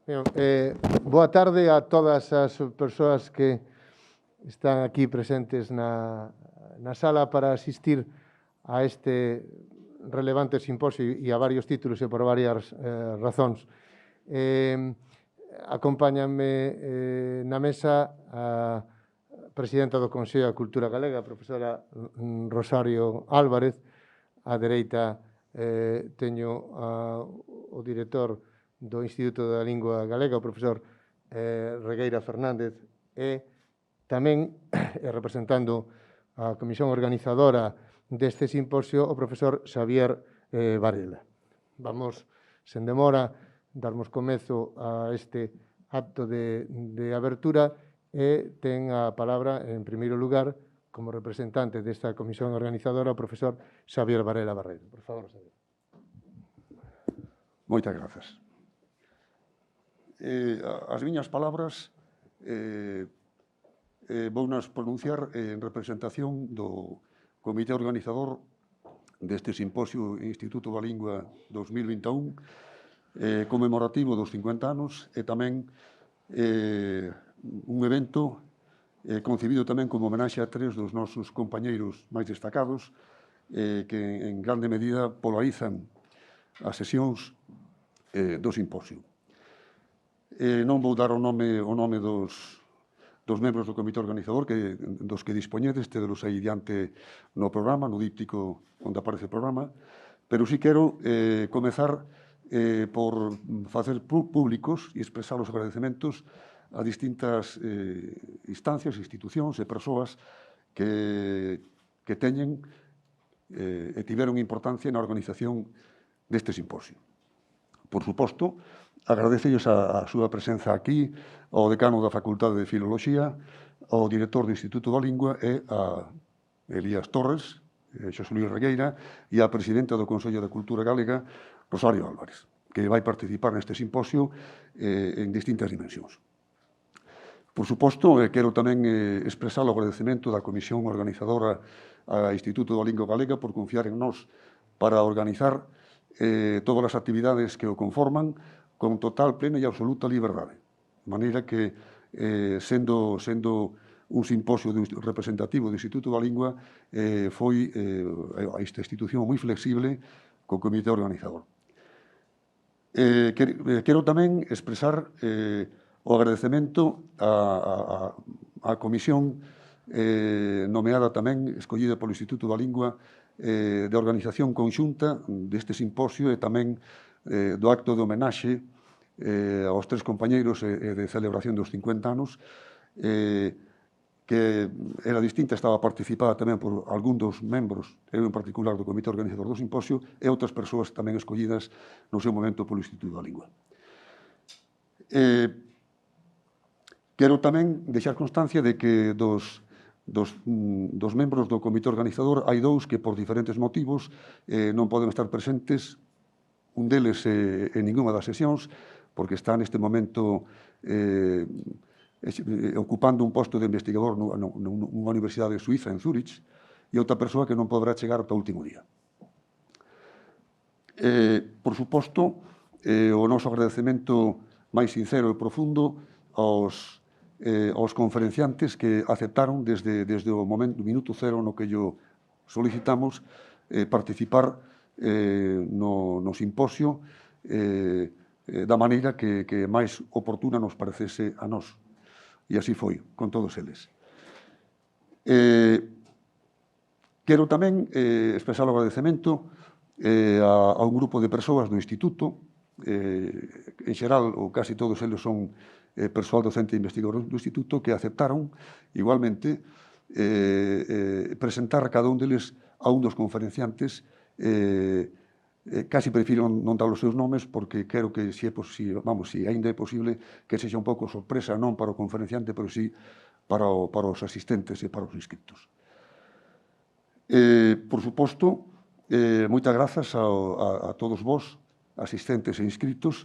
Boa tarde a todas as persoas que están aquí presentes na sala para asistir a este relevante simposio e a varios títulos e por varias razóns. Acompáñame na mesa a presidenta do Consello da Cultura Galega, a profesora Rosario Álvarez. Á dereita teño o director do Instituto da Lingua Galega, o profesor Regueira Fernández, e tamén representando a comisión organizadora deste simposio, o profesor Xavier Varela. Vamos, sen demora, darmos comezo a este acto de abertura e ten a palabra, en primeiro lugar, como representante desta comisión organizadora, o profesor Xavier Varela Barreiro. Por favor, Xavier. Moitas grazas. As miñas palabras vounas pronunciar en representación do comité organizador deste simposio Instituto da Lingua 2021, conmemorativo dos 50 anos, e tamén un evento concibido tamén como homenaxe a tres dos nosos compañeiros máis destacados que en grande medida polarizan as sesións do simposio. Non vou dar o nome dos membros do comité organizador dos que dispoñedes, tedelos aí diante no programa, no díptico onde aparece o programa, pero si quero comezar por facer públicos e expresar os agradecementos a distintas instancias, institucións e persoas que teñen e tiveron importancia na organización deste simposio. Por suposto, agradecelles a súa presenza aquí, ao decano da Facultade de Filoloxía, ao director do Instituto da Lingua e a Elías Torres, Xosé Luís Regueira, e a presidenta do Consello da Cultura Galega, Rosario Álvarez, que vai participar neste simposio en distintas dimensións. Por suposto, quero tamén expresar o agradecemento da comisión organizadora ao Instituto da Lingua Galega por confiar en nós para organizar todas as actividades que o conforman con total, plena e absoluta liberdade. De maneira que, sendo un simposio representativo do Instituto da Lingua, foi esta institución moi flexible co comité organizador. Quero tamén expresar o agradecemento á comisión nomeada tamén, escollida polo Instituto da Lingua, de organización conxunta deste simposio e tamén do acto de homenaxe aos tres compañeiros de celebración dos 50 anos, que era distinta, estaba participada tamén por algún dos membros, eu en particular do comité organizador do simposio, e outras persoas tamén escollidas no seu momento polo Instituto da Lingua. Quero tamén deixar constancia de que dos membros do comité organizador hai dous que por diferentes motivos non poden estar presentes, un deles en ninguna das sesións, porque está neste momento ocupando un posto de investigador nunha universidade suiza, en Zúrich, e outra persoa que non poderá chegar ata o último día. Por suposto, o noso agradecemento máis sincero e profundo aos conferenciantes que aceptaron desde o minuto cero no que yo solicitamos participar no simposio da maneira que máis oportuna nos parecese a nós. E así foi, con todos eles. Quero tamén expresar o agradecemento a un grupo de persoas do Instituto, en xeral, ou casi todos eles son persoal docente e investigador do Instituto, que aceptaron, igualmente, presentar a cada un deles a un dos conferenciantes. Casi prefiro non dar os seus nomes, porque quero que, se ainda é posible, que sexa un pouco sorpresa, non para o conferenciante, pero sí para os asistentes e para os inscritos. Por suposto, moitas grazas a todos vos, asistentes e inscritos,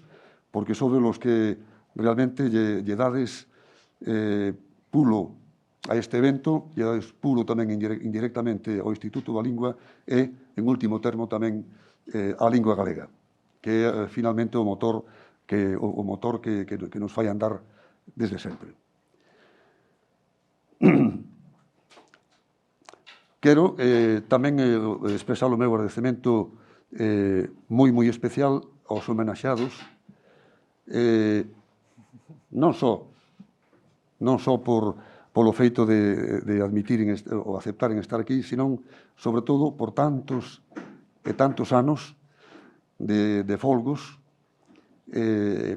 porque sodes os que realmente lle dades pulo a este evento, lle dades pulo tamén indirectamente ao Instituto da Lingua e, en último termo, tamén á lingua galega, que é finalmente o motor que o motor que nos fai andar desde sempre. Quero tamén expresar o meu agradecemento moi especial aos homenaxados, non só polo feito de admitiren ou aceptaren estar aquí, senón, sobre todo, por tantos e tantos anos de folgos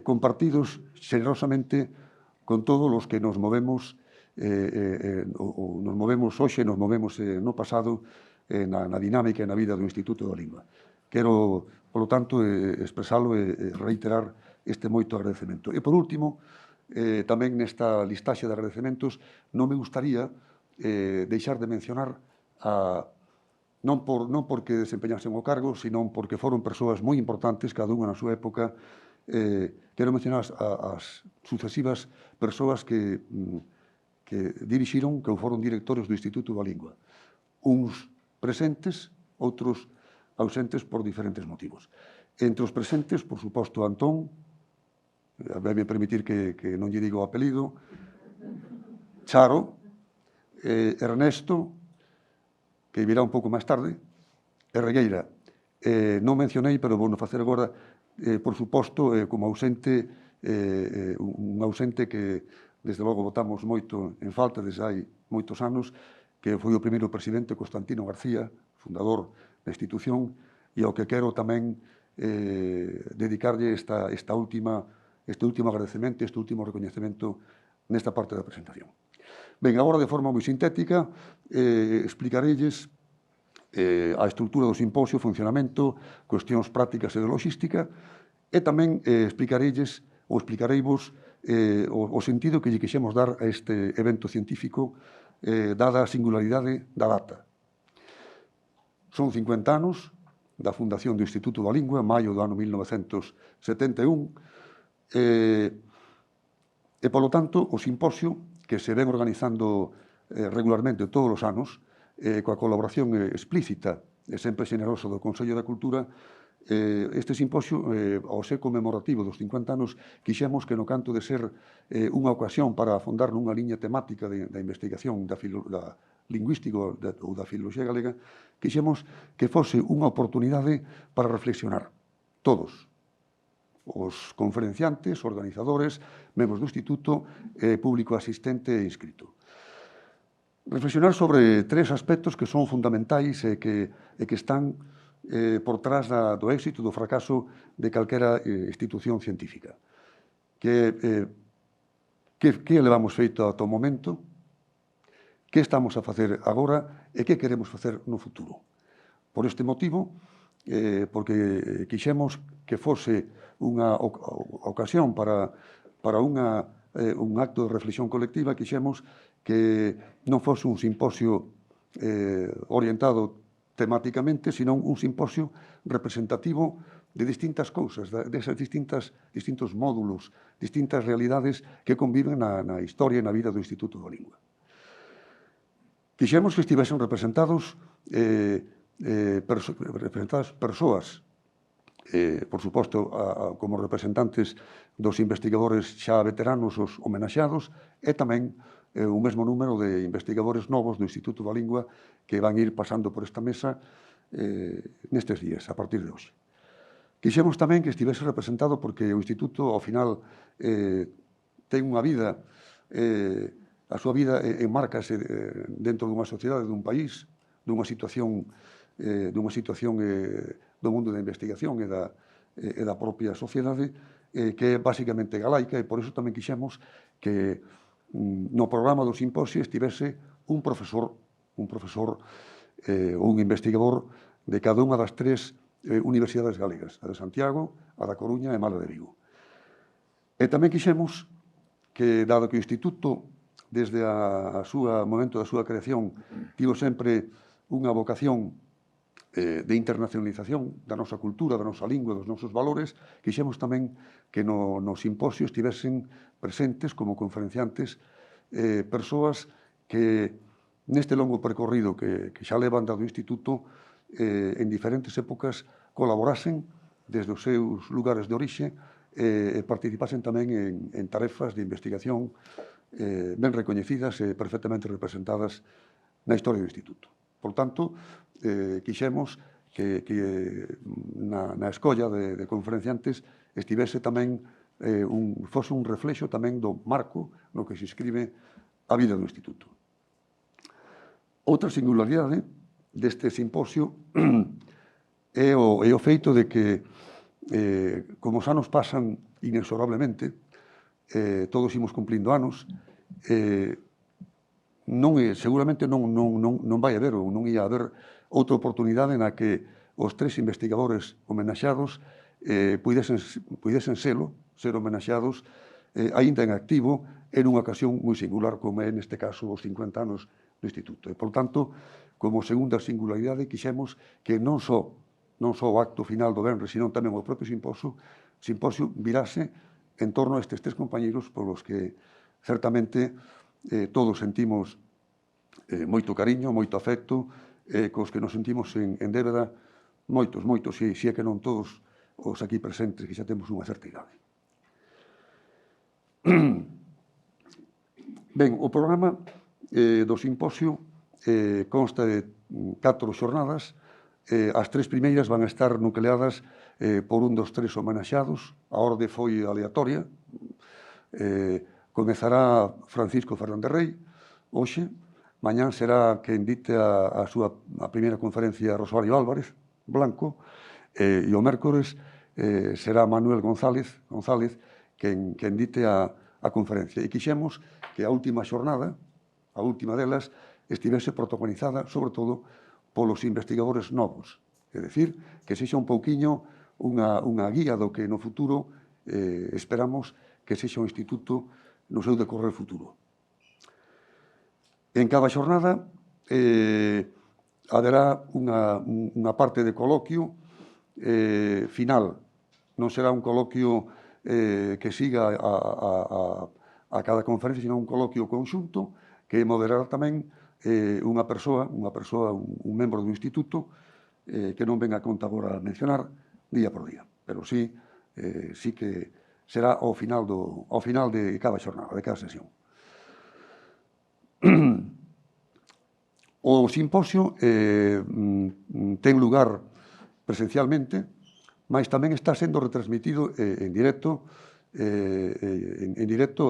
compartidos xenerosamente con todos os que nos movemos hoxe, nos movemos no pasado na dinámica e na vida do Instituto da Lingua. Quero, polo tanto, expresalo e reiterar este moito agradecemento. E, por último, tamén nesta listaxe de agradecementos, non me gustaría deixar de mencionar non porque desempeñasen o cargo, senón porque foron persoas moi importantes, cada unha na súa época. Quero mencionar as sucesivas persoas que dirixiron, que foron directores do Instituto da Lingua. Uns presentes, outros ausentes por diferentes motivos. Entre os presentes, por suposto, Antón, vai-me permitir que non lle digo o apelido, Charo, Ernesto, que virá un pouco máis tarde, e Regueira. Non mencionei, pero vou facer agora, por suposto, como ausente, un ausente que, desde logo, votamos moito en falta desde hai moitos anos, que foi o primeiro presidente, Constantino García, fundador da institución, e ao que quero tamén dedicarlle este último agradecemento, este último recoñecemento nesta parte da presentación. Ben, agora, de forma moi sintética, explicareilles a estrutura do simposio, o funcionamento, cuestións prácticas e de logística, e tamén explicareivos o sentido que lle quixemos dar a este evento científico, dada a singularidade da data. Son 50 anos da fundación do Instituto da Lingua, maio do ano 1971, e, polo tanto, o simposio, que se ven organizando regularmente todos os anos, coa colaboración explícita e sempre xenerosa do Consello da Cultura, este simposio, ao ser conmemorativo dos 50 anos, quixemos que no canto de ser unha ocasión para afondar nunha liña temática da investigación da lingüística ou da filoloxía galega, quixemos que fose unha oportunidade para reflexionar todos, os conferenciantes, organizadores, membros do Instituto, público asistente e inscrito. Reflexionar sobre tres aspectos que son fundamentais e que están por trás do éxito, do fracaso de calquera institución científica. Que levamos feito ata o momento, que estamos a facer agora e que queremos facer no futuro. Por este motivo, porque quixemos que fose unha ocasión para un acto de reflexión colectiva, quixemos que non fose un simposio orientado temáticamente, senón un simposio representativo de distintas cousas, desas distintos módulos, distintas realidades que conviven na historia e na vida do Instituto da Lingua. Quixemos que estivesen representadas persoas, por suposto, como representantes dos investigadores xa veteranos, os homenaxados, e tamén o mesmo número de investigadores novos do Instituto da Lingua que van ir pasando por esta mesa nestes días, a partir de hoxe. Quixemos tamén que estivese representado porque o Instituto, ao final, ten unha vida, a súa vida enmárcase dentro dunha sociedade, dun país, dunha situación do mundo da investigación e da propia sociedade, que é basicamente galaica, e por iso tamén quixemos que no programa do simposio estivese un profesor ou un investigador de cada unha das tres universidades galegas, a de Santiago, a da Coruña e a Mala de Vigo. E tamén quixemos que, dado que o Instituto, desde o momento da súa creación, tivo sempre unha vocación de internacionalización da nosa cultura, da nosa lingua, dos nosos valores, quixemos tamén que no simposio estivesen presentes como conferenciantes persoas que neste longo percorrido que xa levan dado o Instituto en diferentes épocas colaborasen desde os seus lugares de orixe e participasen tamén en tarefas de investigación ben recoñecidas e perfectamente representadas na historia do Instituto. Por tanto, quixemos que na escolla de conferenciantes estivese tamén fose un reflexo tamén do marco no que se inscribe a vida do Instituto. Outra singularidade deste simposio é o feito de que, como os anos pasan inexorablemente, todos imos cumplindo anos, seguramente non vai haber ou non ia haber outra oportunidade na que os tres investigadores homenaxados puidesen ser homenaxados aínda en activo en unha ocasión moi singular como é neste caso os 50 anos do Instituto. E, por tanto, como segunda singularidade, quixemos que non só o acto final do venres, sino tamén o propio simposio virase en torno a estes tres compañeiros polos que certamente todos sentimos moito cariño, moito afecto, cos que nos sentimos en débeda moitos, se é que non todos os aquí presentes que xa temos unha certa idade. Ben, o programa do simposio consta de 4 xornadas. As 3 primeiras van a estar nucleadas por un dos 3 homenaxados. A orde foi aleatoria. Comezará Francisco Fernández Rey, hoxe. Mañán será quen dite a primeira conferencia Rosario Álvarez Blanco, e o mércores será Manuel González quen dite a conferencia. E quixemos que a última xornada, a última delas, estivese protagonizada, sobre todo, polos investigadores novos. É dicir, que sexa un pouquiño unha guía do que no futuro esperamos que sexa o Instituto no seu decorrer futuro. En cada xornada haberá unha parte de coloquio final. Non será un coloquio que siga a cada conferencia, sino un coloquio conxunto que moderará tamén unha persoa, un membro do Instituto, que non ven a conta agora a mencionar día por día, pero sí que será ao final de cada xornada, de cada sesión. O simposio ten lugar presencialmente, mas tamén está sendo retransmitido en directo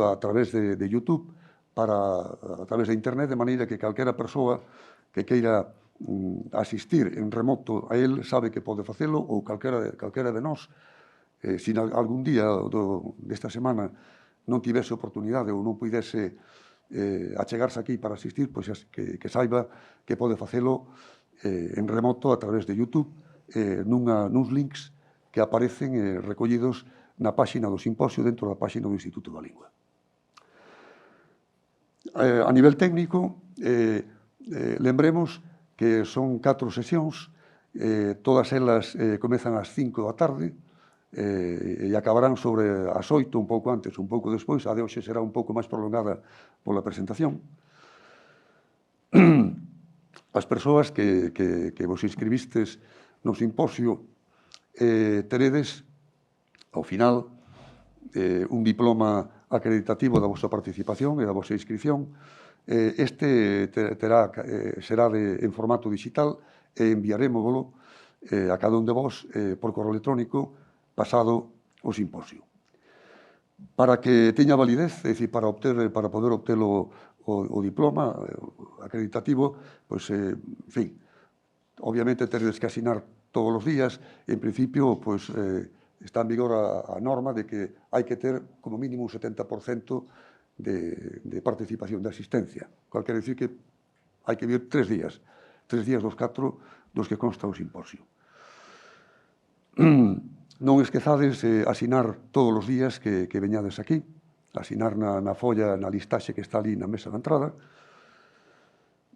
a través de YouTube, a través de Internet, de maneira que calquera persoa que queira asistir en remoto a él sabe que pode facelo, ou calquera de nós, se algún día desta semana non tivese oportunidade ou non puidese achegarse aquí para asistir, pois que saiba que pode facelo en remoto a través de YouTube, nuns links que aparecen recollidos na páxina do simposio dentro da páxina do Instituto da Lingua. A nivel técnico, lembremos que son 4 sesións, todas elas comezan ás 5 da tarde e acabarán sobre as 8, un pouco antes, un pouco despois. A de hoxe será un pouco máis prolongada pola presentación. As persoas que vos inscribistes no simposio teredes, ao final, un diploma acreditativo da vosa participación e da vosa inscripción. Este será en formato digital e enviarémoslo a cada un de vos por correo electrónico pasado o simposio. Para que teña validez, é dicir, para poder obter o diploma acreditativo, pois, en fin, obviamente teredes que asinar todos os días. En principio, pois, está en vigor a norma de que hai que ter como mínimo un 70% de participación, de asistencia. Cual quere dicir que hai que vir 3 días dos 4 dos que consta o simposio. Non esquezades asinar todos os días que veñades aquí, asinar na folla, na listaxe que está ali na mesa de entrada.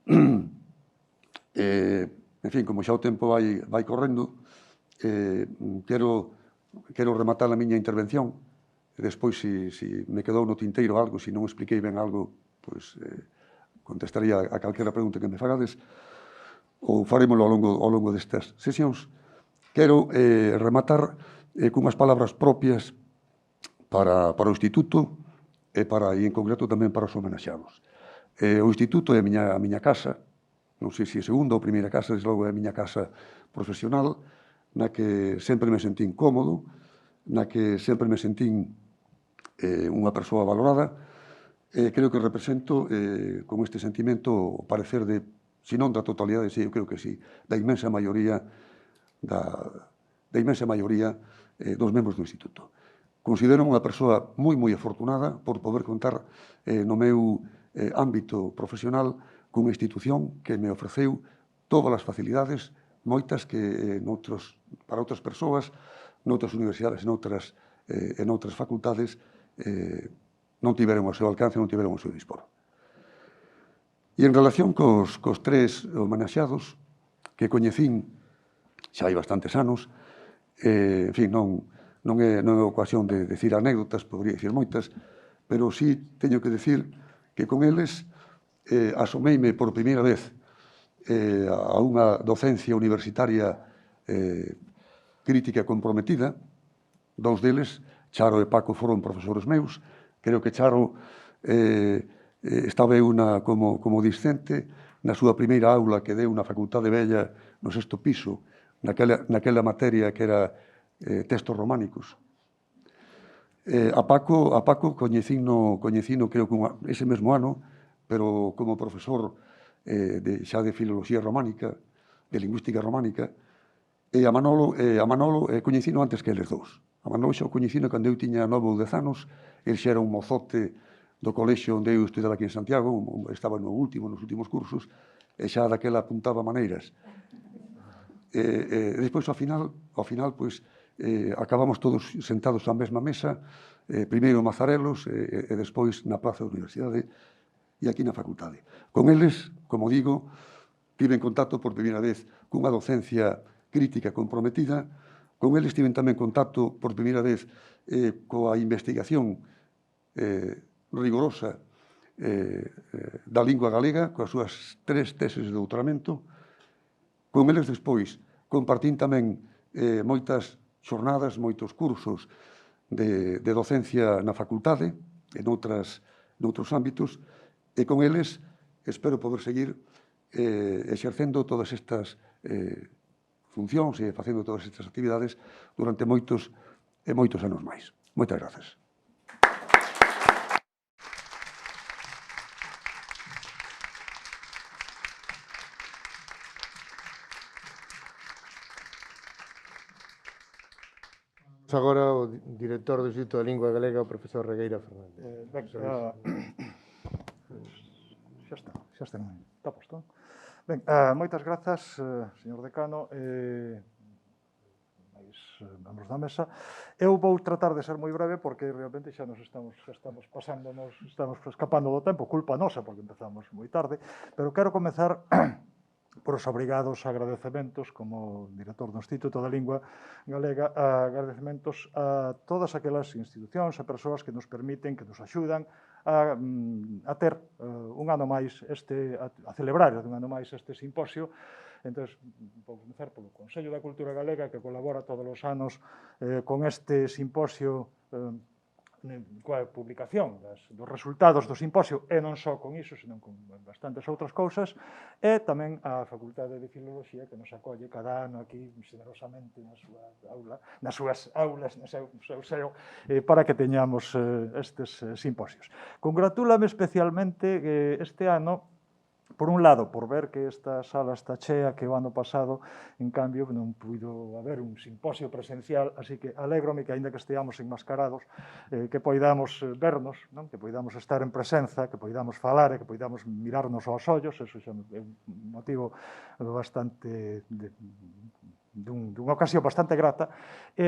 En fin, como xa o tempo vai correndo, quero rematar a miña intervención. Despois, se me quedou no tinteiro algo, se non expliquei ben algo, pois contestaría a calquera pregunta que me fagades, ou farémolo ao longo destas sesións. Quero rematar cunhas palabras propias para o Instituto e en concreto tamén para os homenaxados. O Instituto é a miña casa, non sei se é segunda ou primeira casa, desde logo é a miña casa profesional, na que sempre me sentín cómodo, na que sempre me sentín unha persoa valorada. Creo que represento con este sentimento o parecer de, se non da totalidade, eu creo que sí, da inmensa maioría dos membros do Instituto. Considero unha persoa moi afortunada por poder contar no meu ámbito profesional cunha institución que me ofreceu todas as facilidades, moitas que para outras persoas, noutras universidades, noutras facultades, non tiveron o seu alcance, non tiveron o seu dispor. E en relación cos tres homenaxados que coñecín xa hai bastantes anos, en fin, non é ocasión de decir anécdotas, podría dicir moitas, pero sí teño que decir que con eles asomeime por primeira vez a unha docencia universitaria crítica e comprometida. Dous deles, Charo e Paco, foron profesores meus. Creo que Charo estaba como discente na súa primeira aula que deu na Facultade Vella no 6º piso, naquela materia que era textos románicos. A Paco coñecino creo que ese mesmo ano, pero como profesor xa de filoloxía románica, de lingüística románica, e a Manolo coñecino antes que eles dous. A Manolo xa o coñecino cando eu tiña 9 ou 10 anos, el xa era un mozote do colexio onde eu estudaba aquí en Santiago, estaba nos últimos cursos, e xa daquela apuntaba maneiras. Despois, ao final, pois, acabamos todos sentados á mesma mesa, primeiro en Mazarelos e despois na Praza da Universidade e aquí na facultade. Con eles, como digo, tive en contacto por primeira vez cunha docencia crítica comprometida. Con eles tive tamén contacto por primeira vez coa investigación rigorosa da lingua galega, coas súas 3 teses de doutoramento. Con eles despois compartín tamén moitas xornadas, moitos cursos de docencia na facultade e noutros ámbitos, e con eles espero poder seguir exercendo todas estas funcións e facendo todas estas actividades durante moitos anos máis. Moitas grazas. Agora o director do Instituto de Lingua Galega, o profesor Regueira Fernández. Xa está posto. Ben, moitas grazas, señor decano, membros da mesa. Eu vou tratar de ser moi breve porque realmente xa estamos escapando do tempo, culpa nosa porque empezamos moi tarde, pero quero comezar por os obrigados agradecementos como director do Instituto da Lingua Galega, agradecementos a todas aquelas institucións e persoas que nos permiten, que nos axudan a ter un ano máis a celebrar un ano máis este simposio. Entón, vou comenzar polo Consello da Cultura Galega, que colabora todos os anos con este simposio, coa publicación dos resultados do simposio, e non só con iso, senón con bastantes outras cousas, e tamén a Facultade de Filoloxía, que nos acolle cada ano aquí, generosamente, nas súas aulas, no seu seo, para que teñamos estes simposios. Congratúlame especialmente este ano, por un lado, por ver que esta sala está chea, que o ano pasado, en cambio, non puido haber un simposio presencial, así que alégrome que, aínda que esteamos enmascarados, que poidamos vernos, que poidamos estar en presenza, que poidamos falar e que poidamos mirarnos aos ollos, eso xa é un motivo bastante dunha ocasión bastante grata,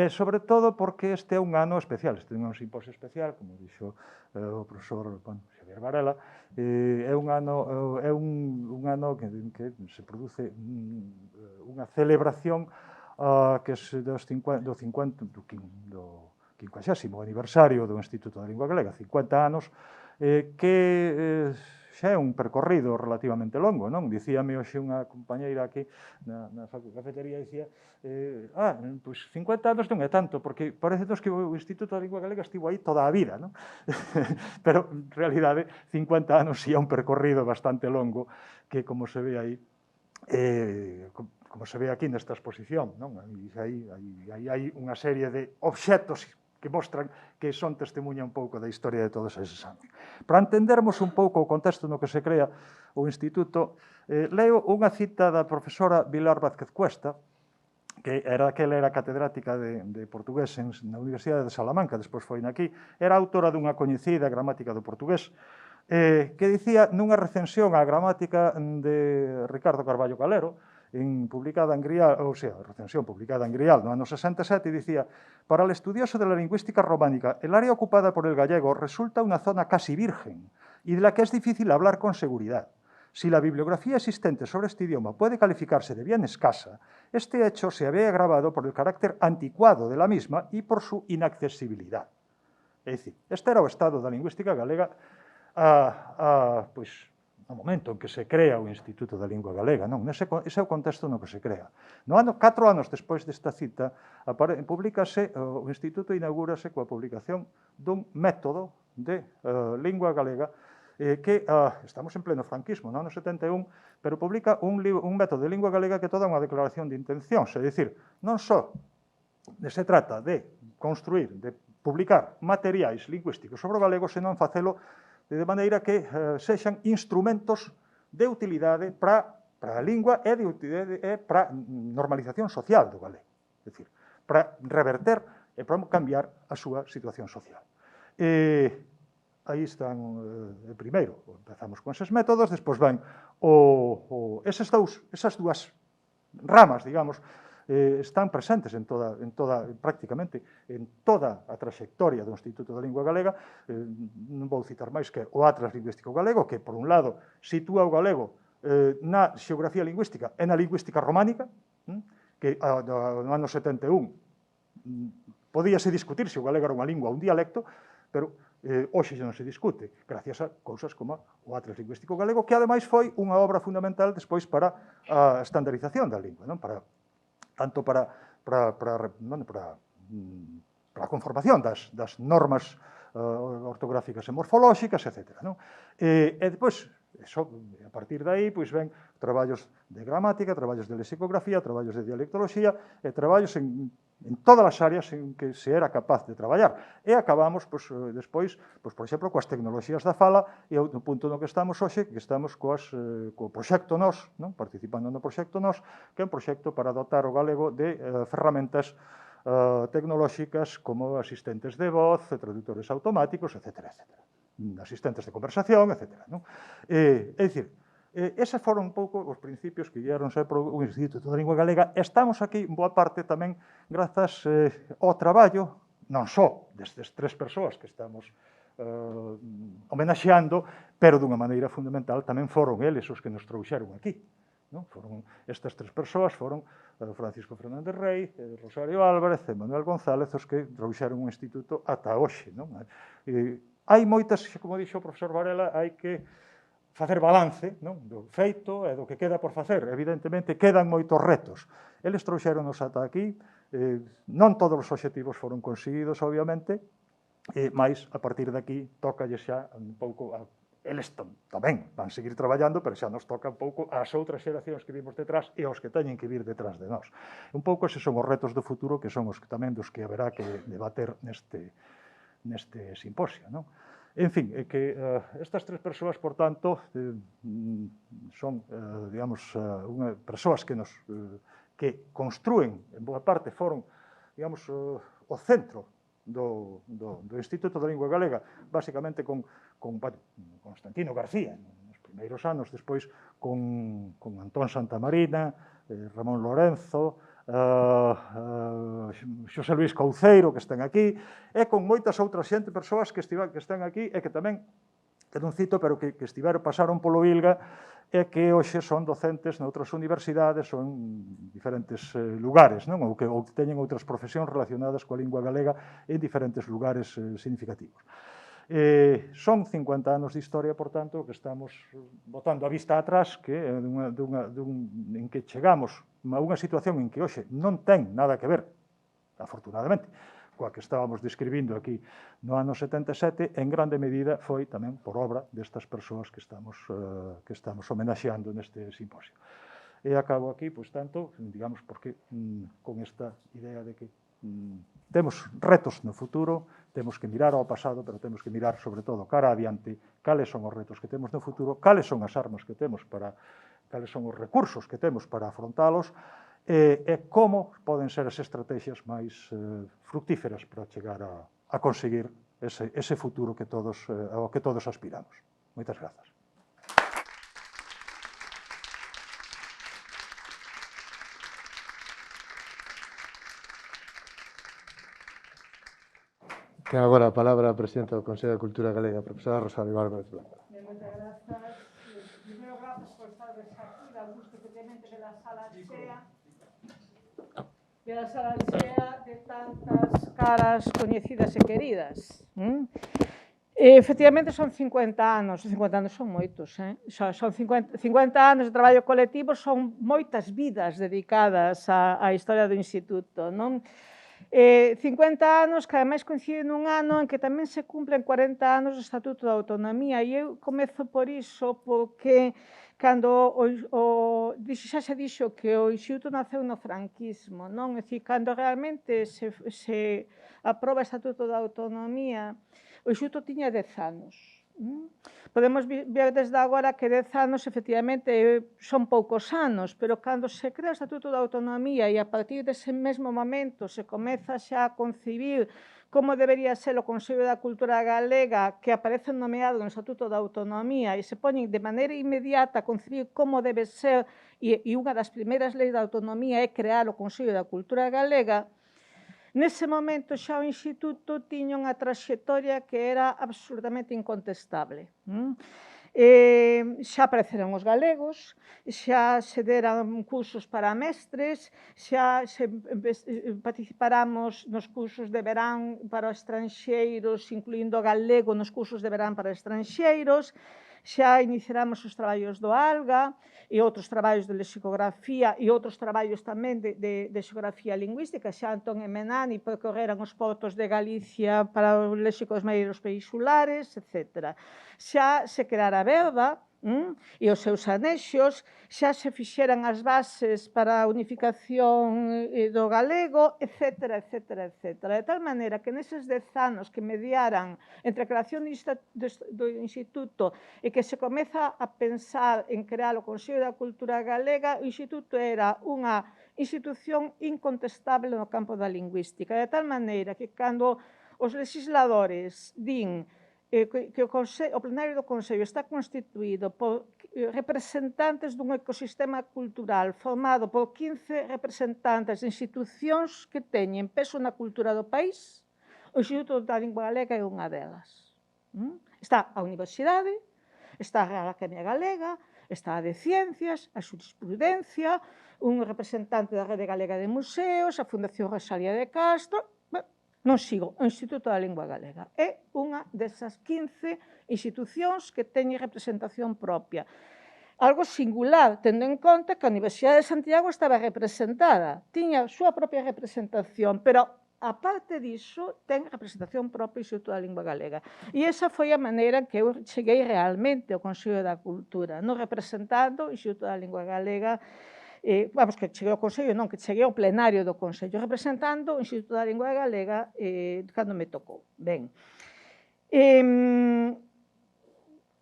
sobre todo porque este é un ano especial, este é un simposio especial, como dixo o profesor Xavier Varela, é un ano que se produce unha celebración que é do 50º aniversario do Instituto da Lingua Galega, 50 anos, que xa é un percorrido relativamente longo, non? Dicíame hoxe unha compañeira aquí na cafetería, dicía, pois 50 anos non é tanto, porque parece que o Instituto da Lingua Galega estivo aí toda a vida, non? Pero, en realidade, 50 anos si é un percorrido bastante longo que, como se ve aí, como se ve aquí nesta exposición, non? Hai unha serie de obxectos que mostran que son testemunha un pouco da historia de todos eses anos. Para entendermos un pouco o contexto no que se crea o Instituto, leo unha cita da profesora Vilar Vázquez Cuesta, que era catedrática de portugués na Universidade de Salamanca, despois foi naqui, era autora dunha coñecida gramática do portugués, que dicía nunha recensión á gramática de Ricardo Carballo Calero, publicada en Grial, ou sea, recensión publicada en Grial no ano 67, dicía: para el estudioso de la lingüística románica, el área ocupada por el gallego resulta una zona casi virgen y de la que es difícil hablar con seguridad. Si la bibliografía existente sobre este idioma puede calificarse de bien escasa, este hecho se había agravado por el carácter anticuado de la misma y por su inaccesibilidad. É dicir, este era o estado da lingüística galega pois, no momento en que se crea o Instituto da Lingua Galega, non? Ese é o contexto no que se crea. 4 anos despois desta cita, publicase, o Instituto inaugúrase coa publicación dun método de lingua galega que estamos en pleno franquismo, no ano 71, pero publica un método de lingua galega que toda unha declaración de intencións, é dicir, non só se trata de construir, de publicar materiais lingüísticos sobre o galego, senón facelo de maneira que sexan instrumentos de utilidade para a lingua e para a normalización social do galego. É dicir, para reverter e para cambiar a súa situación social. Aí están, primeiro, empezamos con eses métodos, despois ven esas dúas ramas, digamos, están presentes prácticamente en toda a traxectoria do Instituto da Lingua Galega. Non vou citar máis que o Atlas Lingüístico Galego, que, por un lado, sitúa o galego na xeografía lingüística e na lingüística románica, que no ano 71 podíase discutir se o galego era unha lingua ou un dialecto, pero hoxe xa non se discute, gracias a cousas como o Atlas Lingüístico Galego, que ademais foi unha obra fundamental despois para a estandarización da lingua, tanto para a conformación das normas ortográficas e morfolóxicas, etc. E depois, a partir de aí, ven traballos de gramática, traballos de lexicografía, traballos de dialectoloxía e traballos en todas as áreas en que se era capaz de traballar. E acabamos, despois, por exemplo, coas tecnoloxías da fala, e o punto no que estamos hoxe, que estamos co proxecto NOS, participando no proxecto NOS, que é un proxecto para dotar o galego de ferramentas tecnolóxicas como asistentes de voz, traductores automáticos, etc. Asistentes de conversación, etc. É dicir, eses foron un pouco os principios que guiaron sempre o Instituto da Lingua Galega. Estamos aquí, en boa parte, tamén grazas ao traballo, non só destes 3 persoas que estamos homenaxeando, pero dunha maneira fundamental tamén foron eles os que nos trouxeron aquí. Foron estas 3 persoas, foron Francisco Fernández Rey, Rosario Álvarez e Manuel González, os que trouxeron o Instituto ata hoxe. Hai moitas, como dixo o profesor Varela, hai que facer balance do feito e do que queda por facer. Evidentemente, quedan moitos retos. Eles trouxeronos ata aquí, non todos os obxectivos foron conseguidos, obviamente, mas a partir de aquí tócalle xa un pouco eles tamén van seguir traballando, pero xa nos toca un pouco as outras xeracións que vimos detrás e os que teñen que vir detrás de nós. Un pouco eses son os retos do futuro, que son os que tamén dos que haberá que debater neste simposio. En fin, que estas 3 persoas, por tanto, son, digamos, persoas que construen, en boa parte, foron, digamos, o centro do Instituto da Lingua Galega, basicamente con Constantino García, nos primeiros anos, despois con Antón Santamarina, Ramón Lorenzo, Xosé Luís Couceiro, que están aquí, e con moitas outras persoas que están aquí e que tamén, que non cito, pero que pasaron polo ILGA e que hoxe son docentes noutras universidades ou en diferentes lugares, ou que teñen outras profesións relacionadas coa lingua galega en diferentes lugares significativos. Son 50 anos de historia, por tanto, que estamos botando a vista atrás, que en que chegamos a unha situación en que hoxe non ten nada que ver, afortunadamente, coa que estábamos describindo aquí no ano 77, en grande medida foi tamén por obra destas persoas que estamos homenaxeando neste simposio. E acabo aquí, pois tanto, digamos, porque con esta idea de que temos retos no futuro, temos que mirar ao pasado, pero temos que mirar, sobre todo, cara adiante, cales son os retos que temos no futuro, cales son as armas que temos cales son os recursos que temos para afrontalos, e como poden ser as estrategias máis fructíferas para chegar a conseguir ese futuro ao que todos aspiramos. Moitas grazas. Ten agora a palabra a presidenta do Consello de Cultura Galega, a profesora Rosario Álvarez Blanco. Moitas grazas. Primeiro, grazas por estar aquí, da gusto efectivamente de la sala chea, de tantas caras coñecidas e queridas. Efectivamente, son 50 anos son moitos. Son 50 anos de traballo colectivo, son moitas vidas dedicadas á historia do Instituto, non? 50 anos que ademais coinciden nun ano en que tamén se cumplen 40 anos do Estatuto da Autonomía, e eu comezo por iso porque cando xa se dixo que o Instituto naceu no franquismo, non? É dicir, cando realmente se aproba o Estatuto da Autonomía, o Instituto tiña 10 anos. Podemos ver desde agora que 10 anos efectivamente son poucos anos, pero cando se crea o Estatuto da Autonomía e a partir dese mesmo momento se comeza xa a concibir como debería ser o Consello da Cultura Galega, que aparece nomeado no Estatuto da Autonomía, e se poñen de maneira inmediata a concibir como debe ser, e unha das primeiras leis da autonomía é crear o Consello da Cultura Galega. Nese momento xa o Instituto tiña unha traxectoria que era absolutamente incontestable. Xa apareceron os galegos, xa se deran cursos para mestres, xa participaramos nos cursos de verán para estranxeiros, incluindo galego nos cursos de verán para estranxeiros, xa iniciamos os traballos do ALGA e outros traballos de lexicografía e outros traballos tamén de xeografía lingüística, xa Antón e Menani percorreran os portos de Galicia para os léxicos meiros peninsulares, etc. Xa se creara a Verba e os seus anexos, xa se fixeran as bases para a unificación do galego, etc. De tal maneira que neses 10 anos que mediaran entre a creación do Instituto e que se comeza a pensar en crear o Consello da Cultura Galega, o Instituto era unha institución incontestable no campo da lingüística, de tal maneira que cando os legisladores din que o plenario do Consello está constituído por representantes dun ecosistema cultural formado por 15 representantes de institucións que teñen peso na cultura do país, o Instituto da Lingua Galega é unha delas. Está a Universidade, está a Real Academia Galega, está a de Ciencias, a Xurisprudencia, un representante da Rede Galega de Museos, a Fundación Rosalía de Castro. Non sigo, o Instituto da Lingua Galega é unha desas 15 institucións que teñen representación propia. Algo singular, tendo en conta que a Universidade de Santiago estaba representada, tiña a súa propia representación, pero aparte diso, ten representación propia o Instituto da Lingua Galega. E esa foi a maneira que eu cheguei realmente ao Consello da Cultura, non representando o Instituto da Lingua Galega, vamos, que cheguei ao Consello, non, que cheguei ao plenario do Consello, representando o Instituto da Lingua Galega cando me tocou. Ben,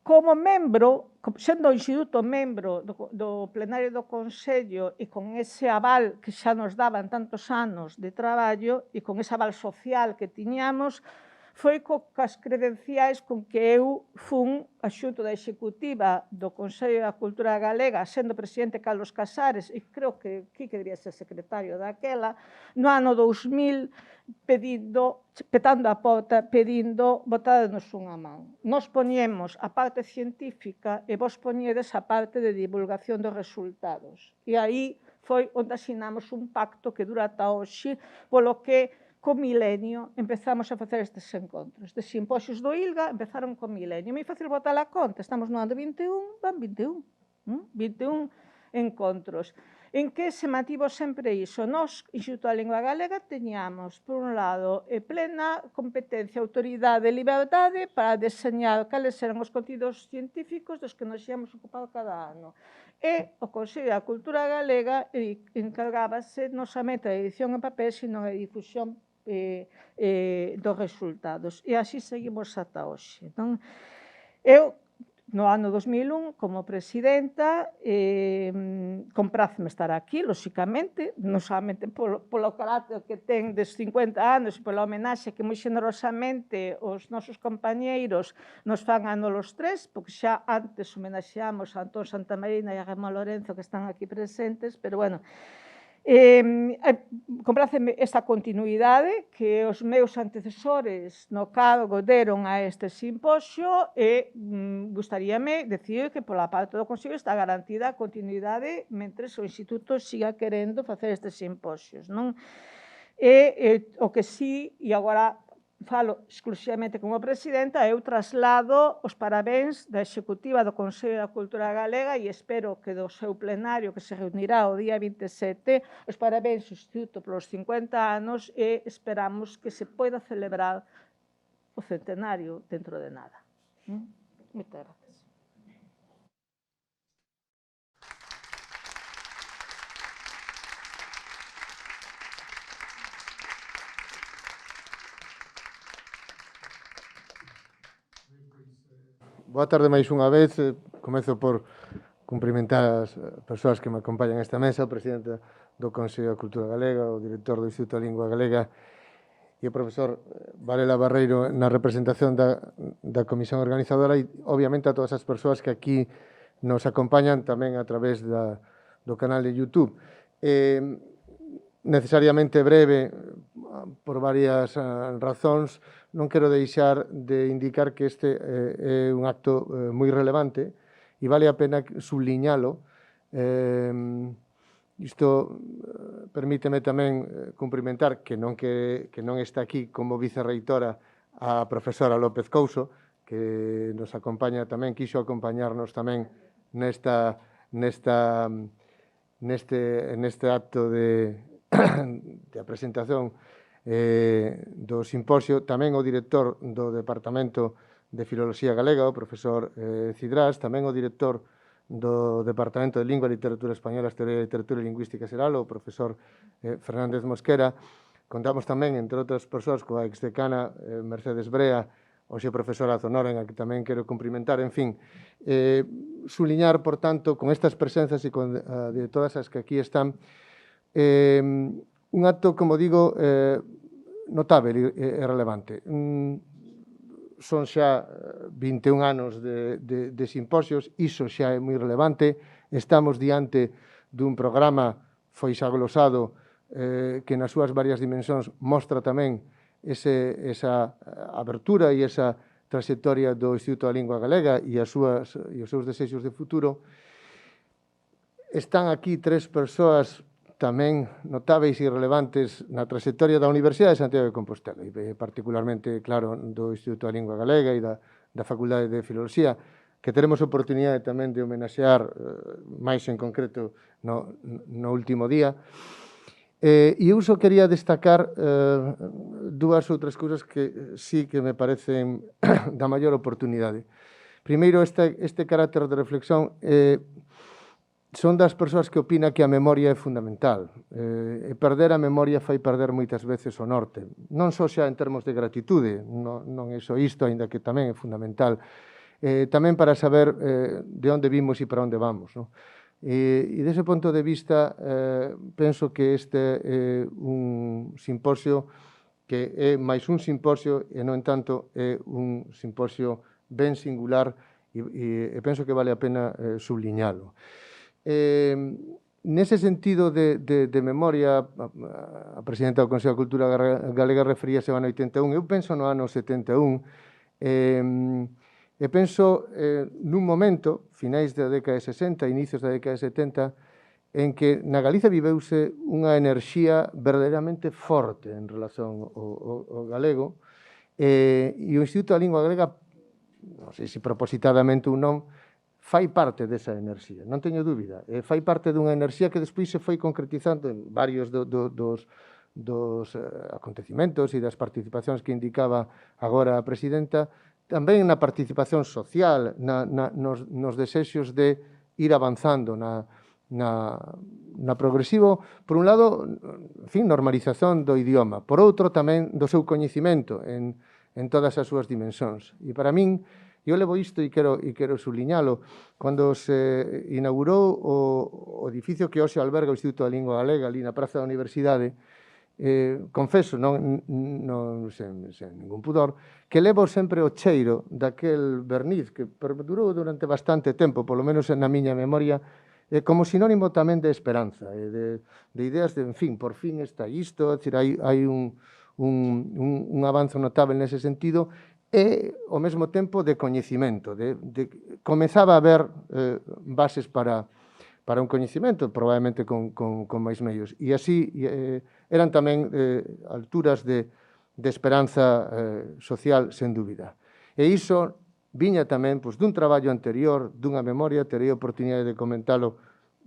como membro, sendo o Instituto membro do plenario do Consello e con ese aval que xa nos daban tantos anos de traballo e con ese aval social que tiñamos, foi coas credenciais con que eu fun adxunto da executiva do Consello da Cultura Galega, sendo presidente Carlos Casares, e creo que Quique debía ser secretario daquela, no ano 2000, petando a porta, pedindo botádenos unha man. Nos poñemos a parte científica e vos poñedes a parte de divulgación dos resultados. E aí foi onde asinamos un pacto que dura ata hoxe, polo que co milenio empezamos a facer estes encontros. Estes simposios do ILGA empezaron co milenio. É moi fácil botar a conta. Estamos no ano 21, van 21. 21 encontros. En que se mantivo sempre iso? Nós, Instituto da Lingua Galega, teñamos, por un lado, plena competencia, autoridade e liberdade para deseñar cales eran os contidos científicos dos que nos íamos ocupado cada ano. E o Consello da Cultura Galega encargábase non somente da edición en papel, sino da difusión dos resultados. E así seguimos ata hoxe. Eu, no ano 2001, como presidenta, compráceme estar aquí, lóxicamente, non somente polo carácter que ten des 50 anos e pola homenaxe que moi xenerosamente os nosos compañeiros nos fan ano los tres, porque xa antes homenaxeamos a Antón Santamarina e a Ramón Lorenzo que están aquí presentes, pero bueno, compráceme esta continuidade que os meus antecesores no cargo deron a este simposio e gustaríame decir que pola parte do Consello está garantida a continuidade mentre o Instituto siga querendo facer estes simposios, non? E o que sí, e agora falo exclusivamente como presidenta, eu traslado os parabéns da Executiva do Consello da Cultura Galega e espero que do seu plenario que se reunirá o día 27, os parabéns ao Instituto polos 50 anos e esperamos que se poida celebrar o centenario dentro de nada. Moitas gracias. Boa tarde máis unha vez. Comezo por cumprimentar as persoas que me acompañan nesta mesa, o presidente do Consello da Cultura Galega, o director do Instituto da Lingua Galega e o profesor Varela Barreiro na representación da comisión organizadora e, obviamente, a todas as persoas que aquí nos acompañan tamén a través do canal de YouTube. Necesariamente breve, por varias razóns, non quero deixar de indicar que este é un acto moi relevante e vale a pena subliñalo. Isto permíteme tamén cumprimentar que non está aquí como vicerreitora a profesora López Couso, que nos acompaña tamén, quixo acompañarnos tamén neste acto de presentación do simposio, tamén o director do Departamento de Filoloxía Galega, o profesor Cidrás, tamén o director do Departamento de Lingua, Literatura Española, Historia e Literatura e Lingüística Xeral, o profesor Fernández Mosquera. Contamos tamén, entre outras persoas, coa exdecana Mercedes Brea, hoxe profesora Zonora, en a que tamén quero cumprimentar. En fin, suliñar, por tanto, con estas presencias e con de todas as que aquí están, un acto, como digo, notável e relevante. Son xa 21 anos de simposios, iso xa é moi relevante. Estamos diante dun programa, foi xa glosado, que nas súas varias dimensións mostra tamén esa abertura e esa trayectoria do Instituto da Lingua Galega e os seus desexos de futuro. Están aquí tres persoas tamén notáveis e relevantes na trayectoria da Universidade de Santiago de Compostela, e particularmente, claro, do Instituto da Lingua Galega e da Facultade de Filoloxía, que teremos oportunidade tamén de homenaxear máis en concreto no último día. E eu só quería destacar dúas ou tres cousas que sí que me parecen da maior oportunidade. Primeiro, este carácter de reflexión son das persoas que opina que a memoria é fundamental. E perder a memoria fai perder moitas veces o norte. Non só xa en termos de gratitude, non é só isto, aínda que tamén é fundamental. Tamén para saber de onde vimos e para onde vamos. E dese punto de vista, penso que este é un simposio que é máis un simposio e, no entanto, é un simposio ben singular e penso que vale a pena subliñalo. Nese sentido de memoria, a presidenta do Consello da Cultura Galega referíase ao ano 81, eu penso no ano 71, e penso nun momento, finais da década de 60, inicios da década de 70, en que na Galiza viveuse unha enerxía verdadeiramente forte en relación ao galego, e o Instituto da Lingua Galega, non sei se propositadamente ou non, fai parte desa enerxía, non teño dúbida. Fai parte dunha enerxía que despois se foi concretizando en varios dos acontecimentos e das participacións que indicaba agora a presidenta, tamén na participación social, nos desexos de ir avanzando na progresivo, por un lado, en fin, normalización do idioma, por outro tamén do seu coñecimento en todas as súas dimensións. E para min, eu levo isto e quero subliñalo, cando se inaugurou o edificio que hoxe alberga o Instituto da Lingua Galega, ali na Praza da Universidade, confeso, sen ningún pudor, que levo sempre o cheiro daquel verniz que perdurou durante bastante tempo, polo menos na miña memoria, como sinónimo tamén de esperanza, de ideas de, en fin, por fin está isto, é dicir, hai un avance notable nese sentido, e, ao mesmo tempo, de coñecimento, comezaba a haber bases para un coñecimento, probablemente con máis medios. E así eran tamén alturas de esperanza social, sen dúbida. E iso viña tamén dun traballo anterior, dunha memoria, terei a oportunidade de comentalo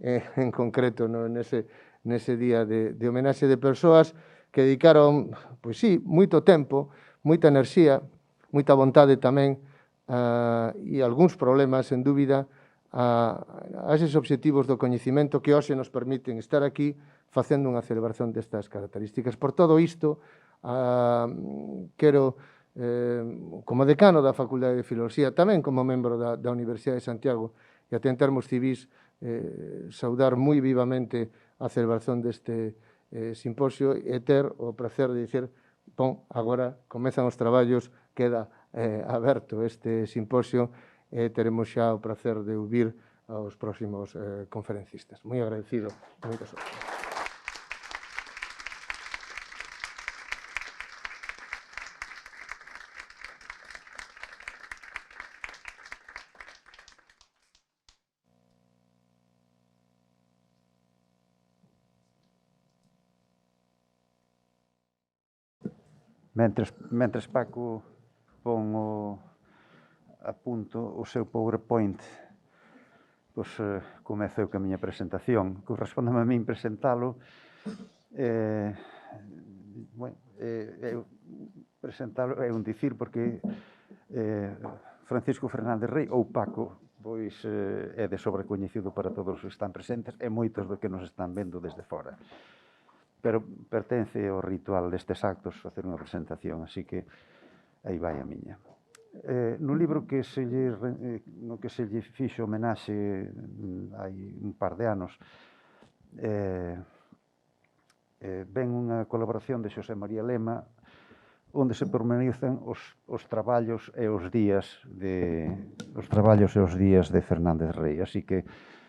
en concreto nese día de homenaxe de persoas que dedicaron, pois sí, moito tempo, moita enerxía, moita vontade tamén e algúns problemas, sen dúbida, a eses obxectivos do coñecimento que hoxe nos permiten estar aquí facendo unha celebración destas características. Por todo isto, quero, como decano da Facultade de Filoloxía, tamén como membro da Universidade de Santiago, e até en termos civis, saudar moi vivamente a celebración deste simposio e ter o prazer de dicir, bon, agora comezan os traballos, queda aberto este simposio e teremos xa o prazer de ouvir aos próximos conferencistas. Moi agradecido. Moitas gracias. Mentres Paco pon a punto o seu PowerPoint, pois comezo eu que a miña presentación. Correspondeme a min presentalo. Presentalo é un dicir porque Francisco Fernández Rei ou Paco pois é de sobrecoñecido para todos os que están presentes e moitos do que nos están vendo desde fora. Pero pertence ao ritual destes actos facer unha presentación, así que aí vai a miña. No libro no que se lle fixo homenaxe hai un par de anos, ven unha colaboración de Xosé María Lema onde se pormenorizan os traballos e os días de Fernández Rei. Así que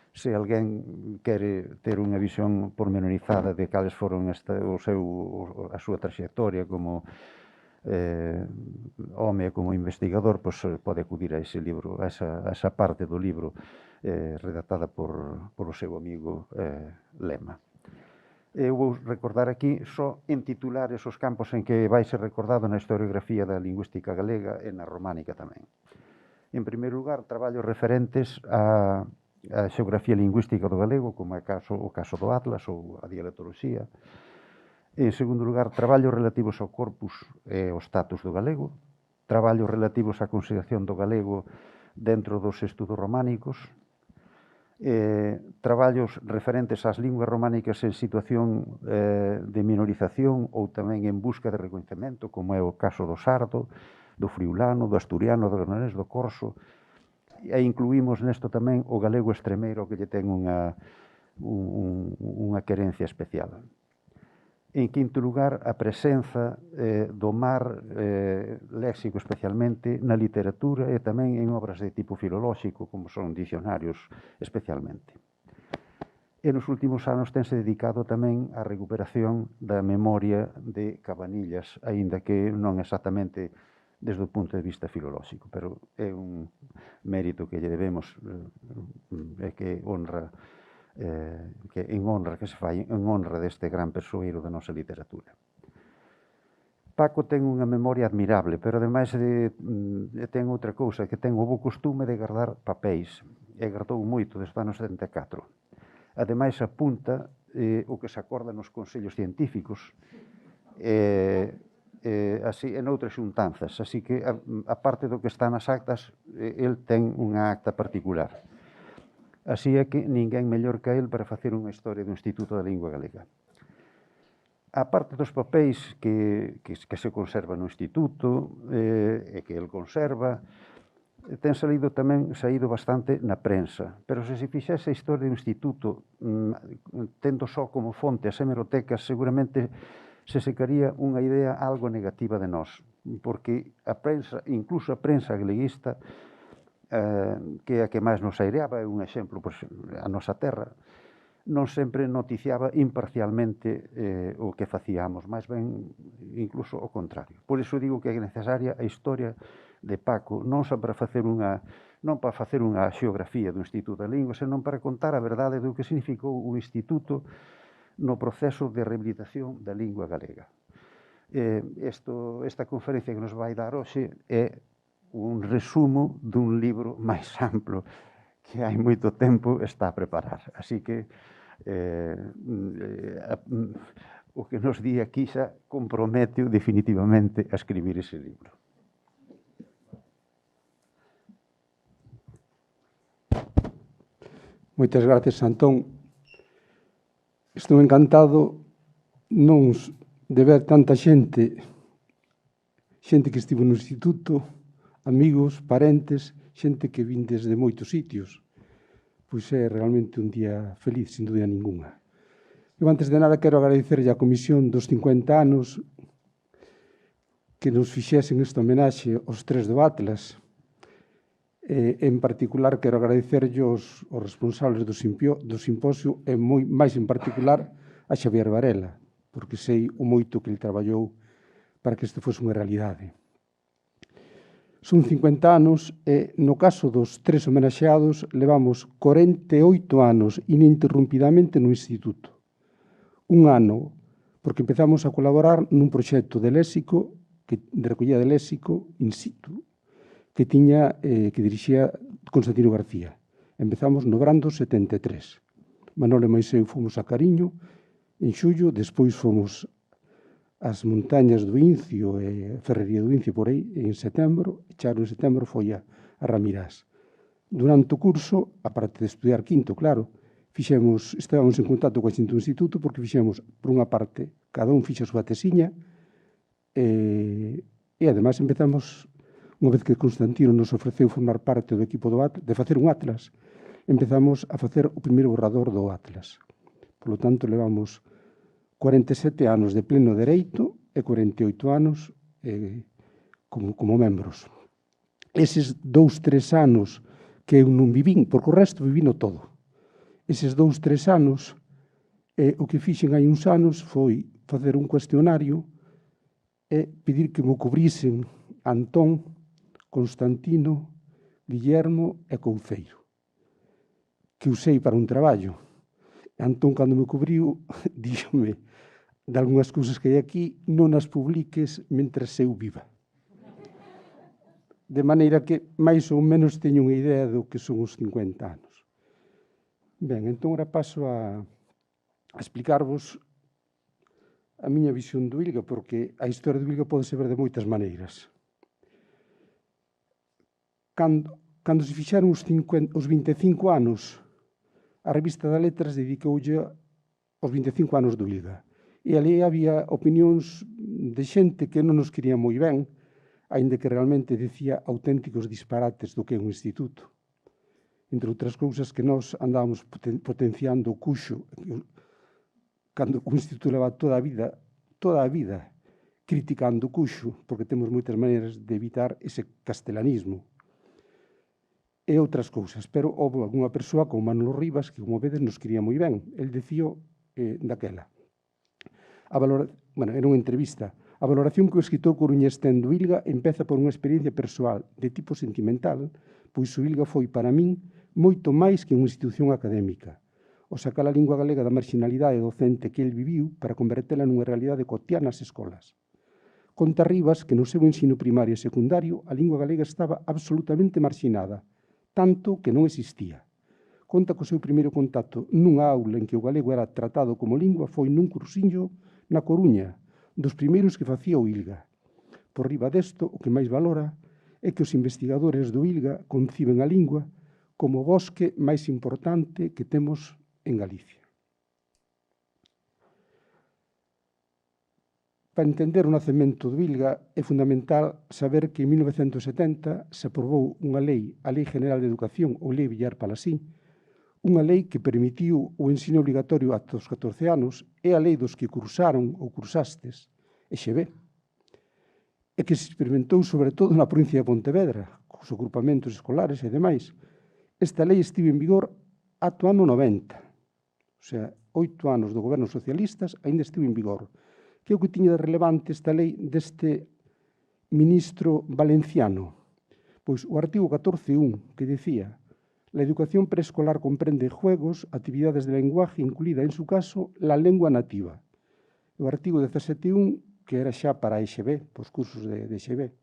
se alguén quere ter unha visión pormenorizada de cales foron a súa trayectoria como home e como investigador, pois pode acudir a ese libro, a esa parte do libro redactada por o seu amigo Lema. Eu vou recordar aquí só en titulares os campos en que vai ser recordado na historiografía da lingüística galega e na románica tamén. En primeiro lugar, traballos referentes a xeografía lingüística do galego, como é o caso do Atlas ou a dialectoloxía. En segundo lugar, traballos relativos ao corpus e ao status do galego, traballos relativos á consideración do galego dentro dos estudos románicos, traballos referentes ás linguas románicas en situación de minorización ou tamén en busca de recoñecemento, como é o caso do sardo, do friulano, do asturiano, do granadés, do corso, e incluímos nesto tamén o galego extremeiro, que lle ten unha querencia especial. En quinto lugar, a presenza do mar léxico especialmente na literatura e tamén en obras de tipo filolóxico, como son dicionarios especialmente. E nos últimos anos tense dedicado tamén á recuperación da memoria de Cabanillas, aínda que non exactamente desde o punto de vista filolóxico, pero é un mérito que lle debemos e que honra que en honra que se fai en honra deste gran persoeiro da nosa literatura. Paco ten unha memoria admirable, pero ademais ten outra cousa, que ten o bo costume de guardar papéis, e guardou moito desde o ano 74. Ademais apunta o que se acorda nos consellos científicos, así en outras xuntanzas, así que a parte do que está nas actas, el ten unha acta particular. Así é que ninguén mellor que el para facer unha historia do Instituto da Lingua Galega. A parte dos papéis que se conserva no Instituto e que el conserva, ten saído bastante na prensa, pero se fixese a historia do Instituto tendo só como fonte as hemerotecas, seguramente se secaría unha idea algo negativa de nós, porque a prensa, incluso a prensa galeguista, que é a que máis nos aireaba, é un exemplo, a nosa terra, non sempre noticiaba imparcialmente o que facíamos, máis ben incluso o contrario. Por iso digo que é necesaria a historia de Paco, non só para facer unha xeografía do Instituto da Lingua, senón para contar a verdade do que significou o Instituto no proceso de rehabilitación da lingua galega. Esta conferencia que nos vai dar hoxe é un resumo dun libro máis amplo que hai moito tempo está a preparar. Así que o que nos di aquí xa compromete definitivamente a escribir ese libro. Moitas gracias, Antón. Estou encantado non de ver tanta xente que estivo no instituto, amigos, parentes, xente que vin desde moitos sitios. Pois é realmente un día feliz, sin dúbida ninguna. Eu, antes de nada, quero agradecerlle á Comisión dos 50 anos que nos fixesen esta homenaxe aos tres do Atlas. En particular, quero agradecerlle aos responsables do simposio e máis en particular a Xavier Varela, porque sei o moito que ele traballou para que isto fose unha realidade. Son 50 anos e, no caso dos tres homenaxeados, levamos 48 anos ininterrumpidamente no Instituto. Un ano, porque empezamos a colaborar nun proxecto de léxico, de recollida de léxico in situ, que dirixía Constantino García. Empezamos no Brando 73. Manolo e mais eu fomos a Cariño en xullo, despois fomos ás montañas do Incio e a Ferrería do Incio por aí en setembro, e Charo en setembro foi a Ramirás. Durante o curso, aparte de estudiar quinto, claro, estábamos en contacto coa xente do instituto porque fixemos, por unha parte, cada un fixa a súa tesiña e ademais empezamos. Unha vez que Constantino nos ofreceu formar parte do equipo de facer un Atlas, empezamos a facer o primeiro borrador do Atlas. Por lo tanto, levamos 47 anos de pleno dereito e 48 anos como membros. Eses 2-3 anos que eu non vivín, porque o resto vivino todo. Eses 2-3 anos, o que fixen hai uns anos foi facer un cuestionario e pedir que me cubrisen Antón, Constantino, Guillermo e Couceiro, que usei para un traballo. Antón, cando me cubriu, díxome de algunhas cousas que hai aquí, non as publiques mentre eu viva. De maneira que, máis ou menos, teño unha idea do que son os 50 anos. Ben, entón, agora paso a explicarvos a miña visión do ILGA, porque a historia do ILGA pode ser ver de moitas maneiras. Cando se fixeron os 25 anos, a revista das Letras dedicoulle aos 25 anos do ILGA. E ali había opinións de xente que non nos quería moi ben, aínda que realmente dicía auténticos disparates do que é un instituto. Entre outras cousas que nós andábamos potenciando o cuxo, cando o instituto leva toda a vida, criticando o cuxo, porque temos moitas maneiras de evitar ese castelanismo. E outras cousas, pero houve algunha persoa como Manolo Rivas que, como vedes, nos quería moi ben. El dicía daquela. Era unha entrevista. A valoración que o escritor coruñés ten do ILGA empeza por unha experiencia persoal de tipo sentimental, pois o ILGA foi para min moito máis que unha institución académica. o sacar a lingua galega da marginalidade docente que el viviu para convertela nunha realidade cotidiana nas escolas. Conta Rivas que no seu ensino primario e secundario a lingua galega estaba absolutamente marxinada, tanto que non existía. Conta que o seu primeiro contacto nunha aula en que o galego era tratado como lingua foi nun cursiño na Coruña, dos primeiros que facía o ILGA. Por riba desto, o que máis valora é que os investigadores do ILGA conciben a lingua como o bosque máis importante que temos en Galicia. Para entender o nacemento do ILGA é fundamental saber que en 1970 se aprobou unha lei, a Lei General de Educación, ou Lei Villar Palasí, unha lei que permitiu o ensino obligatorio ata os 14 anos e a lei dos que cursaron ou cursastes EXB, e que se experimentou sobre todo na provincia de Pontevedra, cos agrupamentos escolares e demais. Esta lei estivo en vigor ata o ano 90, o sea, 8 anos do goberno socialistas ainda estivo en vigor. Que é o que tiña de relevante esta lei deste ministro valenciano? Pois o artigo 14.1, que dicía: la educación preescolar comprende juegos, actividades de lenguaje, incluida en su caso la lengua nativa. O artigo 17.1, que era xa para a EXB, os cursos de EXB,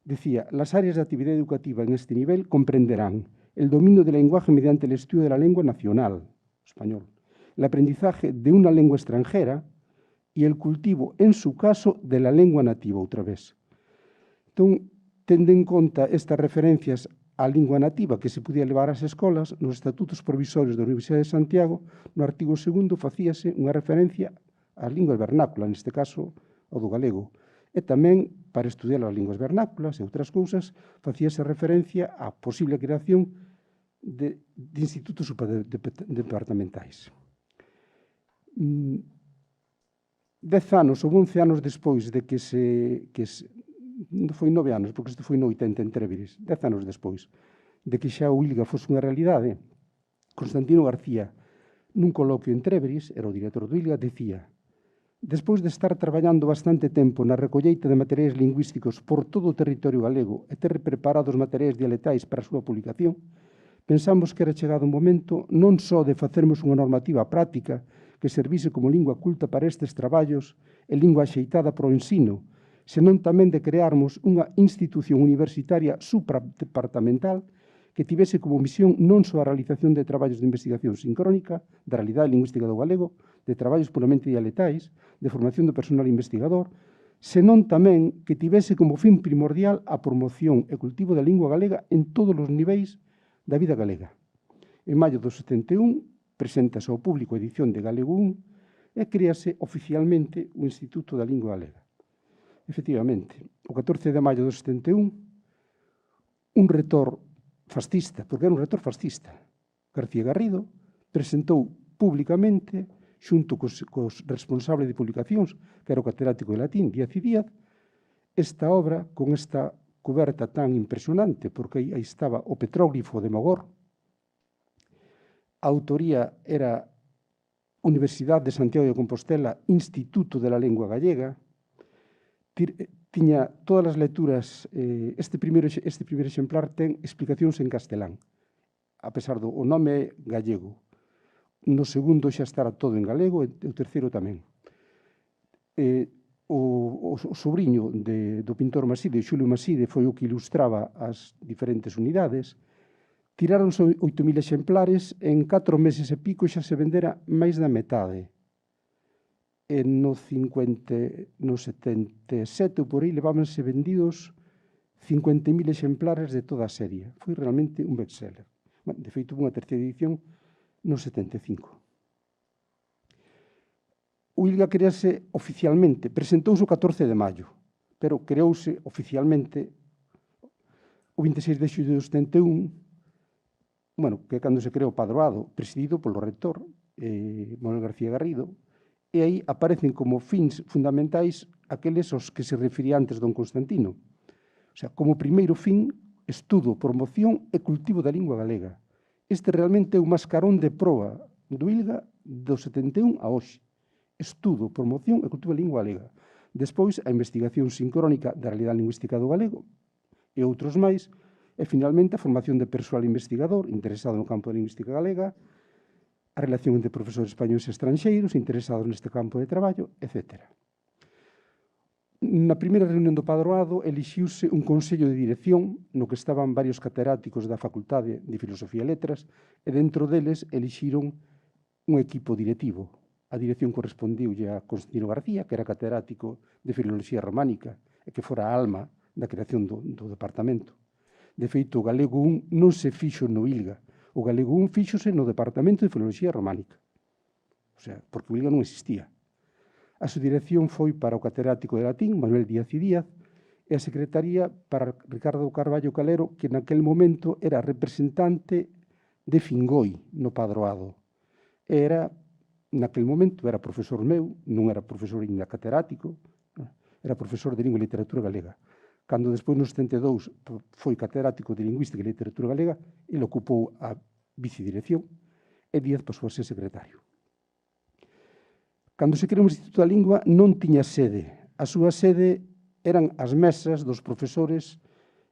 decía: las áreas de actividad educativa en este nivel comprenderán el dominio del lenguaje mediante el estudio de la lengua nacional, español, el aprendizaje de una lengua extranjera y el cultivo, en su caso, de la lengua nativa, outra vez. Entón, tendo en conta estas referencias á lingua nativa que se podía levar ás escolas, nos estatutos provisorios da Universidade de Santiago, no artigo 2 facíase unha referencia ás linguas vernáculas, neste caso, ao do galego. E tamén, para estudiar as linguas vernáculas e outras cousas, facíase referencia á posible creación de institutos departamentais. 10 anos ou 11 anos despois de que foi 9 anos, porque isto foi no 80 en Tréveres, 10 anos despois de que xa o ILGA fose unha realidade, Constantino García, nun coloquio en Tréveres, era o director do ILGA, decía: despois de estar traballando bastante tempo na recolleita de materiais lingüísticos por todo o territorio galego e ter preparado os materiais dialectais para a súa publicación, pensamos que era chegado un momento non só de facermos unha normativa práctica que servise como lingua culta para estes traballos e lingua axeitada para o ensino, senón tamén de crearmos unha institución universitaria supradepartamental que tivese como misión non só a realización de traballos de investigación sincrónica da realidade lingüística do galego, de traballos puramente dialectais, de formación do personal investigador, senón tamén que tivese como fin primordial a promoción e cultivo da lingua galega en todos os niveis da vida galega. En maio do 71, preséntase ao público a edición de Galego 1 e créase oficialmente o Instituto da Lingua Galega. Efectivamente, o 14 de maio do 71, un retor fascista, porque era un retor fascista, García Garrido, presentou públicamente, xunto cos responsables de publicacións, que era o catedrático de latín, Díaz y Díaz, esta obra con esta coberta tan impresionante, porque aí estaba o petróglifo de Mogor. A autoría era Universidade de Santiago de Compostela, Instituto de la Lengua Gallega. Tiña todas as lecturas, este primeiro exemplar ten explicacións en castelán, a pesar do nome gallego. No segundo xa estará todo en galego e o terceiro tamén. O sobrinho do pintor Maside, Xulio Maside, foi o que ilustraba as diferentes unidades. Tiráronse 8.000 exemplares, en 4 meses e pico xa se vendera máis da metade. No 77 ou por aí levábanse vendidos 50.000 exemplares de toda a serie. Foi realmente un bestseller. De feito, unha terceira edición no 75. O ILGA crease oficialmente, presentouse o 14 de maio, pero creouse oficialmente o 26 de xullo de 71, que é cando se creou o padroado, presidido polo rector Manuel García Garrido, e aí aparecen como fins fundamentais aqueles aos que se refería antes don Constantino. O sea, como primeiro fin, estudo, promoción e cultivo da lingua galega. Este realmente é o mascarón de proa do ILGA do 71 a hoxe. Estudo, promoción e cultivo da lingua galega. Despois, a investigación sincrónica da realidade lingüística do galego e outros máis, e, finalmente, a formación de persoal investigador interesado no campo da lingüística galega, a relación entre profesores españoles e estranxeiros interesados neste campo de traballo, etc. Na primeira reunión do padroado elixiuse un consello de dirección no que estaban varios catedráticos da Facultade de Filosofía e Letras e dentro deles elixiron un equipo directivo. A dirección correspondiulle a Constantino García, que era catedrático de Filoloxía Románica e que fora a alma da creación do departamento. De feito, o galego 1 non se fixo no ILGA. O galego 1 fíxose no Departamento de Filoloxía Románica. O sea, porque o ILGA non existía. A súa dirección foi para o catedrático de latín, Manuel Díaz y Díaz, e a secretaría para Ricardo Carballo Calero, que naquel momento era representante de Fingoi no padroado. Naquel momento era profesor meu, non era profesor ainda catedrático, era profesor de Lingua e Literatura Galega. Cando despois no 72 foi catedrático de Lingüística e Literatura Galega, ele ocupou a vicedirección e Díaz pasou a ser secretario. Cando se creou o Instituto da Lingua non tiña sede. A súa sede eran as mesas dos profesores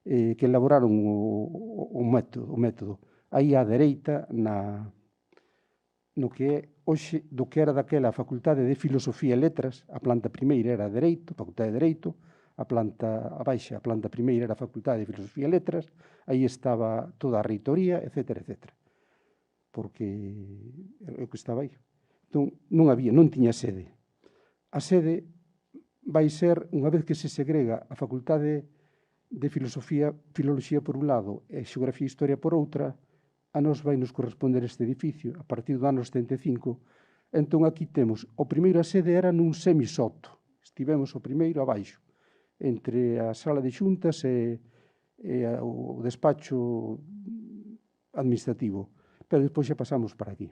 que elaboraron o método. Aí á dereita, no que é hoxe, do que era daquela a Facultade de Filosofía e Letras, a planta primeira era Dereito, Facultade de Dereito, a baixa, a planta primeira era a Facultade de Filosofía e Letras, aí estaba toda a reitoría, etc., etc. Porque é o que estaba aí. Entón, non tiña sede. A sede vai ser, unha vez que se segrega a Facultade de Filoloxía por un lado e Xeografía e Historia por outra, a nos vai nos corresponder este edificio a partir do ano 75. Entón, aquí temos, o primeiro a sede era nun semisoto. Estivemos o primeiro abaixo, entre a sala de xuntas e o despacho administrativo. Pero despois xa pasamos para aquí.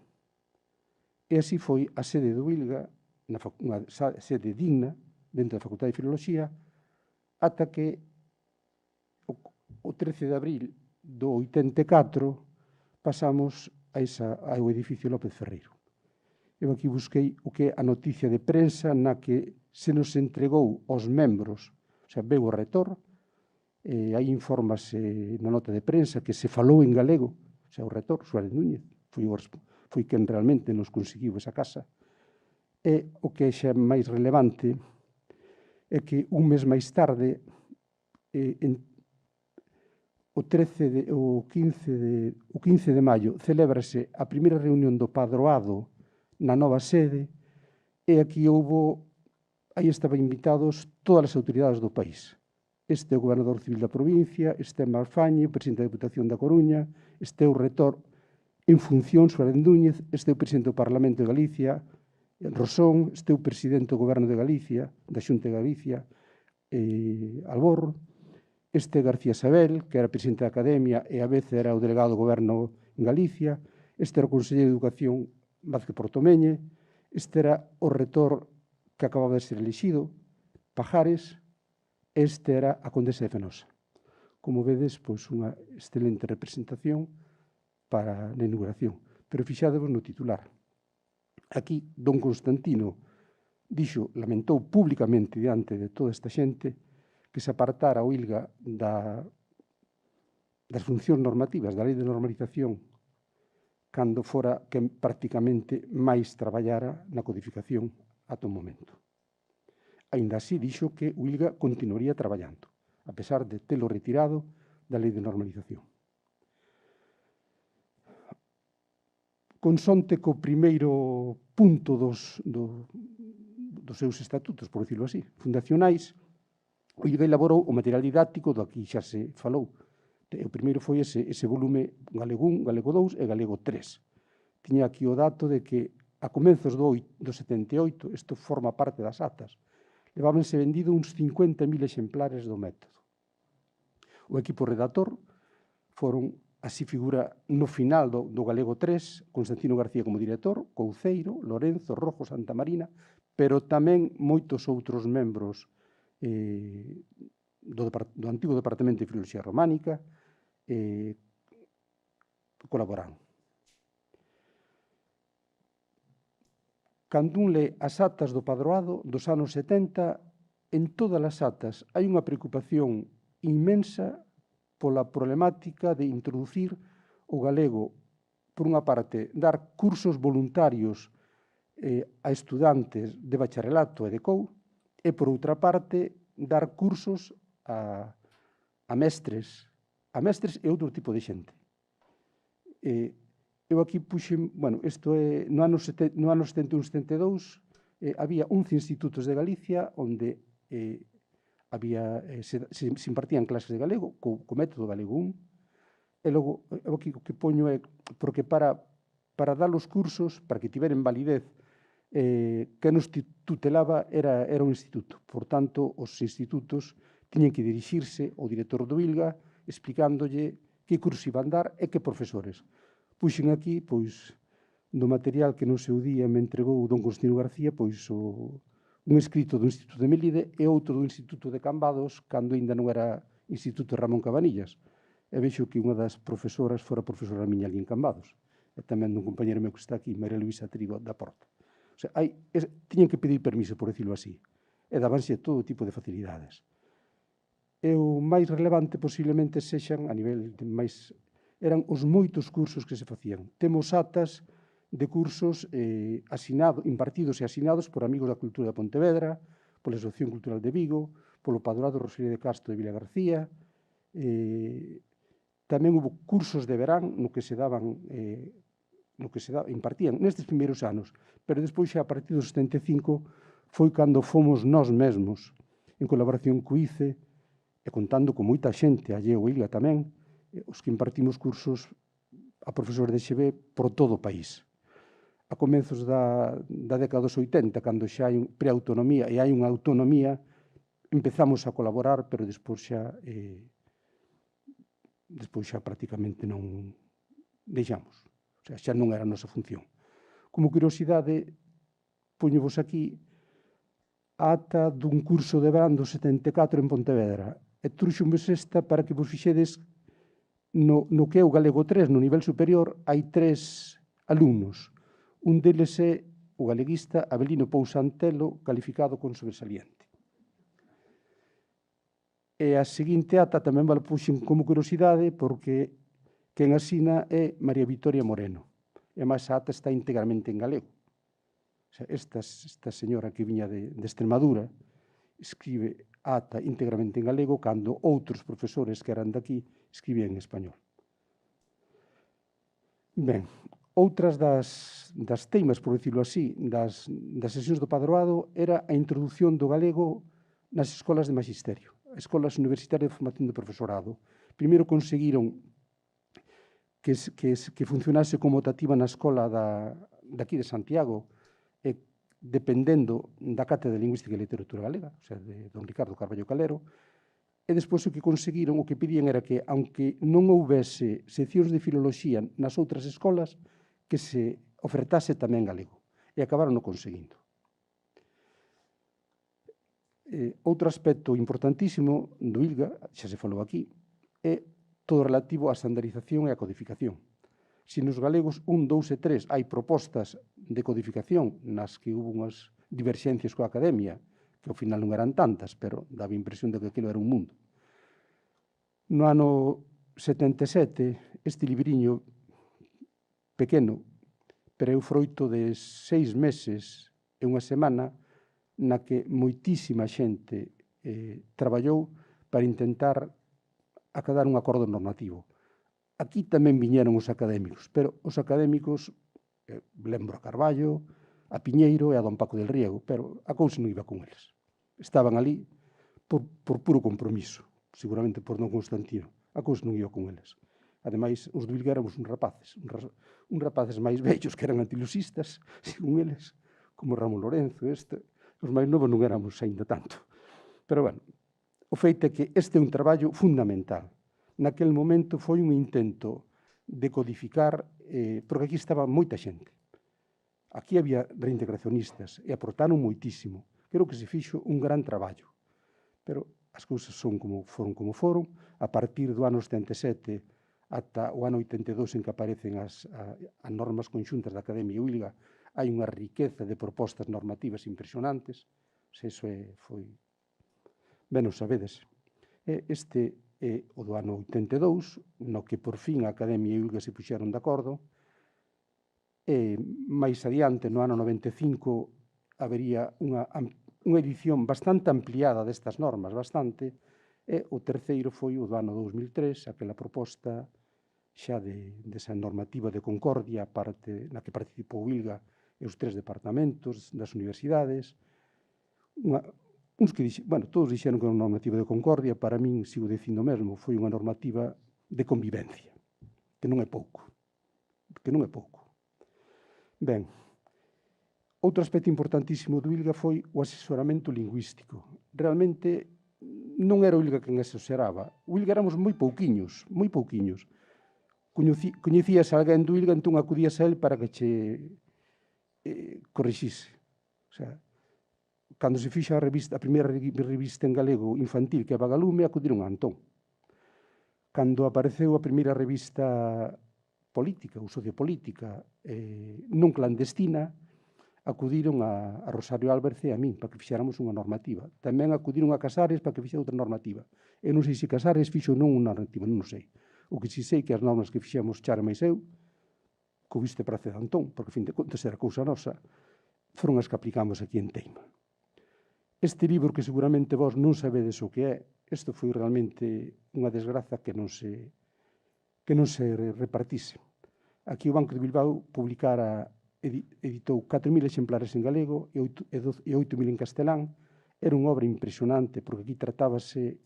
E así foi a sede do ILGA, unha sede digna, dentro da Facultade de Filoloxía, ata que o 13 de abril do 84 pasamos ao edificio López Ferreiro. Eu aquí busquei o que é a noticia de prensa na que se nos entregou aos membros, o sea, veu o retor, aí infórmase na nota de prensa que se falou en galego, o sea, o retor, Suárez Núñez, foi quen realmente nos conseguiu esa casa. E o que é xa máis relevante é que un mes máis tarde, o 15 de maio, celébrase a primeira reunión do padroado na nova sede e aquí aí estaban invitados todas as autoridades do país. Este é o gobernador civil da provincia, este é Malfañe, o presidente da Deputación da Coruña, este é o retor en función, Suárez Núñez, este é o presidente do Parlamento de Galicia, Rosón, este é o presidente do Goberno de Galicia, da Xunta de Galicia, Alborro, este García Sabel, que era presidente da Academia e a vez era o delegado do Goberno en Galicia, este era o conselleiro de Educación Vázquez Portomeñe, este era o retor que acababa de ser elixido, Pajares, este era a condesa de Fenosa. Como vedes, pois unha excelente representación para a inauguración. Pero fixadevos no titular. Aquí, don Constantino lamentou públicamente diante de toda esta xente que se apartara o ILGA das funcións normativas da Lei de Normalización cando fora que prácticamente máis traballara na codificación ata o momento. Aínda así, dixo que o ILGA continuaría traballando, a pesar de telo retirado da Lei de Normalización. Consonte co primeiro punto dos seus estatutos, por dicirlo así, fundacionais, o ILGA elaborou o material didáctico do aquí xa se falou. O primeiro foi ese volume Galego 1, Galego 2 e Galego 3. Tiña aquí o dato de que a comenzos do 78, isto forma parte das atas, levábanse vendido uns 50.000 exemplares do método. O equipo redactor foron, así figura no final do Galego 3, Constantino García como director, Couceiro, Lorenzo, Rojo, Santa Marina, pero tamén moitos outros membros do antigo Departamento de Filoloxía Románica colaboraron. Cando un lê as atas do padroado dos anos 70, en todas as atas hai unha preocupación inmensa pola problemática de introducir o galego por unha parte, dar cursos voluntarios a estudantes de bacharelato e de COU, e, por outra parte, dar cursos a mestres e outro tipo de xente. Eu aquí puxen, bueno, isto é, no ano 71-72, había 11 institutos de Galicia onde se impartían clases de galego co método galego 1, e logo, eu aquí o que poño é, porque para dar os cursos, para que tiveren validez, que nos tutelaba era o instituto. Por tanto, os institutos tiñen que dirixirse ao director do ILGA explicándolle que curso iban dar e que profesores. Puxen aquí, pois, do material que no seu día me entregou don Constantino García, pois, un escrito do Instituto de Mélide e outro do Instituto de Cambados, cando ainda non era Instituto Ramón Cabanillas. E vexo que unha das profesoras fora profesora miña ali en Cambados. E tamén dun compañero meu que está aquí, María Luisa Trigo da Porta. O sea, tiñen que pedir permiso, por decirlo así, e dabanse todo tipo de facilidades. E o máis relevante posiblemente sexan, a nivel de máis, eran os moitos cursos que se facían. Temos atas de cursos impartidos e asinados por amigos da cultura de Pontevedra, pola Asociación Cultural de Vigo, polo Padroado Rosalía de Castro de Vila García. Tamén hubo cursos de verán no que se daban impartían nestes primeiros anos, pero despois xa a partir dos 75 foi cando fomos nós mesmos, en colaboración co ICE, e contando con moita xente, allí o ILGA tamén, os que impartimos cursos a profesores de XB por todo o país. A comezos da década dos 80, cando xa hai preautonomía e hai unha autonomía, empezamos a colaborar, pero despois xa prácticamente non deixamos. O sea, xa non era a nosa función. Como curiosidade, poñevos aquí a ata dun curso de verán do 74 en Pontevedra. E truxomos esta para que vos fixedes no que é o galego 3, no nivel superior, hai 3 alumnos. Un deles é o galeguista Abelino Pousa Antelo, calificado con sobresaliente. E a seguinte ata tamén vale puxen como curiosidade porque quen asina é María Vitoria Moreno. E máis a ata está integramente en galego. O sea, esta señora que viña de Extremadura escribe a ata integramente en galego cando outros profesores que eran daqui escribían en español. Ben, outras das teimas, por decirlo así, das sesións do padroado era a introducción do galego nas escolas de magisterio, as escolas universitarias de formación de profesorado. Primeiro conseguiron que funcionase como optativa na escola daqui de Santiago, dependendo da Cátedra de Lingüística e Literatura Galega, o sea, de don Ricardo Carballo Calero, e despois o que conseguiron, o que pedían era que, aunque non houvese seccións de filoloxía nas outras escolas, que se ofertase tamén galego. E acabaron o conseguindo. Outro aspecto importantísimo do ILGA, xa se falou aquí, é todo relativo á estandarización e á codificación. Se nos galegos 1, 2 e 3 hai propostas de codificación nas que hubo unhas diverxencias coa academia, que ao final non eran tantas, pero daba a impresión de que aquilo era un mundo. No ano 77, este libriño pequeno, pero é o froito de 6 meses e unha semana na que moitísima xente traballou para intentar acadar un acordo normativo. Aquí tamén viñeron os académicos, pero os académicos, lembro a Carballo, a Piñeiro e a don Paco del Riego, pero a cousa non iba con eles. Estaban ali por puro compromiso, seguramente por don Constantino. A cousa non iba con eles. Ademais, os do ILGA éramos uns rapaces máis vellos que eran antilusistas, según eles, como Ramón Lorenzo, os máis novos non éramos aínda tanto. Pero, bueno, o feito é que este é un traballo fundamental. Naquel momento foi un intento de codificar, porque aquí estaba moita xente. Aquí había reintegracionistas e aportaron moitísimo. Creo que se fixo un gran traballo. Pero as cousas foron como foron. A partir do ano 77 ata o ano 82 en que aparecen as normas conxuntas da Academia ILGA, hai unha riqueza de propostas normativas impresionantes. Eso foi... Ben, o sabedes. Este é o do ano 82, no que por fin a Academia e o ILGA se puxeron de acordo E máis adiante, no ano 95, habería unha edición bastante ampliada destas normas, bastante, e o terceiro foi o do ano 2003, aquela proposta xa desa normativa de concordia na que participou o ILGA e os 3 departamentos das universidades. Todos dixeron que era unha normativa de concordia, para min, sigo dicindo mesmo, foi unha normativa de convivencia, que non é pouco. Ben, outro aspecto importantísimo do ILGA foi o asesoramento lingüístico. Realmente non era o ILGA quen asesoraba. O ILGA éramos moi pouquiños. Coñecías a alguén do ILGA, entón acudías a él para que che corrixise. O sea, cando se fixa a primeira revista en galego infantil, que é Vagalume, acudiron a Antón. Cando apareceu a primeira revista política ou sociopolítica non clandestina, acudiron a Rosario Álvarez e a min para que fixéramos unha normativa. Tamén acudiron a Casares para que fixera outra normativa. Eu non sei se Casares fixo non unha normativa, non sei. O que si sei que as normas que fixemos Chara máis eu, co viste prace de Antón, porque, a fin de contas, era cousa nosa, foron as que aplicamos aquí en Teima. Este libro, que seguramente vos non sabedes o que é, isto foi realmente unha desgraza que non se repartise. Aquí o Banco de Bilbao editou 4.000 exemplares en galego e 8.000 en castelán. Era unha obra impresionante, porque aquí tratábase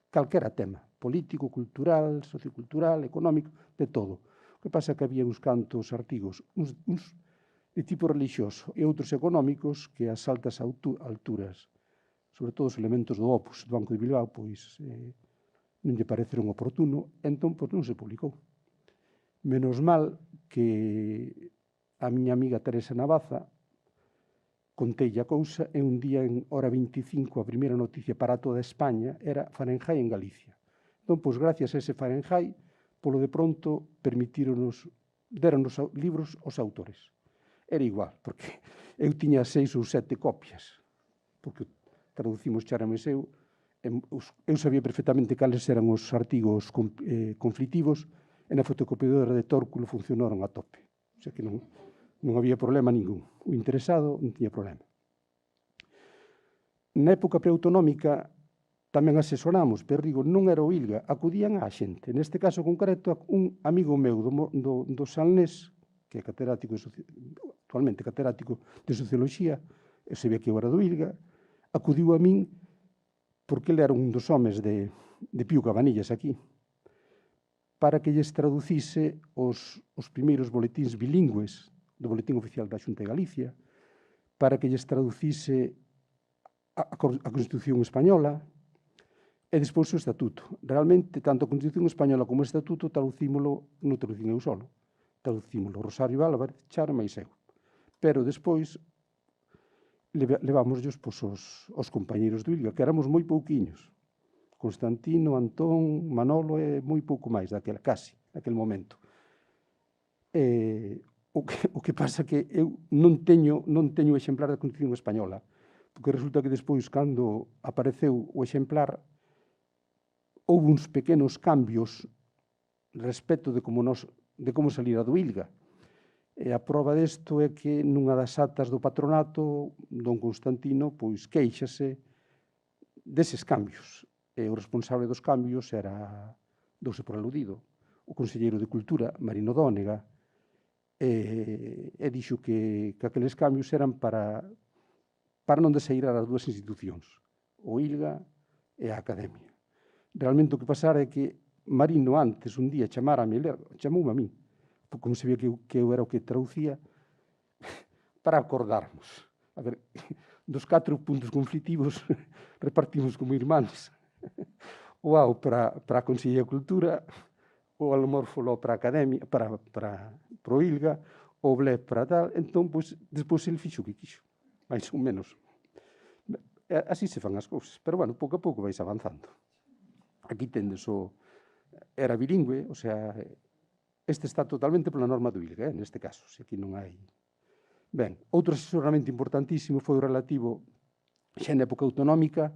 calquera tema, político, cultural, sociocultural, económico, de todo. O que pasa é que había uns cantos artigos, uns de tipo religioso e outros económicos que as altas alturas, sobre todo os elementos do Opus do Banco de Bilbao, pois non lle pareceron oportuno, entón non se publicou. Menos mal que a miña amiga Teresa Navaza conteille a cousa e un día en hora 25 a primeira noticia para toda España era Fahrenheit en Galicia. Entón, pois, gracias a ese Fahrenheit, polo de pronto, deronnos libros aos autores. Era igual, porque eu tiña 6 ou 7 copias, porque traducimos Chara máis eu sabía perfectamente cales eran os artigos conflitivos e na fotocopiadora de Tórculo funcionaron a tope. O sea que non había problema ningún. O interesado non tiña problema. Na época preautonómica tamén asesoramos, pero digo, non era o ILGA, acudían á xente. Neste caso concreto, un amigo meu do Salnés, que é actualmente catedrático de Socioloxía, eu sabía que eu era do ILGA, acudiu a min porque ele era un dos homes de Pío Cabanillas aquí, para que lles traducise os primeiros boletíns bilingües do Boletín Oficial da Xunta de Galicia, para que lles traducise a Constitución Española e despois o Estatuto. Realmente, tanto a Constitución Española como o Estatuto non traducín eu solo. Traducímolo Rosario Álvarez, Chara máis eu. Pero despois levámoslos aos compañeiros do ILGA, que éramos moi pouquiños. Constantino, Antón, Manolo e moi pouco máis casi, naquele momento. O que pasa que eu non teño o exemplar da Constitución Española, porque resulta que despois, cando apareceu o exemplar, houve uns pequenos cambios respecto de como salira do ILGA. E a proba desto é que nunha das actas do patronato, don Constantino, pois, queixase deses cambios. E o responsable dos cambios douse por aludido, o conselleiro de Cultura, Marino Dónega, e dixo que aqueles cambios eran para non desairar as dúas institucións, o ILGA e a Academia. Realmente o que pasara é que Marino antes, un día, chamoume a mí, como sabía que eu era o que traducía, para acordarnos. A ver, dos 4 puntos conflitivos repartimos como irmáns. O AO para a Consellería de Cultura, o Almorfolo para a Academia, para o ILGA, o BLE para tal. Entón, despois ele fixo o que quixo, máis ou menos. Así se fan as cousas. Pero, bueno, pouco a pouco vais avanzando. Aquí tendes era bilingüe, o sea, este está totalmente pola norma do ILGA, neste caso, se aquí non hai. Ben, outro asesoramento importantísimo foi o relativo, xa na época autonómica,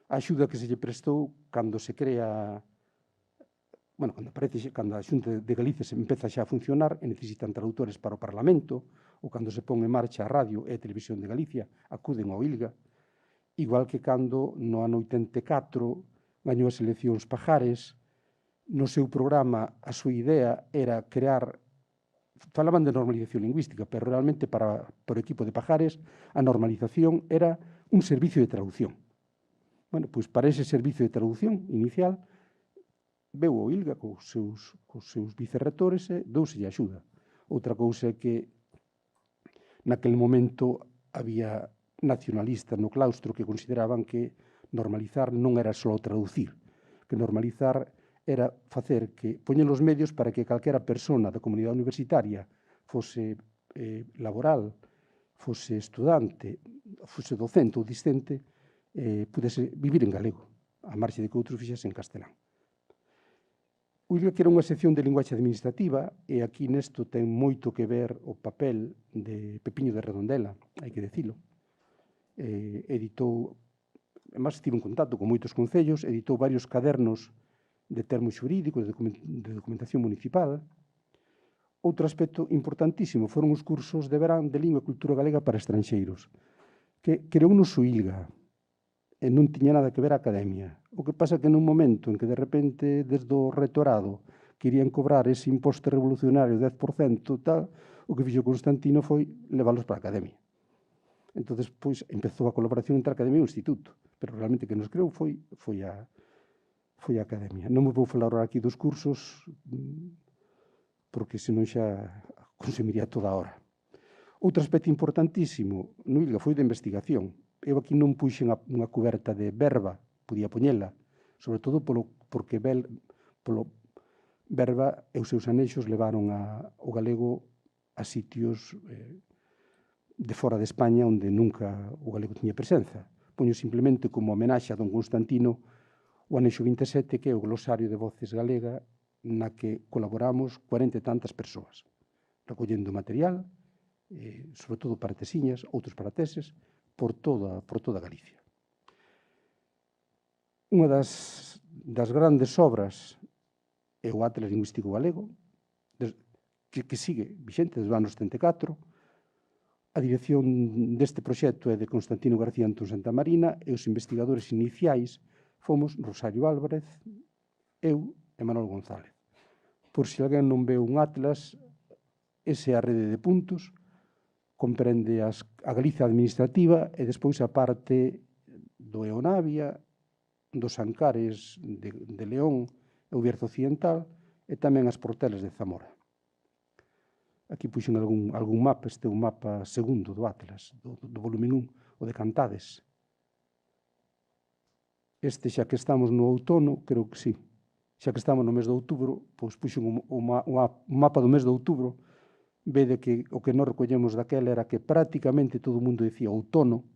a axuda que se lle prestou cando se crea cando a Xunta de Galicia se empeza xa a funcionar e necesitan traductores para o Parlamento, ou cando se pon en marcha a Radio e a Televisión de Galicia, acuden ao ILGA, igual que cando no ano 84 gañou as eleccións Pajares, no seu programa a súa idea era crear, falaban de normalización lingüística, pero realmente para o equipo de Pajares a normalización era un servicio de traducción. Bueno, pois para ese servicio de traducción inicial veu o ILGA cos seus vicerrectores e douselle axuda. Outra cousa é que naquele momento había nacionalistas no claustro que consideraban que normalizar non era só traducir, que normalizar era facer que poñer os medios para que calquera persona da comunidade universitaria, fose laboral, fose estudante, fose docente ou discente, pudese vivir en galego, a marxe de que outros fixesen en castelán. O ILGA que era unha sección de linguaxe administrativa e aquí nesto ten moito que ver o papel de Pepiño de Redondela, hai que dicilo. Editou, además estive en contacto con moitos concellos, editou varios cadernos de termos xurídicos, de documentación municipal. Outro aspecto importantísimo foron os cursos de verán de Lingua e Cultura Galega para estranxeiros, que creounos o ILGA, e non tiña nada que ver a academia. O que pasa que nun momento en que de repente desde o rectorado querían cobrar ese imposto revolucionario 10% tal, o que fixo Constantino foi leválos para a academia. Entón, pois, empezou a colaboración entre a academia e o instituto, pero realmente que nos creou foi a academia. Non me vou falar aquí dos cursos, porque senón xa consumiría toda a hora. Outro aspecto importantísimo no ILGA foi de investigación. Eu aquí non puxen unha cuberta de verba, podía poñela, sobre todo porque verba e os seus anexos levaron o galego a sitios de fora de España onde nunca o galego tiña presenza. Poño simplemente como homenaxe a don Constantino o anexo 27, que é o glosario de voces galega, na que colaboramos 40 e tantas persoas, recollendo material, sobre todo para tesiñas, outros para teses, por toda Galicia. Unha das grandes obras é o Atlas Lingüístico Galego, que sigue vixente desde o ano 74. A dirección deste proxecto é de Constantino García Antón Santamarina e os investigadores iniciais fomos Rosario Álvarez, eu e Manuel González. Por se alguén non veu un atlas, ese é a rede de puntos, comprende a Galicia administrativa e despois a parte do Eonavia, dos Ancares de León e o Bierzo Occidental e tamén as Portelas de Zamora. Aquí puxen algún mapa, este é un mapa segundo do Atlas, do volumen 1, o de Cantades. Este, xa que estamos no outono, creo que sí, xa que estamos no mes de outubro, pois puxen un mapa do mes de outubro. Vede que o que nos recollemos daquela era que prácticamente todo o mundo dicía outono,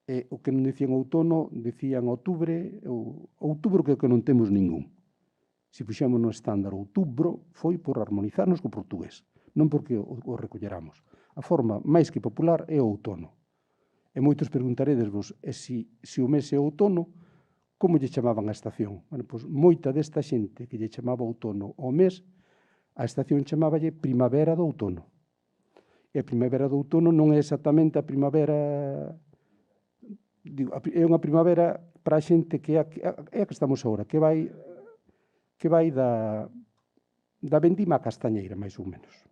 e o que non dicían outono, dicían outubro, que non temos ningún. Se puxemos no estándar outubro, foi por armonizarnos co portugués, non porque o recolleramos. A forma máis que popular é o outono. E moitos preguntaredesvos, se o mes é outono, como lle chamaban a estación? Bueno, pois moita desta xente que lle chamaba outono ao mes, a estación chamáballe primavera do outono. E a primavera do outono non é exactamente a primavera, é unha primavera para a xente que é a que estamos agora, que vai da vendima á castañeira, máis ou menos.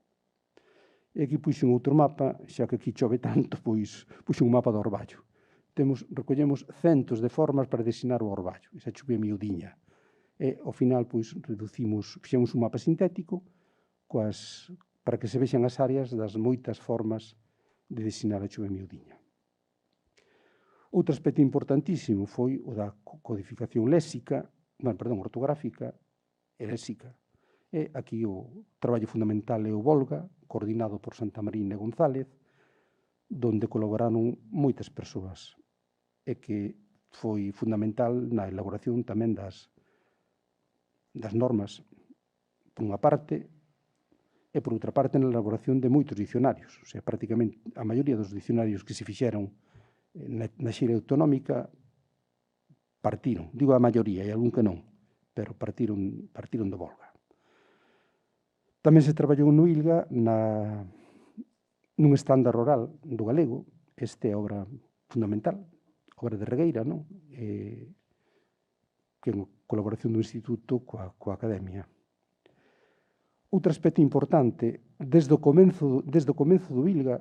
E aquí puxen outro mapa, xa que aquí chove tanto, pois puxen un mapa do orballo. Recollemos centos de formas para designar o orballo, esa chuvia miudiña. E, ao final, pois, fixemos un mapa sintético para que se vexan as áreas das moitas formas de designar a chuvia miudiña. Outro aspecto importantísimo foi o da codificación ortográfica e léxica. E aquí o traballo fundamental é o Volga, coordinado por Santamarina e González, donde colaboraron moitas persoas e que foi fundamental na elaboración tamén das normas, por unha parte, e por outra parte na elaboración de moitos dicionarios. O sea, prácticamente a maioría dos dicionarios que se fixeron na xira autonómica partiron. Digo a maioría, e algún que non. pero partiron do Volga. Tamén se traballou no ILGA nun estándar oral do galego. Este é obra fundamental, obra de Regueira, non? Que é unha colaboración do Instituto coa Academia. Outro aspecto importante, desde o comenzo do ILGA,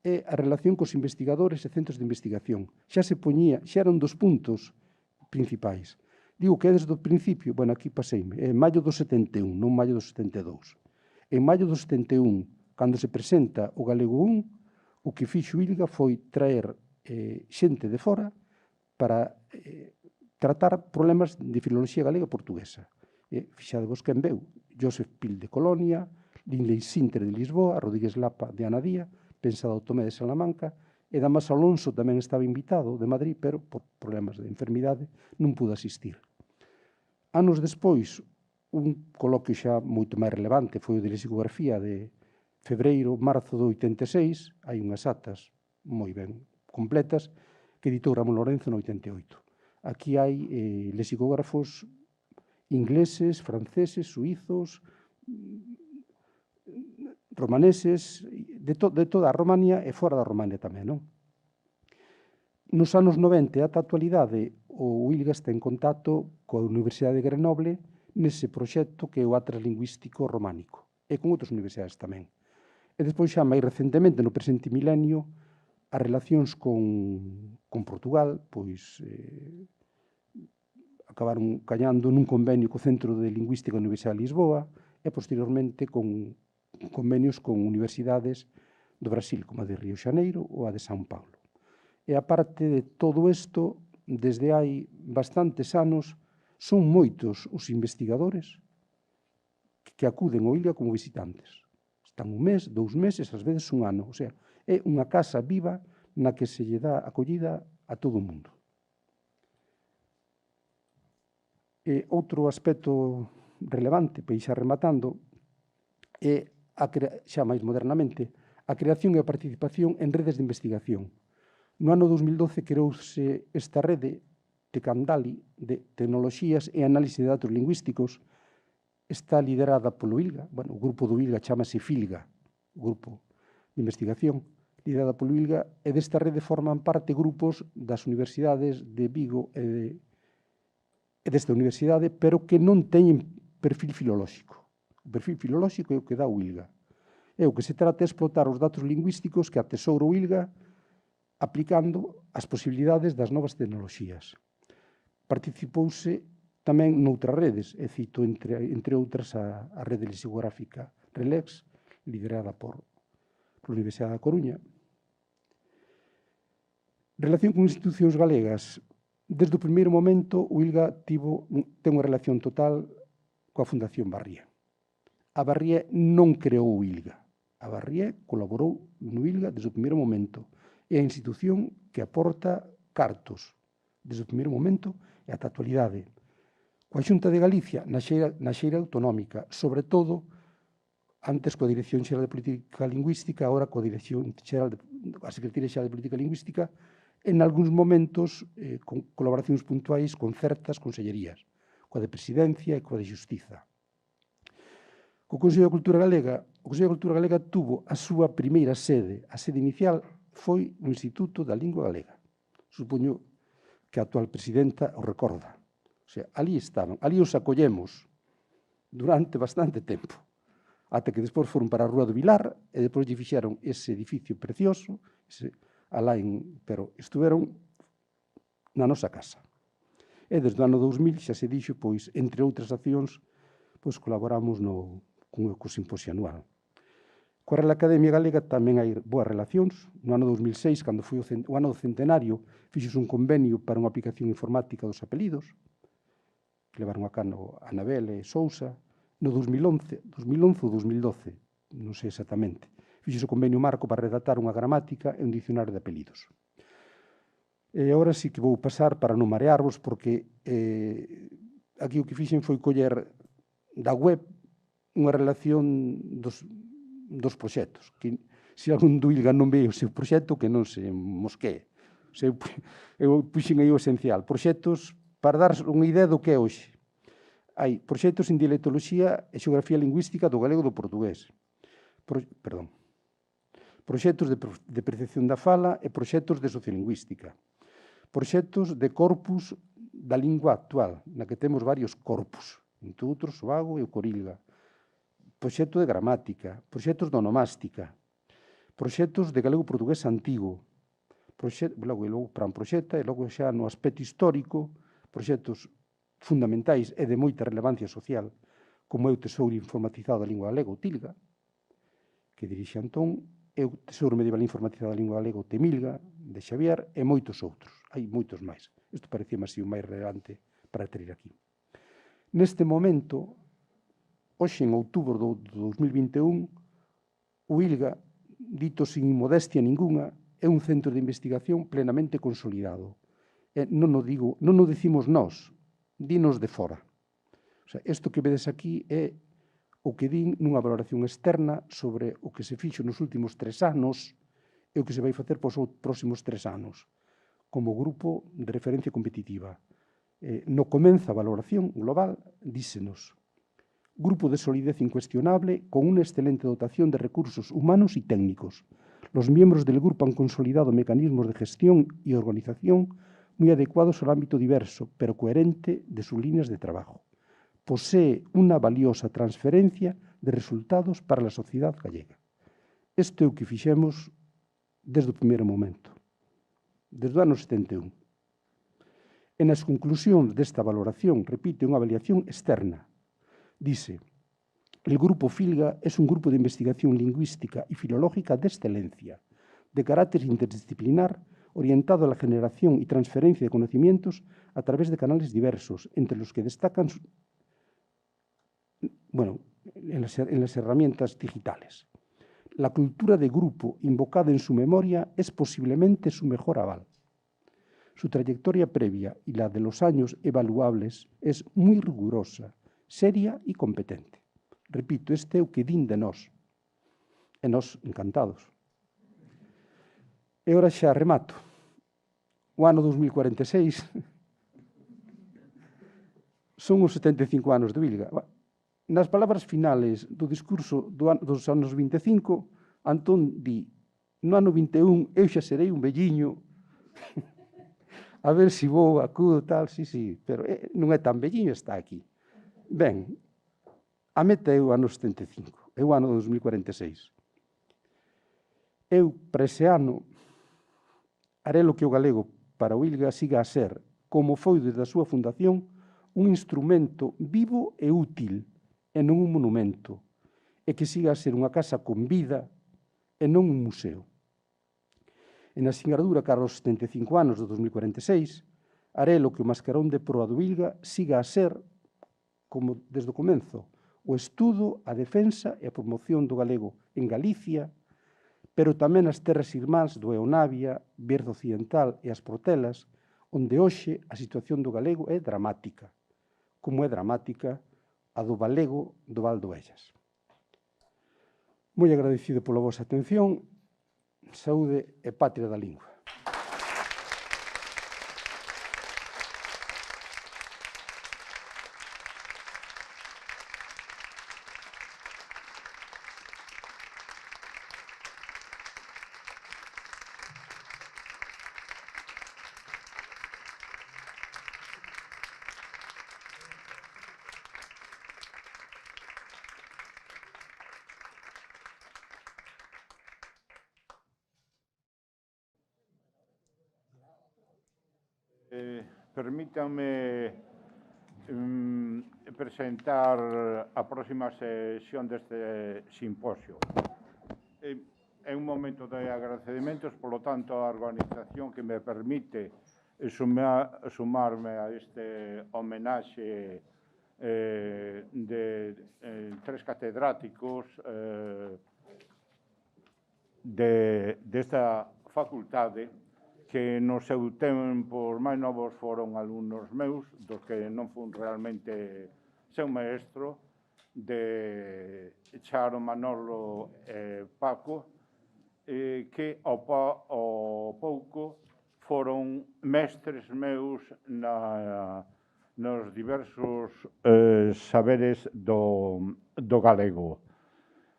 é a relación cos investigadores e centros de investigación. Xa eran dos puntos principais. Digo que é desde o principio, bueno, aquí paseime, é maio do 71, non maio do 72. En maio do 71, cando se presenta o Galego 1, o que fixo o ILGA foi traer xente de fora para tratar problemas de filoloxía galega e portuguesa. Fixadevos quen veu: Joseph Pil de Colonia, Linley Sinter de Lisboa, Rodríguez Lapa de Anadía, Pensado Tomé de Salamanca, e Damas Alonso tamén estaba invitado de Madrid, pero por problemas de enfermidade non pudo asistir. Anos despois, un coloquio xa moito máis relevante foi o de lexicografía de febreiro, marzo do 86, hai unhas atas moi ben completas, que editou Ramón Lorenzo no 88. Aquí hai lexicógrafos ingleses, franceses, suizos, romaneses, de toda a Romania e fora da Romania tamén, non? Nos anos 90 e ata a actualidade, o ILGA está en contacto coa Universidade de Grenoble nese proxecto que é o Atlas Lingüístico Románico, e con outras universidades tamén. E despois xa máis recentemente, no presente milenio, as relacións con Portugal, pois acabaron callando nun convenio co Centro de Lingüística da Universidade de Lisboa e posteriormente con convenios con universidades do Brasil, como a de Río Xaneiro ou a de São Paulo. E aparte de todo isto, desde hai bastantes anos, son moitos os investigadores que acuden ao ILGA como visitantes. Están un mes, 2 meses, ás veces un ano. O sea, é unha casa viva na que se lle dá acollida a todo o mundo. E outro aspecto relevante, para ir xa rematando, é, xa máis modernamente, a creación e a participación en redes de investigación. No ano 2012 creouse esta rede de Candali de tecnoloxías e análise de datos lingüísticos. Está liderada polo ILGA, bueno, o grupo do ILGA chamase FILGA, o grupo de investigación, liderada polo ILGA, e desta rede forman parte grupos das universidades de Vigo e desta universidade, pero que non teñen perfil filolóxico. O perfil filolóxico é o que dá o ILGA. É o que se trata de explotar os datos lingüísticos que atesoura o ILGA aplicando as posibilidades das novas tecnoloxías. Participouse tamén noutras redes, e cito entre outras a rede lexicográfica Relex, liderada por a Universidade da Coruña. Relación con institucións galegas. Desde o primeiro momento, o ILGA ten unha relación total coa Fundación Barrié. A Barrié non creou o ILGA. A Barrié colaborou no ILGA desde o primeiro momento. É a institución que aporta cartos desde o primeiro momento e ata a actualidade. Coa Xunta de Galicia, na xeira autonómica, sobre todo, antes coa Dirección Xeral de Política Lingüística, agora coa Dirección Xeral a Secretaría Xeral de Política Lingüística, en algúns momentos con colaboracións puntuais con certas consellerías, coa de Presidencia e coa de Xustiza. Co Consello de Cultura Galega, o Consello de Cultura Galega tuvo a súa primeira sede. A sede inicial foi no Instituto da Lingua Galega. Supoño que a actual presidenta o recorda. O sea, ali estaban, ali os acollemos durante bastante tempo, ata que despois foron para a Rúa do Vilar e despois lle fixeron ese edificio precioso, pero estuveron na nosa casa. E desde o ano 2000, xa se dixo, pois, entre outras accións, pois colaboramos co simposio anual. Coa Real Academia Galega tamén hai boas relacións. No ano 2006, cando foi o ano do centenario, fixose un convenio para unha aplicación informática dos apelidos, que levaron a cano Anabel e Sousa. No 2011 ou 2012, non sei exactamente, fixose o convenio marco para redactar unha gramática e un dicionario de apelidos. E agora sí que vou pasar para non marearvos, porque aquí o que fixen foi coller da web unha relación dos proxectos. Que, se algún do ILGA non ve o seu proxecto, que non se mosquee. Eu puxen aí o esencial. Proxectos para dar unha idea do que é hoxe. hai proxectos en dialectoloxía e xeografía lingüística do galego e do portugués. Proxectos de percepción da fala e proxectos de sociolingüística. Proxectos de corpus da lingua actual, na que temos varios corpus, entre outros o vago e o corilga. Proxecto de gramática, proxectos de onomástica, proxectos de galego-portugués antigo, logo para un proxecto, e logo xa no aspecto histórico, proxectos fundamentais e de moita relevancia social, como é o Tesouro Informatizado da Lingua Galega, o TILGA, que dirixe Antón, e o Tesouro Medieval Informatizado da Lingua Galega, o TEMILGA, de Xavier, e moitos outros. Hai moitos máis. Isto parecía así o máis relevante para ter aquí. Neste momento, hoxe, en outubro do 2021, o ILGA, dito sin modestia ninguna, é un centro de investigación plenamente consolidado. Non o dicimos nós, dinos de fora. Isto que vedes aquí é o que din nunha valoración externa sobre o que se fixo nos últimos 3 anos e o que se vai facer para os próximos 3 anos, como grupo de referencia competitiva. No comeza a valoración global, dísenos: grupo de solidez incuestionable con una excelente dotación de recursos humanos y técnicos. Los miembros del grupo han consolidado mecanismos de gestión y organización muy adecuados al ámbito diverso, pero coherente de sus líneas de trabajo. Posee una valiosa transferencia de resultados para la sociedad gallega. Isto é o que fixemos desde o primeiro momento, desde o ano 71. En as conclusións desta valoración, repite, unha avaliación externa. Dice: el Grupo FILGA es un grupo de investigación lingüística y filológica de excelencia, de carácter interdisciplinar, orientado a la generación y transferencia de conocimientos a través de canales diversos, entre los que destacan en las herramientas digitales. La cultura de grupo invocada en su memoria es posiblemente su mejor aval. Su trayectoria previa y la de los años evaluables es muy rigurosa, seria e competente. Repito, este é o que din de nós. E nós encantados. E ora xa remato. O ano 2046 son os 75 anos de Vilga. Nas palabras finales do discurso dos anos 25, Antón di: no ano 21 eu xa serei un velliño, a ver se vou, acudo, tal, sí, pero non é tan velliño, está aquí. Ben, a meta é o ano 75, é o ano 2046. Eu, para ese ano, haré o que o galego para o ILGA siga a ser, como foi desde a súa fundación, un instrumento vivo e útil, e non un monumento, e que siga a ser unha casa con vida e non un museo. En a singradura cara aos 75 anos do 2046, haré o que o mascarón de proa do ILGA siga a ser, como desde o comenzo, o estudo, a defensa e a promoción do galego en Galicia, pero tamén nas terras irmáns do Eonavia, Bierzo Occidental e as Portelas, onde hoxe a situación do galego é dramática, como é dramática a do galego do Val do Ellas. Moi agradecido pola vosa atención. Saúde e patria da lingua. Permítanme presentar a próxima sesión deste simposio. É un momento de agradecementos, polo tanto, a organización que me permite sumarme a este homenaxe de 3 catedráticos desta facultade, que no seu tempo os máis novos foron alumnos meus, dos que non fun realmente seu maestro, de Charo, Manolo e Paco, que ao pouco foron mestres meus nos diversos saberes do galego.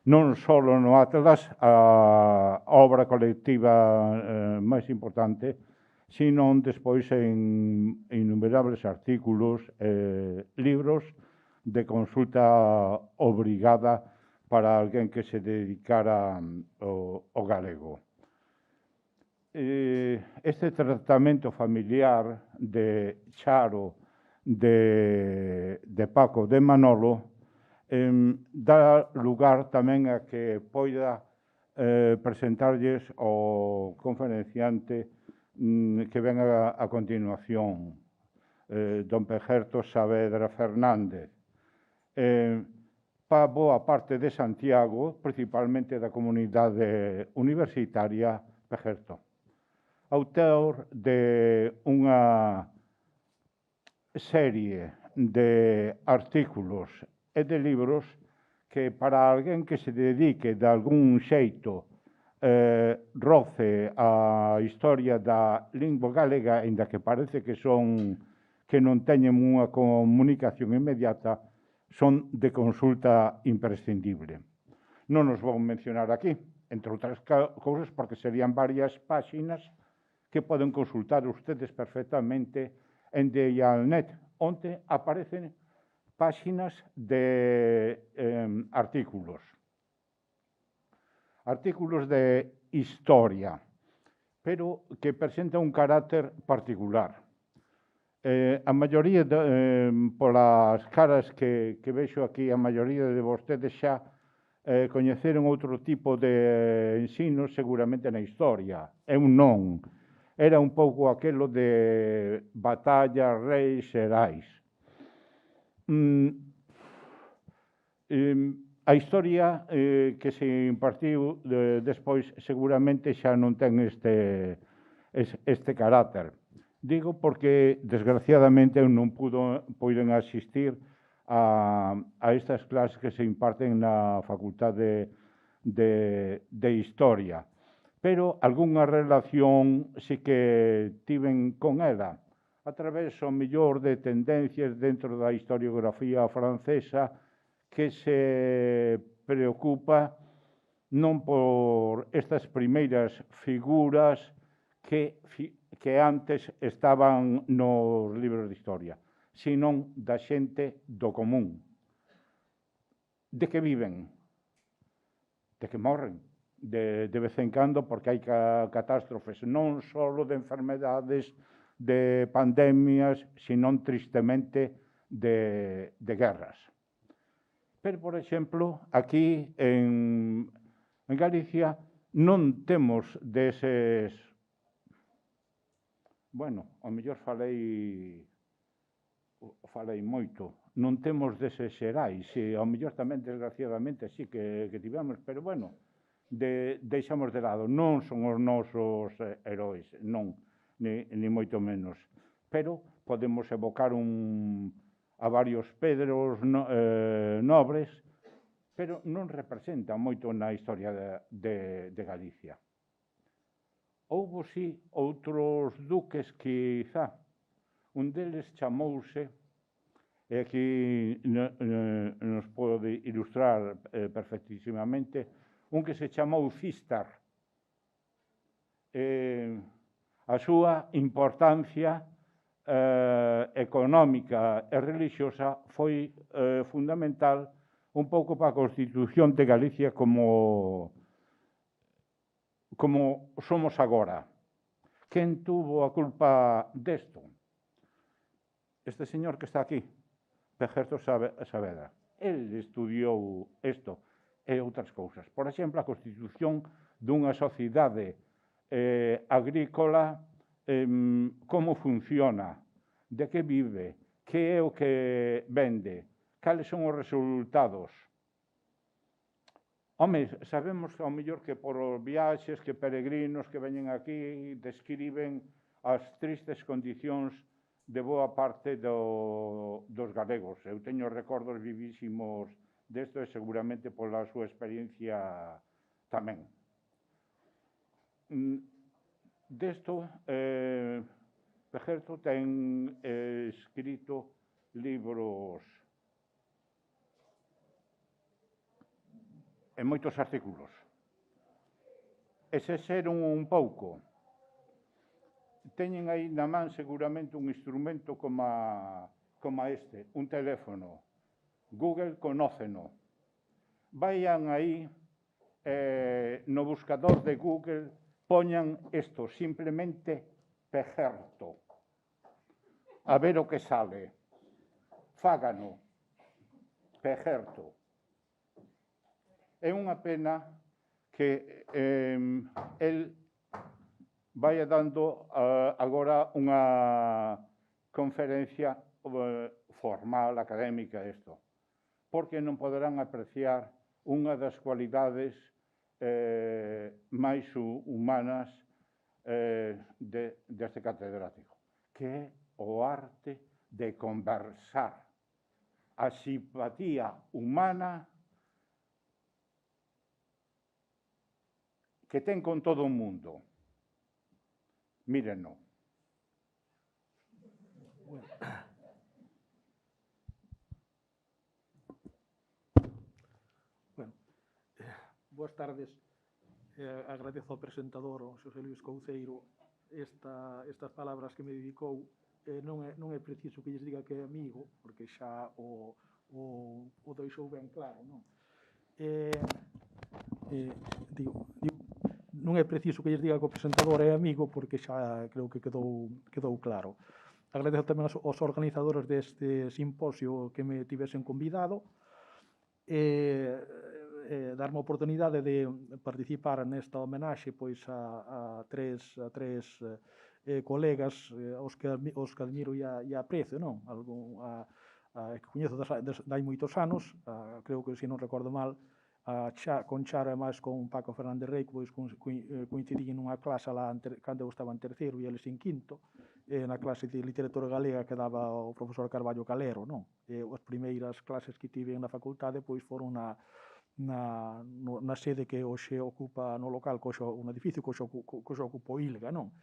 Non só no Atlas, a obra colectiva máis importante, sino despois en innumerables artículos, libros de consulta obrigada para alguén que se dedicara ao galego. Este tratamento familiar de Charo, de Paco, de Manolo, dá lugar tamén a que poida presentarlles ao conferenciante que ven a continuación, don Pejerto Saavedra Fernández. Pa boa parte de Santiago, principalmente da comunidade universitaria, Pejerto. Autor de unha serie de artículos e de libros que para alguén que se dedique de algún xeito roce a historia da lingua galega, ainda que parece que non teñen unha comunicación inmediata, son de consulta imprescindible. Non os vou mencionar aquí, entre outras cousas, porque serían varias páxinas que poden consultar ustedes perfectamente en Dialnet, onde aparecen páxinas de artículos. Artículos de historia, pero que presenta un carácter particular. A maioría, polas caras que vexo aquí, a maioría de vostedes xa coñeceron outro tipo de ensino seguramente na historia. Eu non. Era un pouco aquelo de batallas, reis, xerais. A historia que se impartiu despois seguramente xa non ten este carácter. Digo porque, desgraciadamente, eu non puiden asistir a estas clases que se imparten na Facultade de Historia, pero algunha relación sí que tiven con ela, a través, ao mellor, de tendencias dentro da historiografía francesa que se preocupa non por estas primeiras figuras que antes estaban nos libros de historia, sino da xente do común. De que viven? De que morren? De vez en cando, porque hai catástrofes non só de enfermedades, de pandemias, sino tristemente de guerras. Pero, por exemplo, aquí en Galicia non temos deses... Bueno, ao mellor falei moito. Non temos deses xerais, e ao mellor tamén, desgraciadamente, sí que tivemos, pero, bueno, deixamos de lado. Non son os nosos heróis, non, ni moito menos. Pero podemos evocar a varios Pedros nobres, pero non representan moito na historia de Galicia. Houbo, sí, outros duques que, quizá, un deles chamouse, e aquí nos pode ilustrar perfectísimamente, un que se chamou Cistar. A súa importancia económica e religiosa foi fundamental un pouco para a Constitución de Galicia como somos agora. Quen tuvo a culpa desto? Este señor que está aquí, Pejerto Saavedra. El estudiou isto e outras cousas. Por exemplo, a constitución dunha sociedade agrícola, como funciona, de que vive, que é o que vende, cales son os resultados. Home, sabemos ao mellor que por viaxes, que peregrinos que veñen aquí describen as tristes condicións de boa parte dos galegos. Eu teño recordos vivísimos desto e seguramente pola súa experiencia tamén. Desto, Pejerto ten escrito libros e moitos artículos. Ese ser un pouco. Teñen aí na man seguramente un instrumento como este, un teléfono. Google conóceno. Vayan aí no buscador de Google, poñan isto, simplemente Pejerto. A ver o que sale. Fágano. Pejerto. É unha pena que el vai dando agora unha conferencia formal, académica, isto, porque non poderán apreciar unha das cualidades máis humanas deste catedrático, que é o arte de conversar, a simpatía humana que ten con todo o mundo. Mírenlo. Bueno, boas tardes. Agradezo ao presentador, o Xosé Luís Couceiro, estas palabras que me dedicou. Non é preciso que lles diga que é amigo, porque xa o deixou ben claro, non? Non é preciso que lles diga que o presentador é amigo, porque xa creo que quedou claro. Agradezo tamén aos organizadores deste simposio que me tivesen convidado, darme a oportunidade de participar nesta homenaxe pois a tres colegas aos que admiro e aprecio, non? Que coñezo dai moitos anos, creo que, se non recordo mal, con Charo e máis con Paco Fernández Rei, pois coincidín nunha clase lá cando eu estaba en terceiro e eles en quinto, na clase de literatura galega que daba o profesor Carballo Calero, non? As primeiras clases que tive na facultade pois foron na sede que hoxe ocupa no local, un edificio que hoxe ocupa o ILGA, non?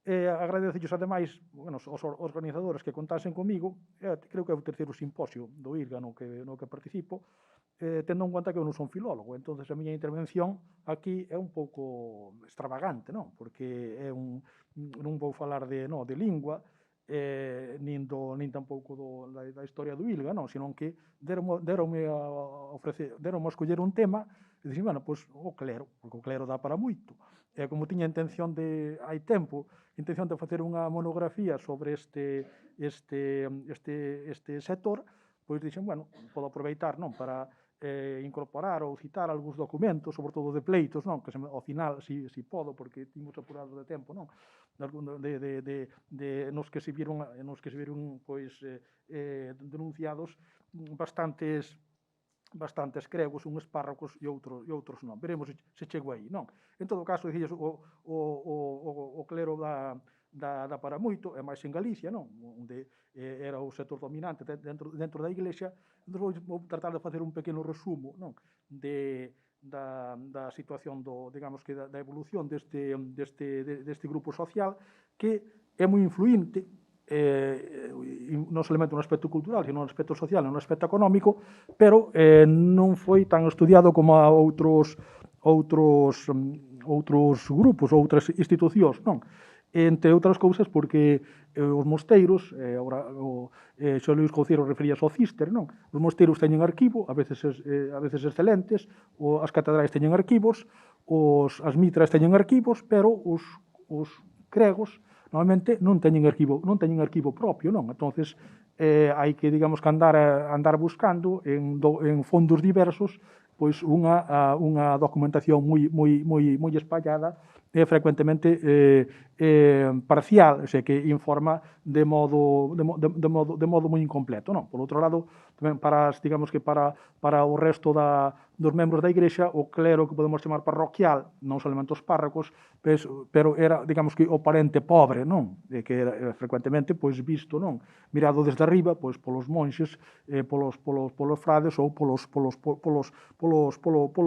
Agradecellos ademais aos organizadores que contasen comigo. Creo que é o terceiro simposio do ILGA no que participo, tendo en conta que eu non son filólogo. Entón, a miña intervención aquí é un pouco extravagante, non? Porque non vou falar de lingua, nin tampouco da historia do ILGA, non? Senón que deronme a escoller un tema e dixen, pois o clero, porque o clero dá para moito. E como tiña intención hai tempo, de facer unha monografía sobre este sector, pois dixen, podo aproveitar, non, para incorporar ou citar algúns documentos, sobre todo de pleitos, non, que ao final, si podo, porque timos apurado de tempo, non, nos que se viron pois denunciados bastantes cregos, uns párrocos e outros non. Veremos se chego aí, non? En todo caso, dicilles, o clero dá para moito, é máis en Galicia, non? Onde era o sector dominante dentro da Iglesia. Vou tratar de facer un pequeno resumo, non? Da situación da evolución deste grupo social, que é moi influinte, non somente no aspecto cultural, sino no aspecto social e no aspecto económico, pero non foi tan estudiado como a outros grupos, outras institucións, non? Entre outras cousas, porque os mosteiros, o Xosé Luís Couceiro referíase ao Cister, non? Os mosteiros teñen arquivo, a veces excelentes, as catedrais teñen arquivos, as mitras teñen arquivos, pero os cregos normalmente non teñen arquivo propio, non? Entonces, hai que, que andar buscando en fondos diversos pois unha documentación moi espallada e frecuentemente parcial, que informa de modo moi incompleto, non? Por outro lado, tamén para o resto dos membros da Igrexa, o clero que podemos chamar parroquial, non somente os párrocos, pero era, o parente pobre, non? Que era frecuentemente visto, non? Mirado desde arriba, polos monxes, polos frades ou polos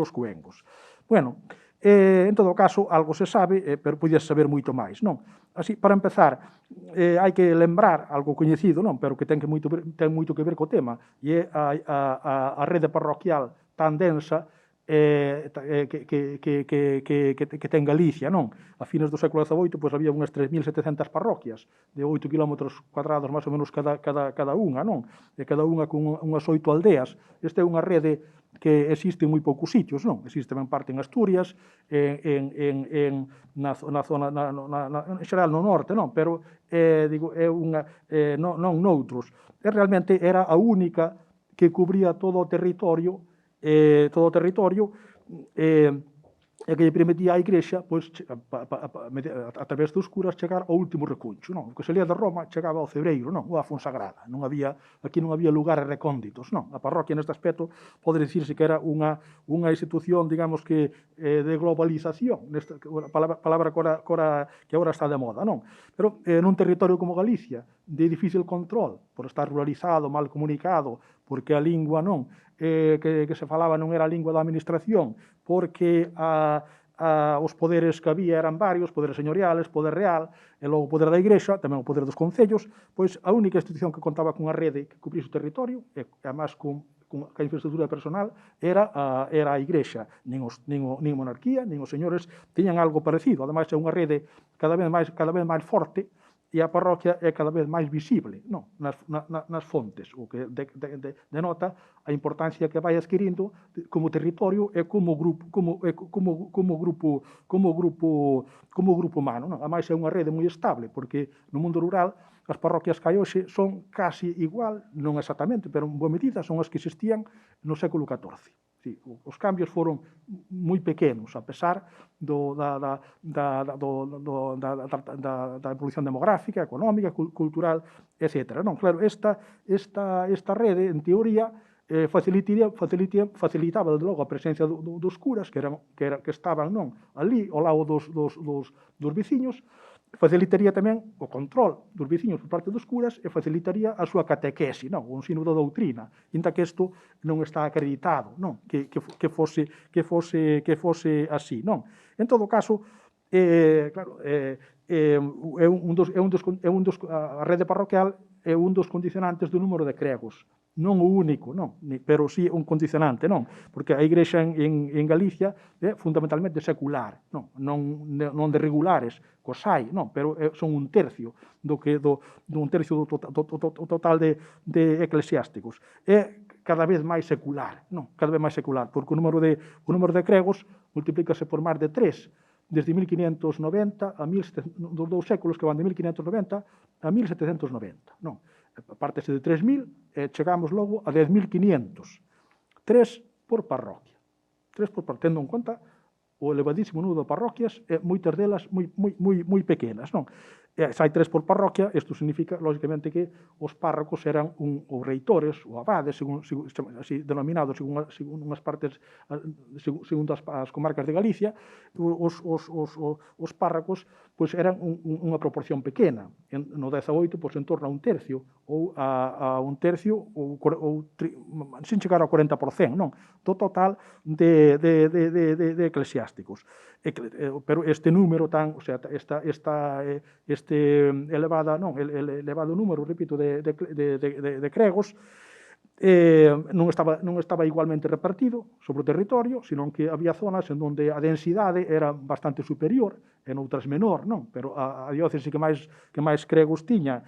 cuengos. Bueno, En todo caso, algo se sabe, pero podía saber moito máis, non? Así, para empezar, hai que lembrar algo coñecido, non? Pero que ten moito que ver co tema, e é a rede parroquial tan densa que ten Galicia, non? A fines do século XVIII, pois había unhas 3.700 parroquias, de 8 km cuadrados máis ou menos cada unha, non? E cada unha con unhas 8 aldeas. Esta é unha rede que existe en moi poucos sitios, non? Existe en parte en Asturias, na zona, en xeral no norte, non? Pero, digo, é unha, non noutros. Realmente era a única que cubría todo o territorio, e que lle permitía á Igrexa, pois, a través dos curas, chegar ao último recuncho, non? O que salía de Roma chegaba ao Cebreiro, non? Ou á Fonsagrada. Aquí non había lugares recónditos, non? A parroquia, neste aspecto, pode dicirse que era unha institución, digamos que, de globalización, palabra que agora está de moda, non? Pero nun territorio como Galicia, de difícil control, por estar ruralizado, mal comunicado, porque a lingua non que se falaba non era a lingua da administración, porque os poderes que había eran varios, poderes señoriales, poder real, e logo o poder da Igrexa, tamén o poder dos concellos, pois a única institución que contaba cunha rede que cubrís o territorio, e además con a infraestructura personal, era a Igrexa. Nin monarquía, nin os señores tiñan algo parecido. Ademais, é unha rede cada vez máis forte, e a parroquia é cada vez máis visible, non? Nas fontes, o que denota a importancia que vai adquirindo como territorio e como grupo humano, non? Ademais é unha rede moi estable, porque no mundo rural as parroquias que hai hoxe son casi igual, non exactamente, pero en boa medida son as que existían no século XIV. Sí, os cambios foron moi pequenos, a pesar da evolución demográfica, económica, cultural, etc. Non, claro, esta rede, en teoría, facilitaba, desde logo, a presencia dos curas, que estaban non ali, ao lado dos veciños, facilitaría tamén o control dos veciños por parte dos curas e facilitaría a súa catequese, non? O ensino da doutrina, inda que isto non está acreditado, non? Que fose así, non? En todo caso, claro, a rede parroquial é un dos condicionantes do número de cregos. Non o único, non? Pero sí un condicionante, non? Porque a Igrexa en Galicia é fundamentalmente secular, non de regulares, cos hai, non? Pero son un tercio do total de eclesiásticos. É cada vez máis secular, non? Cada vez máis secular, porque o número de cregos multiplícase por máis de 3, desde 1590 dos 2 séculos que van de 1590 a 1790, non? Partese de 3.000 e chegamos logo a 10.500. 3 por parroquia. Tendo en conta o elevadísimo número de parroquias e moitas delas moi pequenas, non? E se hai 3 por parroquia, isto significa, lógicamente, que os párrocos eran os reitores, ou abades, así denominados, segundo as comarcas de Galicia, os párrocos pois eran unha proporción pequena. No 18, pois, en torno a un tercio, ou a un tercio, ou sin chegar ao 40%, non? Do total de eclesiásticos. Pero este número tan, o sea, este elevado número, repito, de cregos, non estaba igualmente repartido sobre o territorio, senón que había zonas en onde a densidade era bastante superior, e noutras menor, non? Pero a diócese que máis cregos tiña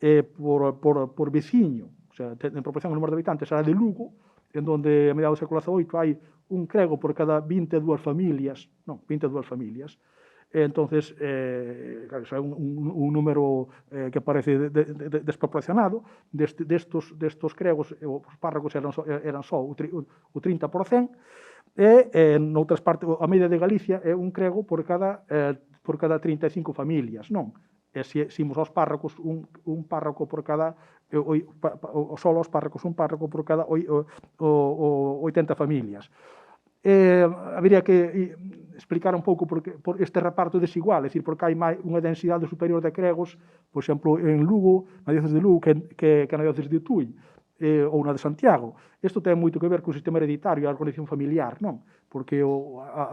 por veciño, o sea, en proporción ao número de habitantes, era de Lugo, en onde a mediados do século XVIII hai un crego por cada 22 familias, entonces, claro, iso é un número que parece desproporcionado. Destos cregos, os párrocos eran só o 30%, e noutras partes, a media de Galicia é un crego por cada 35 familias, non? E se imos aos párrocos, un párroco por cada, só aos párrocos, un párroco por cada 80 familias. Habería que explicar un pouco por este reparto desigual, é dicir, porque hai unha densidade superior de cregos, por exemplo, en Lugo, na diócese de Lugo, que na diócese de Tui. ou na de Santiago. Isto ten moito que ver co sistema hereditario e a organización familiar, non? Porque,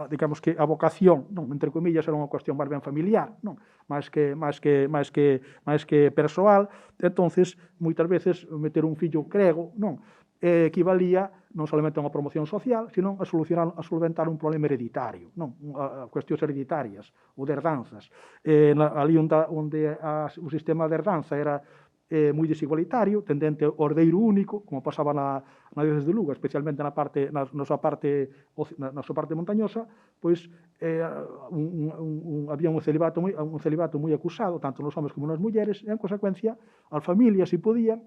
digamos que a vocación, non, entre comillas, era unha cuestión máis ben familiar, non? máis que persoal. Entonces, moitas veces, meter un fillo crego, non? Equivalía non solamente a unha promoción social, sino a solventar un problema hereditario, non? A cuestións hereditarias ou de herdanzas. Ali onde o sistema de herdanza era moi desigualitario, tendente ao herdeiro único, como pasaba na diocese de Lugo, especialmente na súa parte montañosa, pois había un celibato moi acusado, tanto nos homes como nas mulleres, e en consecuencia, as familias, se podían,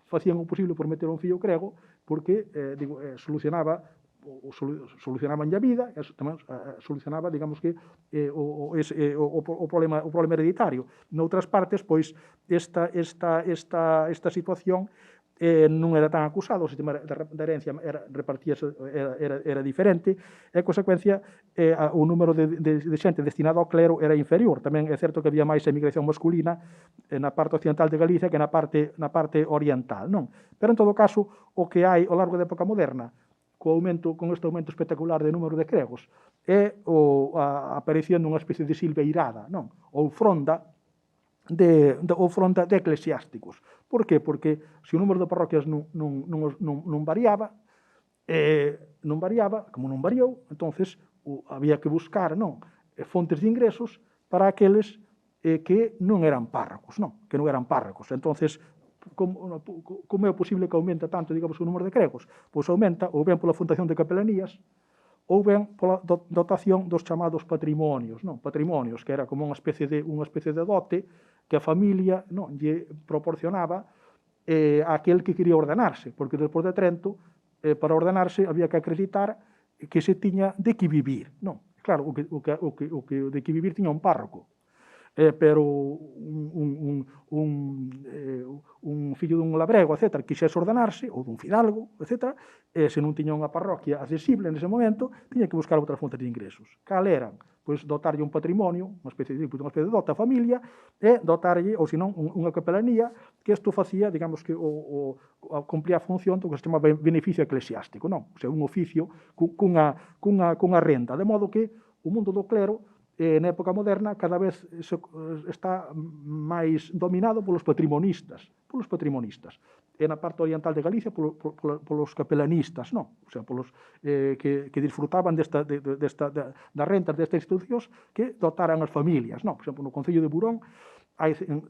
facían o posible por meter un fillo crego, porque solucionaban a vida, tamén solucionaba, digamos que, o problema hereditario. Noutras partes, pois, esta situación non era tan acusado, o sistema de herencia era diferente, e, en consecuencia, o número de xente destinado ao clero era inferior. Tamén é certo que había máis emigración masculina na parte occidental de Galicia que na parte oriental, non? Pero, en todo caso, o que hai ao largo da época moderna, con este aumento espectacular de número de cregos, é a aparición dunha especie de silveirada, non? Ou fronda de eclesiásticos. Por que? Porque se o número de parroquias non variaba, como non variou, entonces había que buscar, non, fontes de ingresos para aqueles que non eran párrocos, non? Que non eran párrocos. Entonces, como é posible que aumente tanto, digamos, o número de cregos? Pois aumenta ou ben pola fundación de capelanías, ou ben pola dotación dos chamados patrimonios, non? Patrimonios, que era como unha especie de dote que a familia, non, lle proporcionaba a aquel que quería ordenarse, porque despois de Trento, para ordenarse había que acreditar que se tiña de que vivir, non? Claro, o que de que vivir tiña un párroco, pero un fillo dun labrego, etc., quixese ordenarse, ou dun fidalgo, etc., se non tiña unha parroquia accesible nese momento, tiña que buscar outras fontes de ingresos. Cal eran? Pois dotarlle un patrimonio, unha especie de dote á familia, e dotarlle, ou senón, unha capelanía, que isto facía, digamos que, cumplía a función do que se chama beneficio eclesiástico, non? O sea, un oficio cunha renda, de modo que o mundo do clero, na época moderna, cada vez está máis dominado polos patrimonistas. E na parte oriental de Galicia, polos capelanistas, non? O sea, polos que disfrutaban das rentas destas institucións que dotaran as familias, non? Por exemplo, no Concello de Burón,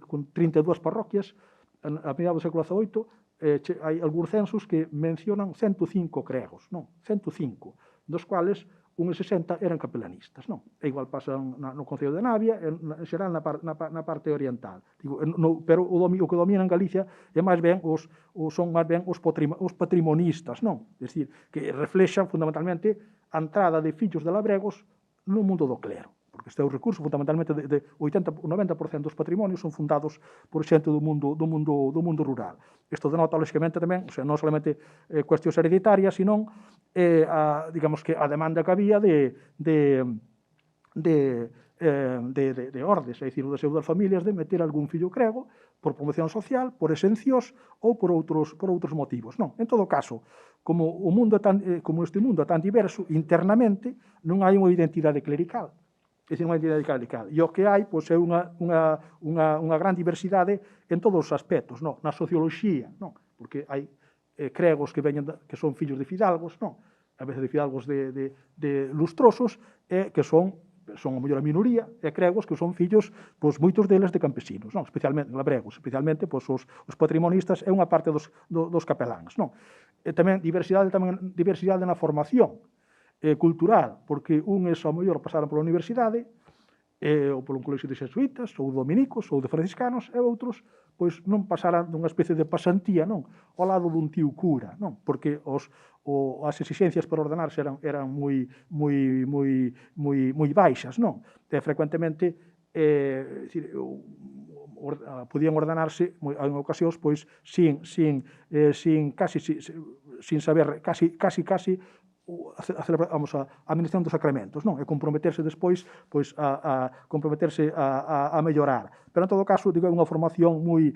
con 32 parroquias, a mediados do século XVIII, hai algúns censos que mencionan 105 cregos, non? 105, dos quales uns 60 eran capelanistas, non? E igual pasan no Concello de Navia, en xeral na parte oriental. Pero o que domina en Galicia é máis ben son máis ben os patrimonistas, non? É dicir, que reflexan fundamentalmente a entrada de fillos de labregos no mundo do clero. Porque este é o recurso, fundamentalmente, de 80-90% dos patrimonios son fundados por xente do mundo rural. Isto denota, lógicamente, tamén, o sea, non solamente cuestións hereditarias, sino, digamos que a demanda que había de ordes, é dicir, o deseo das familias de meter algún fillo crego por promoción social, por esencios ou por outros motivos. Non, en todo caso, como este mundo é tan diverso, internamente non hai unha identidade clerical. É dicir, unha identidade clerical. E o que hai, pois, é unha gran diversidade en todos os aspectos, non? Na socioloxía, non? Porque hai cregos que son fillos de fidalgos, non? A veces de fidalgos de lustrosos, que son a mellor a minoría, e cregos que son fillos, pois, moitos deles de campesinos, non? Especialmente labregos, especialmente, pois, os patrimonistas é unha parte dos capeláns, non? E tamén diversidade na formación cultural, porque uns ao mellor pasaron pola universidade, ou polo colexio de xesuítas, ou dominicos, ou de franciscanos, e outros, pois, non pasaran dunha especie de pasantía, non? Ao lado dun tío cura, non? Porque as exixencias para ordenarse eran moi baixas, non? E frecuentemente podían ordenarse en ocasións, pois, sin saber, casi a administración dos sacramentos, non? E comprometerse despois, pois, a mellorar. Pero, en todo caso, digo, é unha formación moi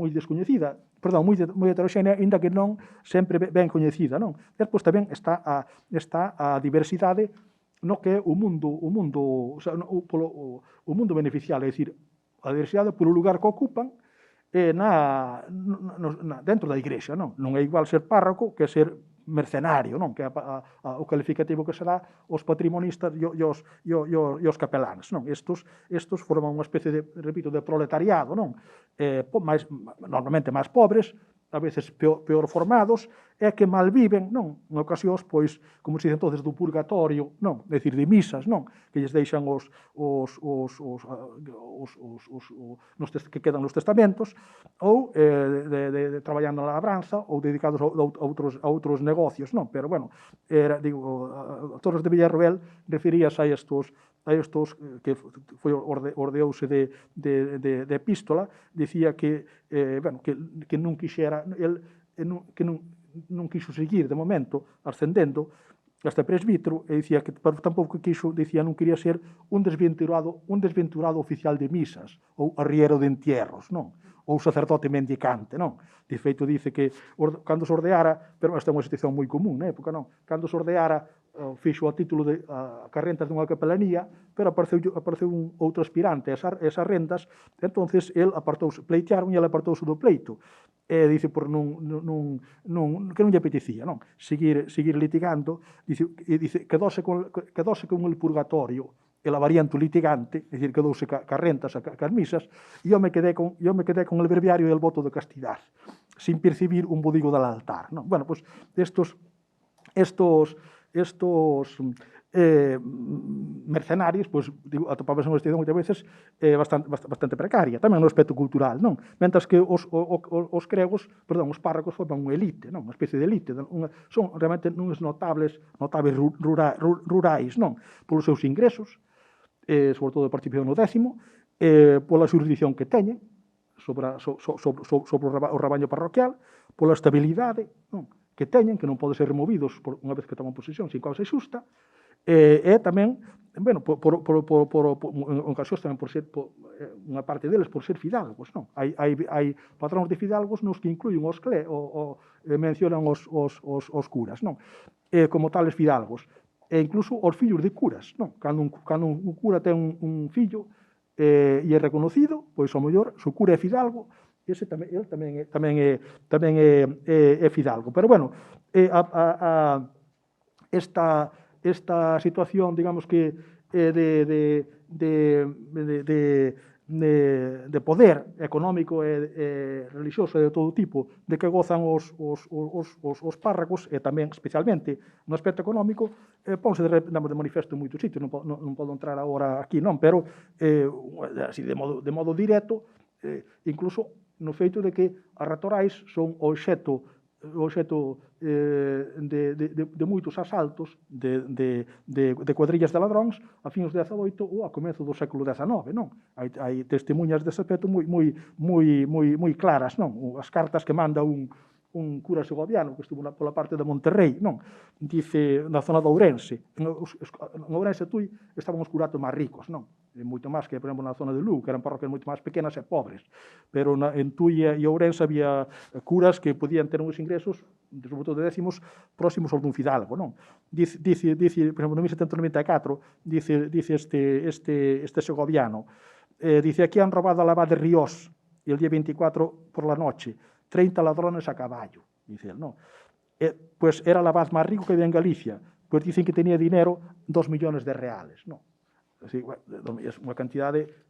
descoñecida. moi heteroxénea, ainda que non sempre ben coñecida, non? Despois tamén está a diversidade no que é o mundo beneficial, é dicir, a diversidade polo lugar que ocupan dentro da igrexa, non? Non é igual ser párroco que ser mercenario, non? Que é o calificativo que se dá aos patrimonistas e os capeláns, non? Estos forman unha especie de, repito, de proletariado, non? Normalmente máis pobres, a veces peor formados, e que malviven, non? En ocasións, pois, como se dice entonces, do purgatorio, non? É dicir, de misas, non? Que lles deixan que quedan nos testamentos, ou traballando na labranza, ou dedicados a outros negocios, non? Pero, bueno, Torres de Villarroel referías a estos que foi ordeouse de epístola, dicía que non quixera, que non quixo seguir, de momento, ascendendo hasta presbítero, e dicía que tampouco quixo, dicía, non quería ser un desventurado oficial de misas, ou arriero de entierros, non? Ou sacerdote mendicante, non? De feito, dice que cando se ordeara, pero esta é unha situación moi común na época, non? Cando se ordeara, fixo a título de carrentas dunha capelanía, pero apareceu un outro aspirante a esas rentas, entonces el pleitearon e ele apartouse do pleito. E dice que non lle apetecía, non? Seguir litigando, dice quedose con el purgatorio, el avariento litigante, é dicir, quedouse ca rentas, cas misas, e eu me quedé con el breviario e el voto de castidad, sin percibir un bodigo del altar, non? Bueno, pues estos mercenarios, pois, atopábase unha situación moitas veces bastante precaria, tamén no aspecto cultural, non? Mentras que os párrocos forman unha elite, non? Unha especie de elite, son realmente uns notables rurais, non? Polos seus ingresos, sobre todo a participación no 10º, pola jurisdicción que teñen sobre o rabaño parroquial, pola estabilidade, non? Que teñen, que non poden ser removidos unha vez que toman posesión sin causa xusta, e tamén, bueno, en ocasións tamén por ser, unha parte deles por ser fidalgos, non? Hai patróns de fidalgos nos que incluyen os mencionan os curas, non? Como tales fidalgos, e incluso os fillos de curas, non? Cando un cura ten un fillo e é reconocido, pois ao mellor, se o cura é fidalgo, ese tamén é fidalgo. Pero, bueno, esta situación, digamos que de poder económico e religioso de todo tipo de que gozan os párrocos, e tamén especialmente no aspecto económico, ponse de manifesto en moitos sitios, non podo entrar agora aquí, non, pero así de modo directo, incluso no feito de que as ratorais son o obxecto de moitos asaltos de cuadrillas de ladróns a fins do XVIII ou a comezo do século XIX, non? Hai testemunhas dese aspecto moi claras, non? As cartas que manda un cura segoviano que estuvo pola parte de Monterrey, non? Dice, na zona de Ourense. En Ourense e Tui estaban os curatos máis ricos, non? Moito máis que, por exemplo, na zona de Lugo, que eran parroquias moito máis pequenas e pobres. Pero en Tui e Ourense había curas que podían ter uns ingresos, sobre todo décimos, próximos aos dun fidalgo, non? Dice, por exemplo, no 1794, dice este segoviano, dice, aquí han robado a la abad de Ríos el día 24 por la noche, 30 ladrones a caballo, dice él, ¿no? Pues era la abad más rico que había en Galicia, pues dicen que tenía dinero 2 millones de reales, ¿no? Así, é unha cantidade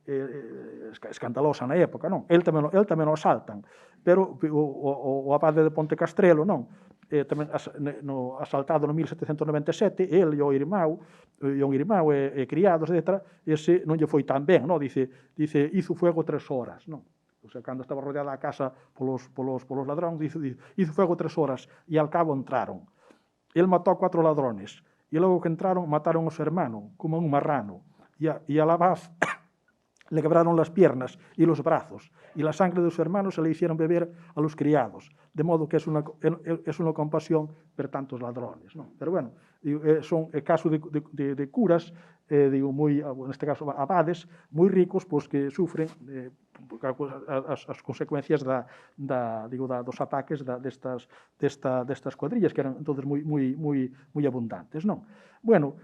escandalosa na época, non? El tamén o asaltan, pero o abade de Ponte Castrelo, non? Tamén asaltado no 1797, el e un irmão e criados, etc., ese non lle foi tan ben, non? Dice, hizo fuego 3 horas, non? O sea, cando estaba rodeada a casa polos ladróns, hizo fuego 3 horas, e al cabo entraron. El matou a 4 ladrones, e logo que entraron, mataron ao seu hermano, como un marrano. E a la abad le quebraron las piernas y los brazos, y la sangre de sus hermanos se le hicieron beber a los criados, de modo que es una compasión per tantos ladrones. ¿No? Pero bueno, son casos de curas, en este caso abades, moi ricos, pois que sufren as consecuencias dos ataques destas cuadrillas, que eran entonces moi abundantes. Non? Bueno,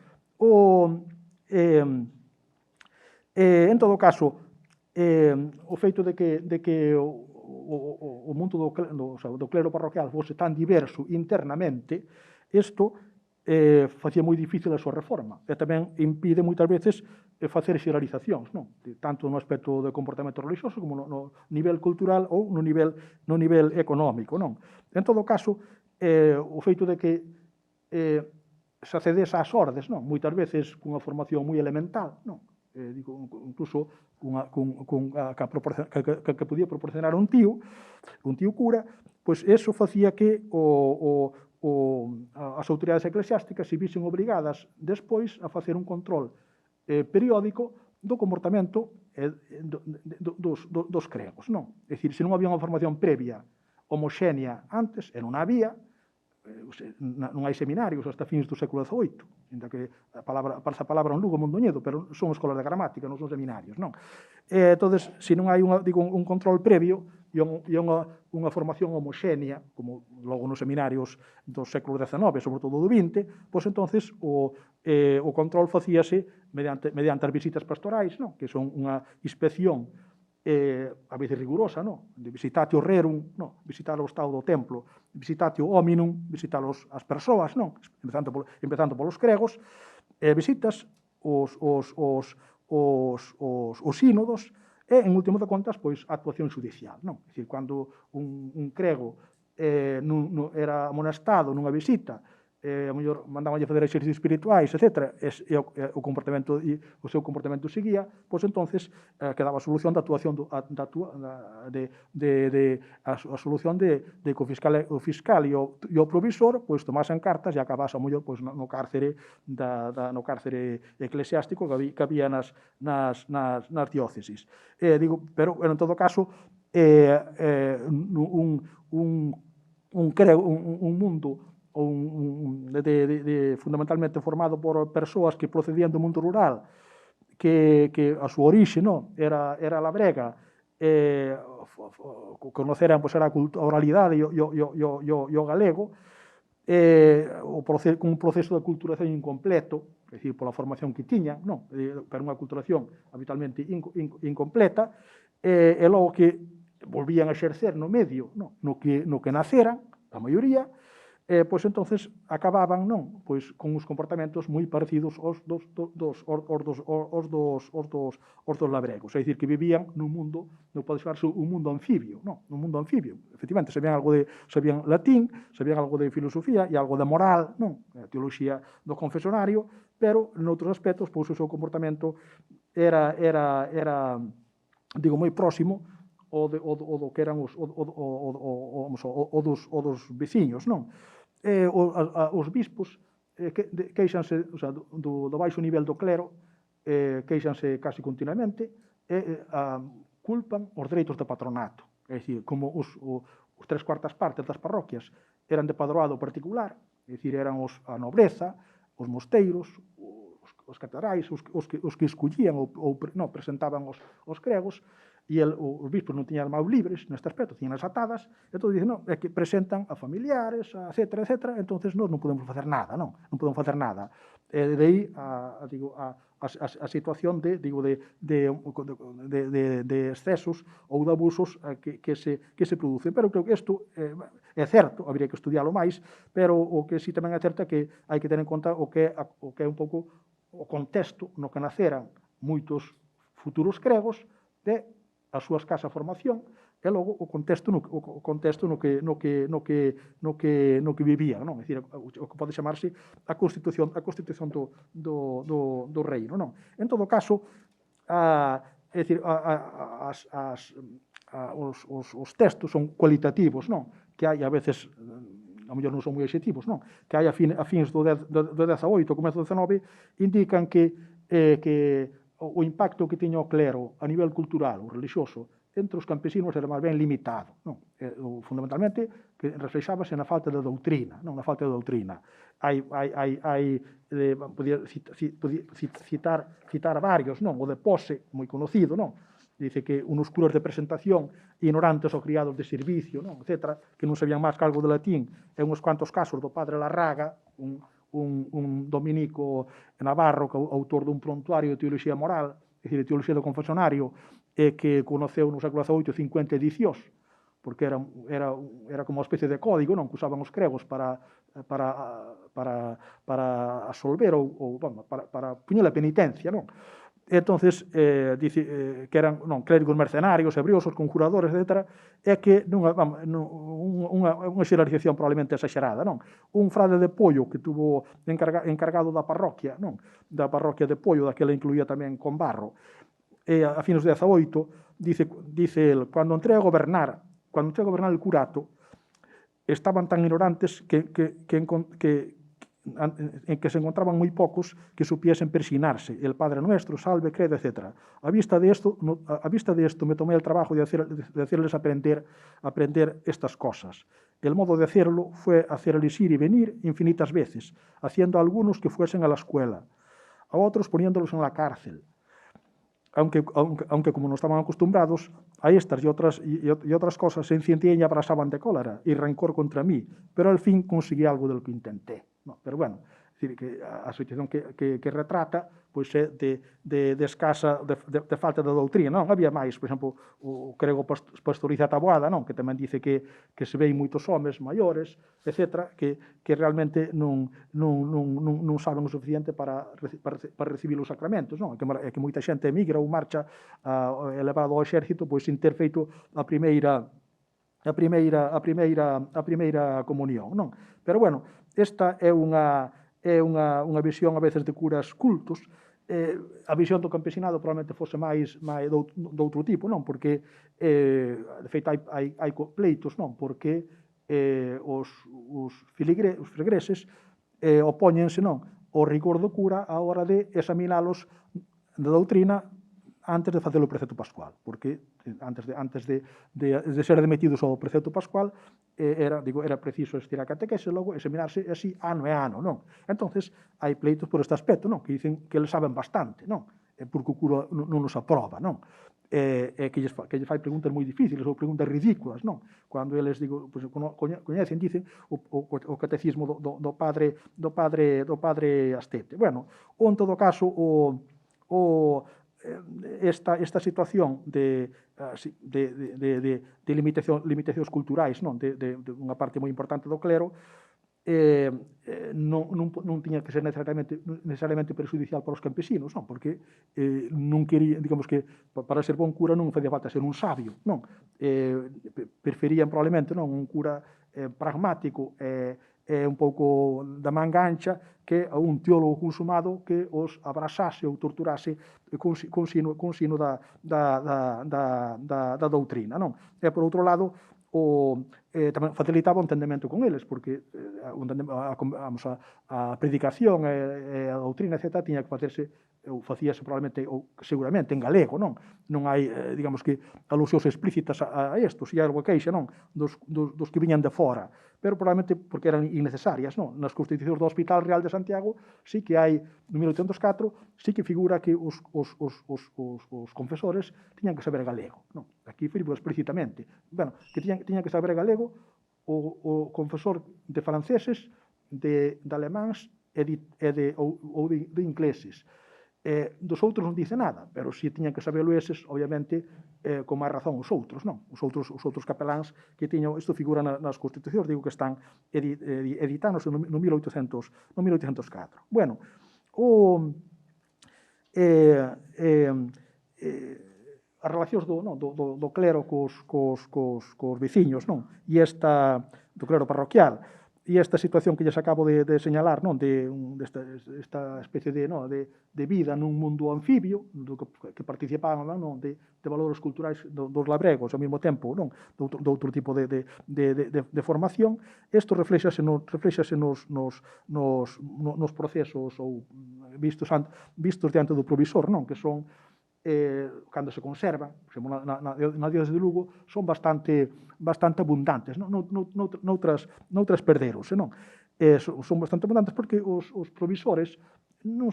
en todo caso, o feito de que o mundo do clero parroquial fose tan diverso internamente, isto facía moi difícil a súa reforma e tamén impide moitas veces facer xeralizacións, non? Tanto no aspecto de comportamento religioso como no nivel cultural ou no nivel económico. Non? En todo caso, o feito de que se accedese ás ordes, non? Moitas veces cunha formación moi elemental, non? Incluso que podía proporcionar un tío cura, pois eso facía que as autoridades eclesiásticas se visen obrigadas despois a facer un control periódico do comportamento dos cregos. Non? É dicir, se non había unha formación previa homoxénea antes, e non había, non hai seminarios hasta fins do século XVIII, ainda que esa palabra en Lugo Mondoñedo, pero son escolas de gramática, non son seminarios. Non? Entonces, se non hai un control previo e unha formación homoxénea, como logo nos seminarios do século XIX, sobre todo do XX, pois entonces o control facíase mediante as visitas pastorais, non? Que son unha inspección a veces rigurosa, no? De visitatio rerum, no? Visitar o estado do templo, visitatio hominum, visitar as persoas, non? Empezando polos cregos, visitas os sínodos e, en último de contas, pois, a actuación judicial, non? É dicir, cando un crego era amonestado nunha visita, a mellor mandaban a fazer exercicios espirituais, etc., e o seu comportamento seguía, pois entonces quedaba a solución da actuación a solución de que o fiscal e o provisor pois tomasen cartas e acabase a mellor pois no cárcere eclesiástico que había nas diócesis. Pero en todo caso un mundo fundamentalmente formado por persoas que procedían do mundo rural, que a súa orixe era labrega, conoceran era a oralidade e o galego, con un proceso de culturación incompleto, é dicir, pola formación que tiñan, pero unha culturación habitualmente incompleta, e logo que volvían a exercer no medio no que naceran, a maioría, pois entonces acababan pois con uns comportamentos moi parecidos aos dos labregos, é dicir, que vivían nun mundo, non pode chamarse un mundo anfibio, un mundo anfibio. Efectivamente, sabían latín, sabían algo de filosofía e algo de moral, a teoloxía do confesionario, pero noutros aspectos, pois o seu comportamento era moi próximo o do que eran os veciños, non? Os bispos queixanse do baixo nivel do clero, queixanse casi continuamente e culpan os dereitos de patronato. É dicir, como os 3/4 partes das parroquias eran de padroado particular, é dicir, eran a nobreza, os mosteiros, os catedrais, os que escollían ou presentaban os cregos, e os bispos non tiñan mãos libres neste aspecto, tiñan as atadas, e entón dicen, é que presentan a familiares, etc., entonces non podemos facer nada, non podemos facer nada. E de aí a situación de excesos ou de abusos que se producen. Pero creo que isto é certo, habría que estudialo máis, pero o que si tamén é certo é que hai que ter en conta o que é un pouco o contexto no que naceran moitos futuros cregos de a súa escasa formación e logo o contexto no que vivían, non? É dicir, o que pode chamarse a constitución do reino, non? En todo caso, é dicir, os textos son cualitativos, non? Que hai a veces, a mellor non son moi obxectivos, non? Que hai a fins do 18, comezo do 19, indican que o impacto que tiña o clero a nivel cultural ou religioso entre os campesinos era máis ben limitado, non? Fundamentalmente que reflexábase na falta de doutrina, non? Na falta de doutrina. Podía citar varios, non? O de Pose, moi conocido, non? Dice que unos curos de presentación ignorantes ou criados de servicio, non? Etcétera, que non sabían máis que algo de latín, e uns cuantos casos do padre Larraga, un dominico navarro, autor dun prontuario de teoloxía moral, é dicir, de teoloxía do confesionario, que conoceu no século XVIII 50 edicións, porque era como unha especie de código, non, que usaban os cregos para absolver ou para puñer a penitencia, non? Entonces, dice que eran clérigos mercenarios, ebriosos, conjuradores, etc., é que unha xerarquización probablemente exagerada, non? Un frade de Pollo que tuvo encargado da parroquia, non? Da parroquia de Pollo, daquela incluía tamén con Barro, a fines do 18, dice el, cando entré a gobernar el curato, estaban tan ignorantes que se encontraban moi pocos que supiesen persinarse, el Padre Nuestro, Salve, Credo, etc. A vista de esto me tomé el trabajo de hacerles aprender estas cosas. El modo de hacerlo fue hacerles ir y venir infinitas veces, haciendo a algunos que fuesen a la escuela, a otros poniéndolos en la cárcel, aunque como no estaban acostumbrados a estas y otras cosas, se encendían y abrasaban de cólera y rencor contra mí, pero al fin conseguí algo de lo que intenté. No, pero bueno, es decir, que a situación que retrata pois é de escasa, de falta de doutrina, non? Había máis, por exemplo, o grego Pastoriza Taboada, non? Que tamén dice que se ven moitos homes maiores, etc., que realmente non saben o suficiente para recibir os sacramentos, non? É que moita xente emigra ou marcha elevado ao exército pois sin ter feito a primeira comunión, non? Pero bueno, esta é unha visión a veces de curas cultos. A visión do campesinado probablemente fose máis de outro tipo, non? Porque, de feito, hai pleitos, non? Porque os feligreses opóñense, non? O rigor do cura a hora de examinalos de doutrina antes de facer o precepto pascual, porque antes de ser admitidos ao precepto pascual era preciso existir a catequese e logo examinarse así ano e ano, non? Entonces, hai pleitos por este aspecto, non? Que dicen que eles saben bastante, non? Porque o cura non nos aproba, non? Que lles fai preguntas moi difíciles ou preguntas ridículas, non? Cando eles coñecen, dicen o catecismo do padre Astete. Bueno, ou en todo caso esta situación de limitacións culturais, non? De unha parte moi importante do clero, non tiña que ser necesariamente perjudicial para os campesinos, non? Porque non quería, digamos que para ser bon cura non facía falta ser un sabio, non? Preferían probablemente non un cura pragmático un pouco da manga ancha que a un teólogo consumado que os abrasase ou torturase con sino da doutrina, non? E, por outro lado, tamén facilitaba o entendemento con eles, porque a predicación e a doutrina, etc., tiña que facerse ou facíase probablemente ou seguramente en galego, non? Non hai, digamos que, alusións explícitas a estos, e hai algo queixa, non? Dos que viñan de fora, pero probablemente porque eran innecesarias, non? Nas constitucións do Hospital Real de Santiago sí que hai, no 1804, sí que figura que os confesores tiñan que saber galego, non? Aquí figura explícitamente. Bueno, que tiñan que saber galego o confesor de franceses, de alemáns ou de ingleses. Dos outros non dice nada, pero si tiñan que sabelo eses, obviamente, con máis razón os outros, non? Os outros capeláns que tiñan, isto figura nas constitucións, digo que están editándose no 1804. Bueno, as relacións do clero cos veciños, non? E do clero parroquial, e esta situación que lles acabo de señalar, non? Desta especie de vida nun mundo anfibio, que participaban, non? De valores culturais dos labregos, ao mesmo tempo, non? De outro tipo de formación. Isto reflexase nos procesos ou vistos diante do provisor, non? Que son, cando se conservan, por exemplo, na diocese de Lugo, son bastante abundantes, non? Noutras perderos, non? Son bastante abundantes porque os provisores non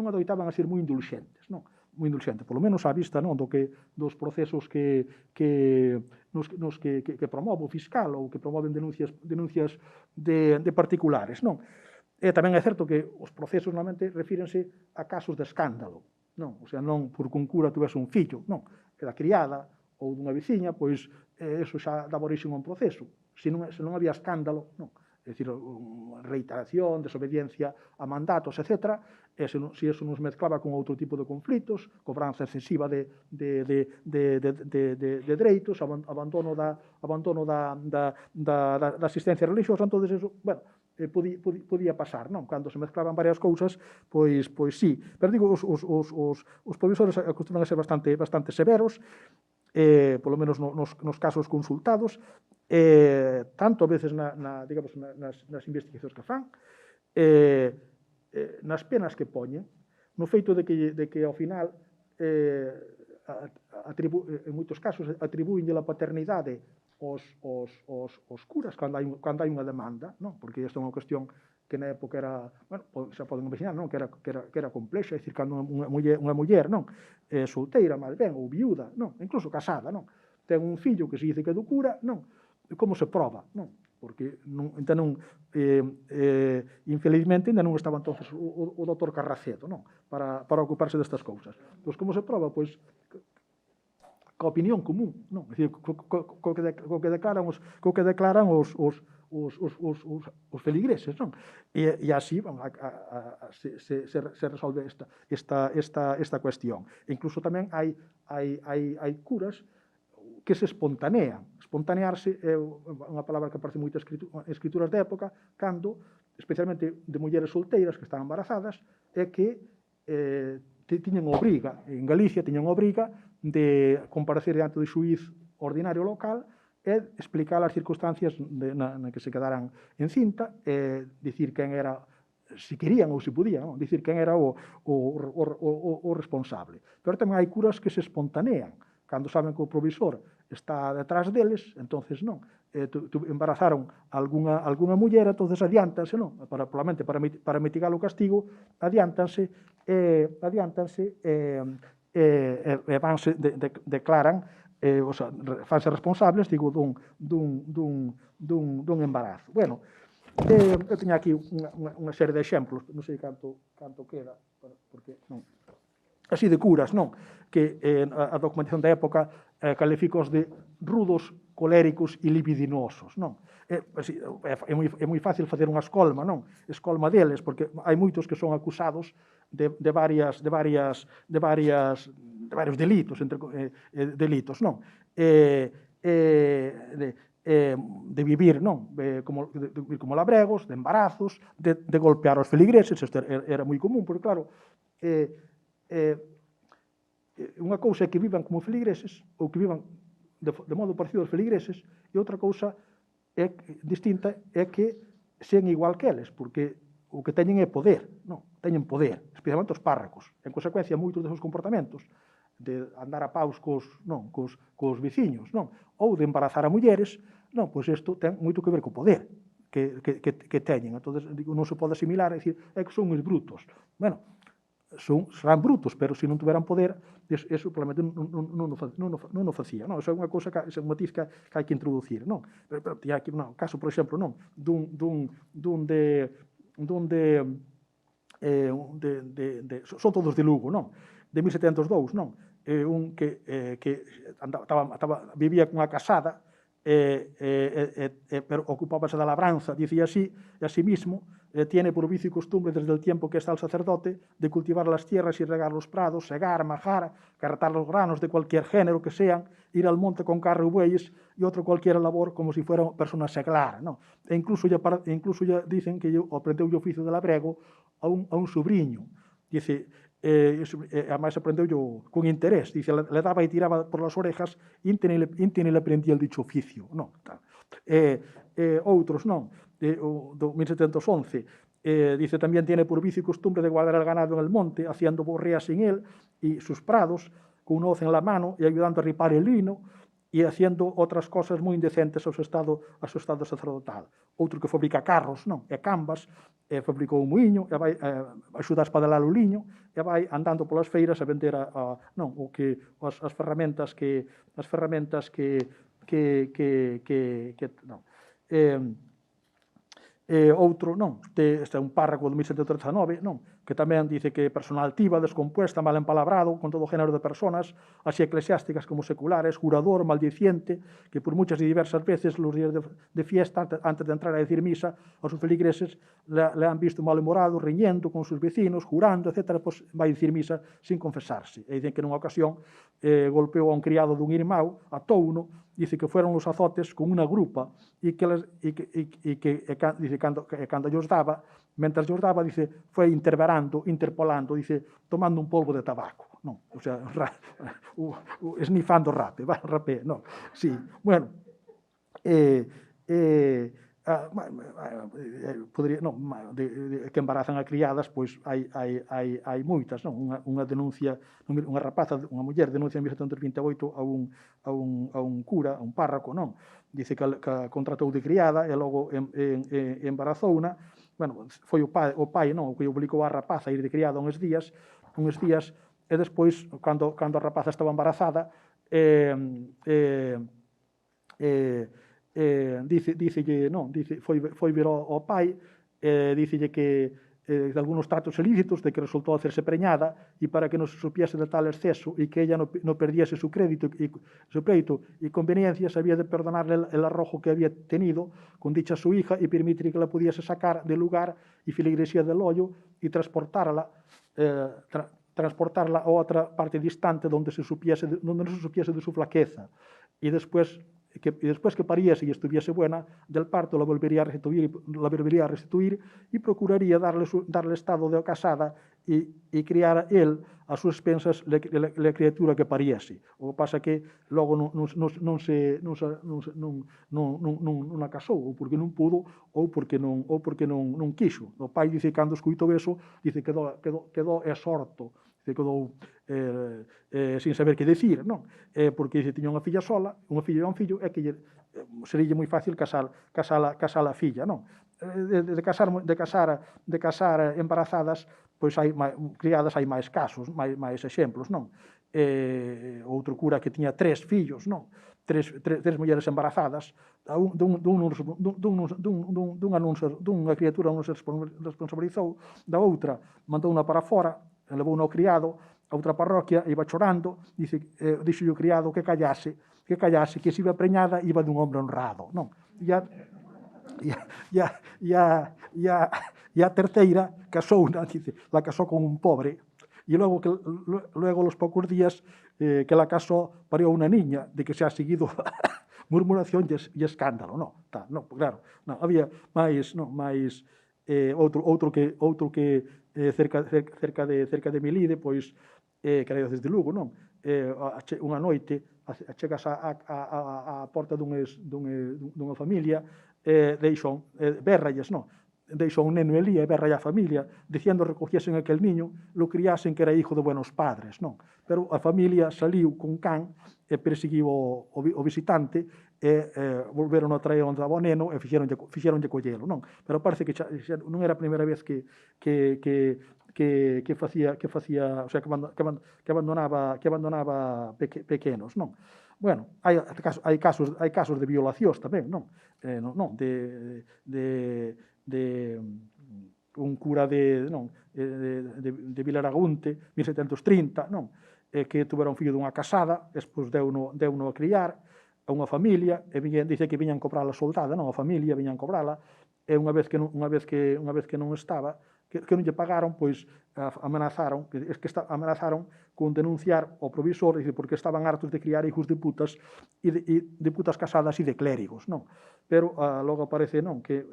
adoitaban a ser moi indulxentes, non? Moi indulxentes, polo menos á vista, non, dos procesos nos que promove o fiscal ou que promoven denuncias de particulares, non? E tamén é certo que os procesos normalmente refírense a casos de escándalo, non? O sea, non por que un cura tuvese un fillo, non? Que da criada ou dunha veciña, pois eso xa daba orixe a un proceso. Se non había escándalo, non? É dicir, reiteración, desobediencia a mandatos, etc. E se eso nos mezclaba con outro tipo de conflitos, cobranza excesiva de dereitos, abandono da asistencia religiosa, entón eso, bueno, podía pasar, non? Cando se mezclaban varias cousas, pois sí. Pero digo, os provisores acostuman a ser bastante severos, polo menos nos casos consultados, tanto a veces nas investigacións que fan, nas penas que poñen, no feito de que ao final, en moitos casos, atribúenlle a paternidade os curas cando hai unha demanda, non? Porque isto é unha cuestión que na época era, bueno, xa poden imaginar, non? Que era complexa, é dicir, cando unha muller, non? Solteira, mal ben, ou viúda, non? Incluso casada, non? Ten un fillo que se dice que é do cura, non? Como se proba, non? Porque infelizmente ainda non estaba entonces o doutor Carracedo, non? Para ocuparse destas cousas. Pois como se proba? Pois coa opinión común, non? É dicir, co que declaran os feligreses, non? E así se resolve esta cuestión. E incluso tamén hai curas que se espontanean. Espontanearse é unha palabra que aparece en moitas escrituras de época, cando, especialmente de mulleres solteiras que están embarazadas, é que tiñen obriga, en Galicia tiñen obriga de comparecer diante do xuíz ordinario local e explicar as circunstancias na que se quedaran encinta, e dicir quen era, se querían ou se podían, dicir quen era o responsable. Pero tamén hai curas que se espontanean, cando saben que o provisor está detrás deles, entonces non, embarazaron algunha muller, entonces adiántanse, non? Probablemente para mitigar o castigo, adiántanse e declaran, o sea, fanse responsables, digo, dun embarazo. Bueno, eu teño aquí unha serie de exemplos, non sei canto queda, porque non. Así de curas, non? Que a documentación da época calificos de rudos, coléricos e libidinosos, non? É moi fácil facer unha escolma, non? Escolma deles, porque hai moitos que son acusados de varios delitos, non? De vivir, non? Como labregos, de embarazos, de golpear os feligreses, isto era moi común, porque claro, unha cousa é que vivan como feligreses ou que vivan de modo parecido aos feligreses, e outra cousa distinta é que sean igual que eles, porque o que teñen é poder, non? Teñen poder, especialmente os párrocos. En consecuencia, moitos dos seus comportamentos de andar a paus cos veciños, non? Ou de embarazar a mulleres, non, pois isto ten moito que ver co poder que teñen. Entón, non se pode asimilar, é dicir, é que son os brutos. Bueno, serán brutos, pero se non tuveran poder, eso probablemente non o facía, non? Eso é unha cousa, é un matiz que hai que introducir, non? Pero hai aquí un caso, por exemplo, non? Son todos de Lugo, non? De 1702, non? Un que vivía cunha casada, pero ocupábase da labranza, dicía así, e así mismo, tiene por vicio y costumbre desde el tiempo que está el sacerdote de cultivar las tierras y regar los prados, segar, majar, carretar los granos de cualquier género que sean, ir al monte con carro y bueyes y otro cualquier labor como si fuera persona seglar, ¿no? E incluso ya dicen que aprendeu o oficio de labrego a un sobrinho. Dice, además aprendeu con interés, dice, le daba y tiraba por las orejas e intene le aprendía el dicho oficio, non? Outros non, do 1711, Dice, también tiene por vicio y costumbre de guardar el ganado en el monte, haciendo borreas en él y sus prados, con una hoz en la mano y ayudando a ripar el lino, e haciendo outras cosas moi indecentes ao seu estado sacerdotal. Outro que fabrica carros, non? E cambas, fabricou un muiño, e vai axuda a espadalar o liño, e vai andando polas feiras a vender non, o que as ferramentas que non. Outro, non, este é un párraco de 1739, non, que tamén dice que persona altiva, descompuesta, mal empalabrado, con todo género de personas, así eclesiásticas como seculares, jurador, maldiciente, que por muchas y diversas veces los días de fiesta, antes de entrar a decir misa, a sus feligreses le han visto malhumorado, riñendo con sus vecinos, jurando, etc., pues vai dicir misa sin confesarse. E dicen que nunha ocasión golpeou a un criado dun irmão, atouno, dice que fueron os azotes con unha grupa e dice, cando llos daba, mentras llos daba, dice, foi interpolando, dice, tomando un polvo de tabaco, non? O sea, esnifando rapé, non? Sí, bueno, podría, non, que embarazan a criadas, pois hai moitas, non? Unha denuncia, unha rapaza, unha muller denuncia en 1728 a un cura, a un párroco, non? Dice que contratou de criada e logo embarazouna. Bueno, foi o pai, non, o que obligou a rapaza a ir de criada uns días, e despois, cando a rapaza estaba embarazada, dicelle, non, foi ver ao pai, dicelle que de algunos tratos ilícitos, de que resultou hacerse preñada, e para que non se supiese de tal exceso e que ella no perdiese su crédito y conveniencias, había de perdonarle el arrojo que había tenido con dicha su hija y permitir que la pudiese sacar del lugar y filigresía del hoyo y transportarla a otra parte distante donde no se supiese de su flaqueza. Y después que pariese y estuviese buena del parto, la volvería a restituir y procuraría darle estado de casada y criar él a sus expensas la criatura que pariese. O que pasa que logo non a casou, ou porque non pudo, ou porque non quixo. O pai dice, cando escuitou eso, dice que quedou exhorto, dice, quedou sin saber que decir, non? Porque dice, tiña unha filla sola, unha filla e un fillo, e que sería moi fácil casar a filla, non? De casar embarazadas, pois criadas hai máis casos, máis exemplos, non? Outro cura que tiña 3 fillos, non? Tres mulleres embarazadas, dunha criatura non se responsabilizou, da outra mandouna para fora, levouna ao criado, a outra parroquia, iba chorando, dixo o criado que callase, que se iba preñada, iba dun hombre honrado, non? E a terceira casou, dice, la casou con un pobre, e luego los pocos días que la casó, parió una niña, de que se ha seguido murmuración e escándalo, non? Non, claro, non, había máis, outro que cerca de Melide, pois, que era desde Lugo, non? Unha noite, chegas á porta dunha familia, deixon berralles, non? Deixou un neno elía e berra a familia, diciendo recogiesen aquel niño, lo criasen que era hijo de buenos padres, non? Pero a familia saliu con can e perseguiu o visitante e volveron a traer onde o neno e fixeronlle collelo, non? Pero parece que non era a primeira vez que facía, o sea, que abandonaba pequenos, non? Bueno, hai casos de violacións tamén, non? De un cura de Vilaragunte, 1730, non? Que tuvera un fillo dunha casada, despois deuno a criar a unha familia, e dice que viñan cobrala soldada, non? A familia viñan cobrala, e unha vez que non estaba, que non lle pagaron, pois amenazaron con denunciar ao provisor, porque estaban hartos de criar hijos de putas e de putas casadas e de clérigos, non? Pero logo aparece, non, que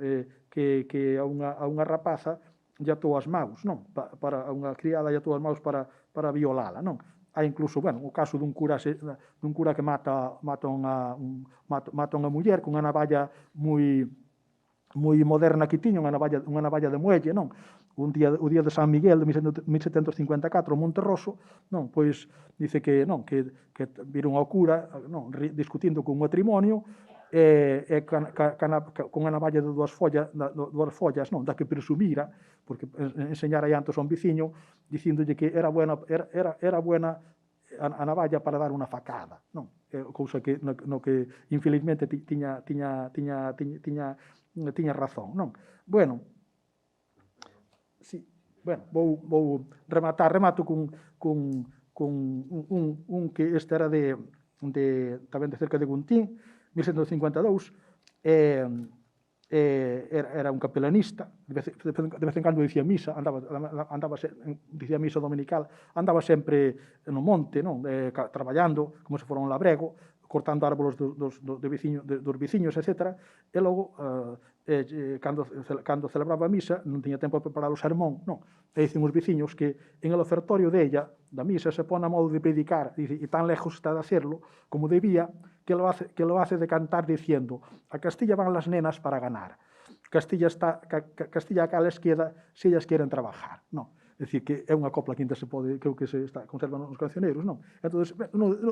a unha rapaza lle atou as maus, non? Para unha criada lle atou as maus para violala, non? Hai incluso, bueno, o caso dun cura que mata unha muller con unha navalla moi moi moderna que tiña, unha navalla de muelle, non? O día de San Miguel de 1754, Monterroso, non? Pois dice que viron ao cura, non, discutindo con un matrimonio, con a navalla de dúas follas, non, da que presumira, porque enseñara antes a un veciño, dicíndolle que era buena a navalla para dar unha facada, non? Cousa que no que infelizmente tiña razón, non? Bueno, sí, bueno, vou remato cun que este era tamén de cerca de Guntín, 1752, era un capelanista, de vez en cando dicía misa, dicía misa dominical, andaba sempre no monte, non? Traballando, como se fora un labrego, cortando árboles dos veciños, etc. E logo, cando celebraba a misa, non tiña tempo para preparar o sermón, non? E dicen os veciños que en el ofertorio della, da misa, se pon a modo de predicar, e tan lejos está de hacerlo, como debía, que lo hace de cantar diciendo: a Castilla van las nenas para ganar, Castilla acá a la izquierda si ellas quieren trabajar, non? É dicir, que é unha copla que ainda se pode, creo que se conserva nos cancioneiros, non? Entón,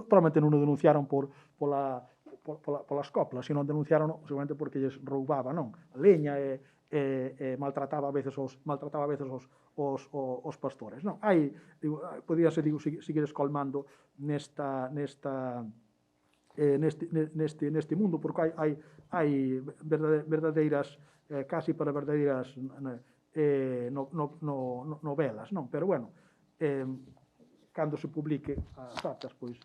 probablemente non o denunciaron polas coplas, sino denunciaron seguramente porque lles roubaba, non? A leña e maltrataba a veces os pastores, non? Podíase seguir escolmando neste mundo, porque hai verdadeiras, casi para verdadeiras novelas, non? Pero, bueno, cando se publique as actas, pois,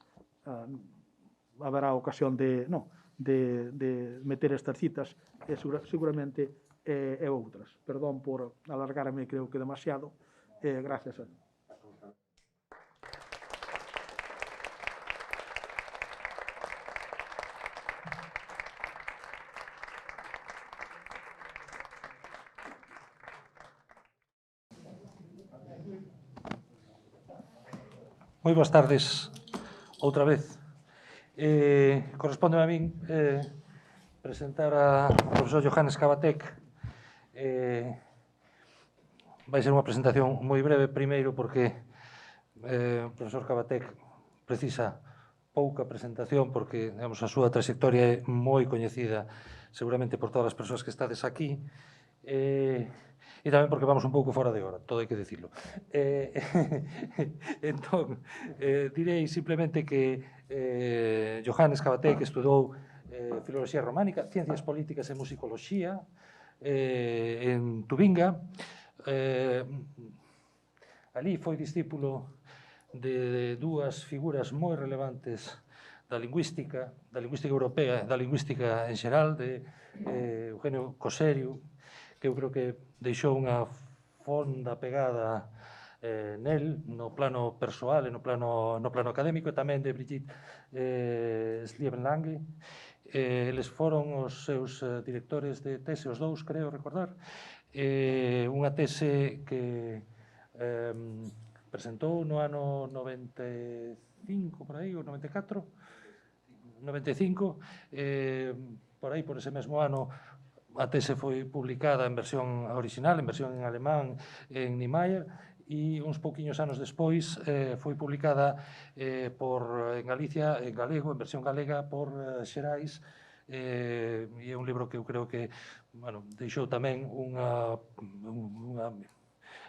haberá ocasión de meter estas citas, seguramente, e outras. Perdón por alargarme, creo que demasiado, gracias a... Moi boas tardes, outra vez. Corresponde a min presentar ao profesor Johannes Kabatek. Vai ser unha presentación moi breve, primeiro porque o profesor Kabatek precisa pouca presentación, porque, digamos, a súa trayectoria é moi coñecida seguramente por todas as persoas que estades aquí, e tamén porque vamos un pouco fora de hora, todo hai que dicirlo. Entón, direi simplemente que Johannes Kabatek estudou filoloxía románica, ciencias políticas e musicoloxía en Tubinga. Alí foi discípulo de dúas figuras moi relevantes da lingüística europea, da lingüística en xeral, de Eugenio Coserio, que eu creo que deixou unha fonda pegada nel, no plano persoal e no plano académico, e tamén de Brigitte Slievenlange. Eles foron os seus directores de tese, os dous, creo recordar. Unha tese que presentou no ano 95, por aí, ou 94, 95, por aí, por ese mesmo ano, a tese foi publicada en versión original, en versión en alemán, en Niemeyer, e uns pouquiños anos despois foi publicada en Galicia, en galego, en versión galega, por Xerais, e é un libro que eu creo que deixou tamén unha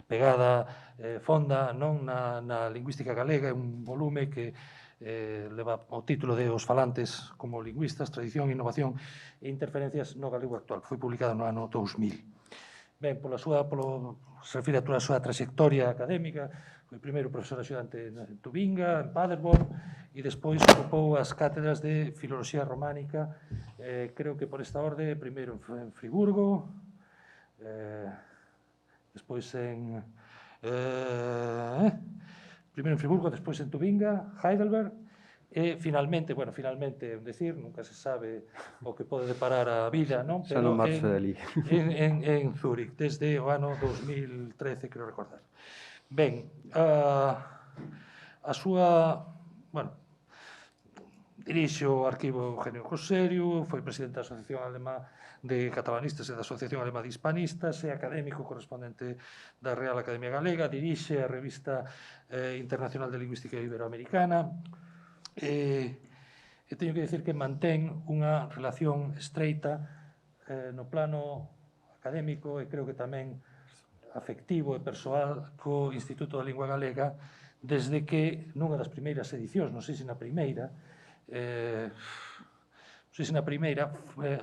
pegada fonda na lingüística galega, un volume que leva o título de Os falantes como lingüistas, tradición, innovación e interferencias no galego actual. Foi publicado no ano 2000. Ben, se refire a toda a súa trayectoria académica, foi primeiro profesor axudante en Tubinga, en Paderborn, e despois ocupou as cátedras de filoloxía románica, creo que por esta orde, primeiro en Friburgo, despois primeiro en Friburgo, despois en Tubinga, Heidelberg, e finalmente, decir, nunca se sabe o que pode deparar a vida, non? Xa non marcho de ali. En Zúrich, desde o ano 2013, creo recordar. Ben, a súa, dirixe o arquivo Eugenio Coserio, foi presidente da Asociación Alemá de Catalanistas e da Asociación Alemá de Hispanistas, é académico correspondente da Real Academia Galega, dirixe a Revista Internacional de Lingüística Iberoamericana, e teño que dicir que mantén unha relación estreita no plano académico e creo que tamén afectivo e persoal co Instituto da Lingua Galega desde que nunha das primeiras edicións, non sei se na primeira,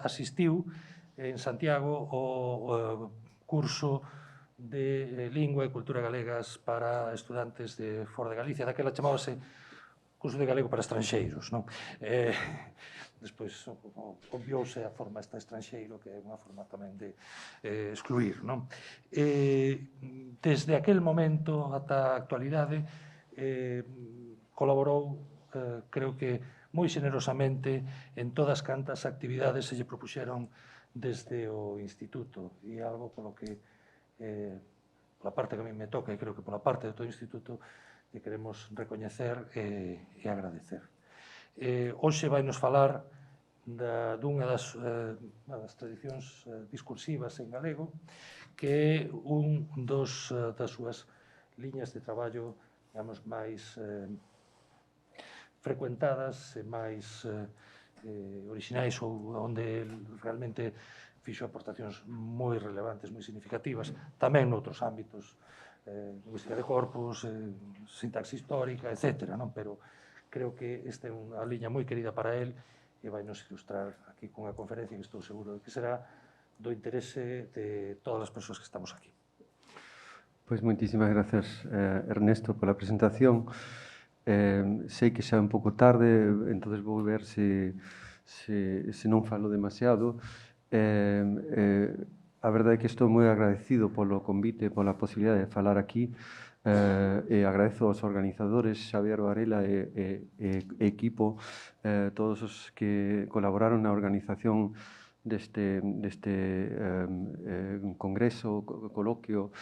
asistiu en Santiago o curso de Lingua e Cultura Galegas para estudantes de fora de Galicia. Daquela chamábase curso de galego para estranxeiros, non? Despois obviouse a forma esta estranxeiro, que é unha forma tamén de excluir, non? Desde aquel momento ata a actualidade colaborou, creo que moi xenerosamente en todas cantas actividades se lle propuxeron desde o Instituto, e algo polo que pola parte que a mí me toca e creo que pola parte de todo o Instituto que queremos recoñecer e agradecer. Hoxe vai nos falar dunha das tradicións discursivas en galego, que é un das súas liñas de traballo, digamos, máis frecuentadas e máis orixinais, ou onde realmente fixo aportacións moi relevantes, moi significativas, tamén noutros ámbitos, lingüística de corpus, sintaxe histórica, etc. Pero creo que esta é unha liña moi querida para él e vai nos ilustrar aquí cunha conferencia que estou seguro de que será do interese de todas as persoas que estamos aquí. Pois moitísimas gracias, Ernesto, pola presentación. Sei que xa é un pouco tarde, entón vou ver se non falo demasiado. A verdade é que estou moi agradecido polo convite, pola posibilidade de falar aquí, e agradezo aos organizadores, Xavier Varela e equipo, todos os que colaboraron na organización deste congreso, coloquio.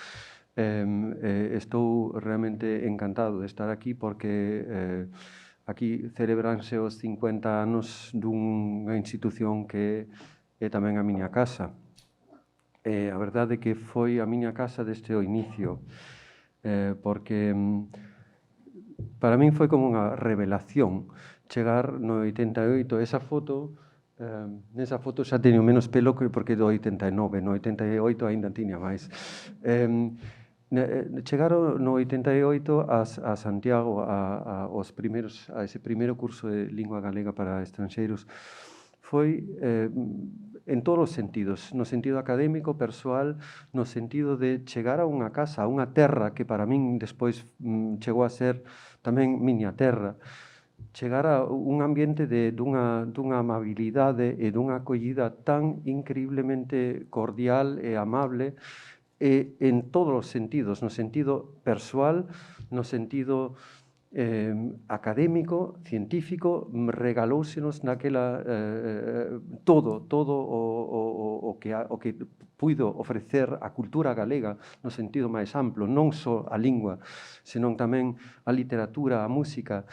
Estou realmente encantado de estar aquí porque aquí celebranse os 50 anos dunha institución que é tamén a miña casa. A verdade é que foi a miña casa desde o inicio, porque para min foi como unha revelación chegar no 88, esa foto, nesa foto xa teño menos pelo porque do 89, no 88 ainda tiña máis. Chegar no 88 a Santiago a ese primeiro curso de lingua galega para estranxeiros foi en todos os sentidos, no sentido académico, persoal, no sentido de chegar a unha casa, a unha terra que para min despois chegou a ser tamén miña terra, chegar a un ambiente dunha amabilidade e dunha acollida tan increíblemente cordial e amable, e en todos os sentidos, no sentido persoal, no sentido académico, científico, regalóusenos naquela todo o que puido ofrecer a cultura galega no sentido máis amplo, non só a lingua, senón tamén a literatura, a música,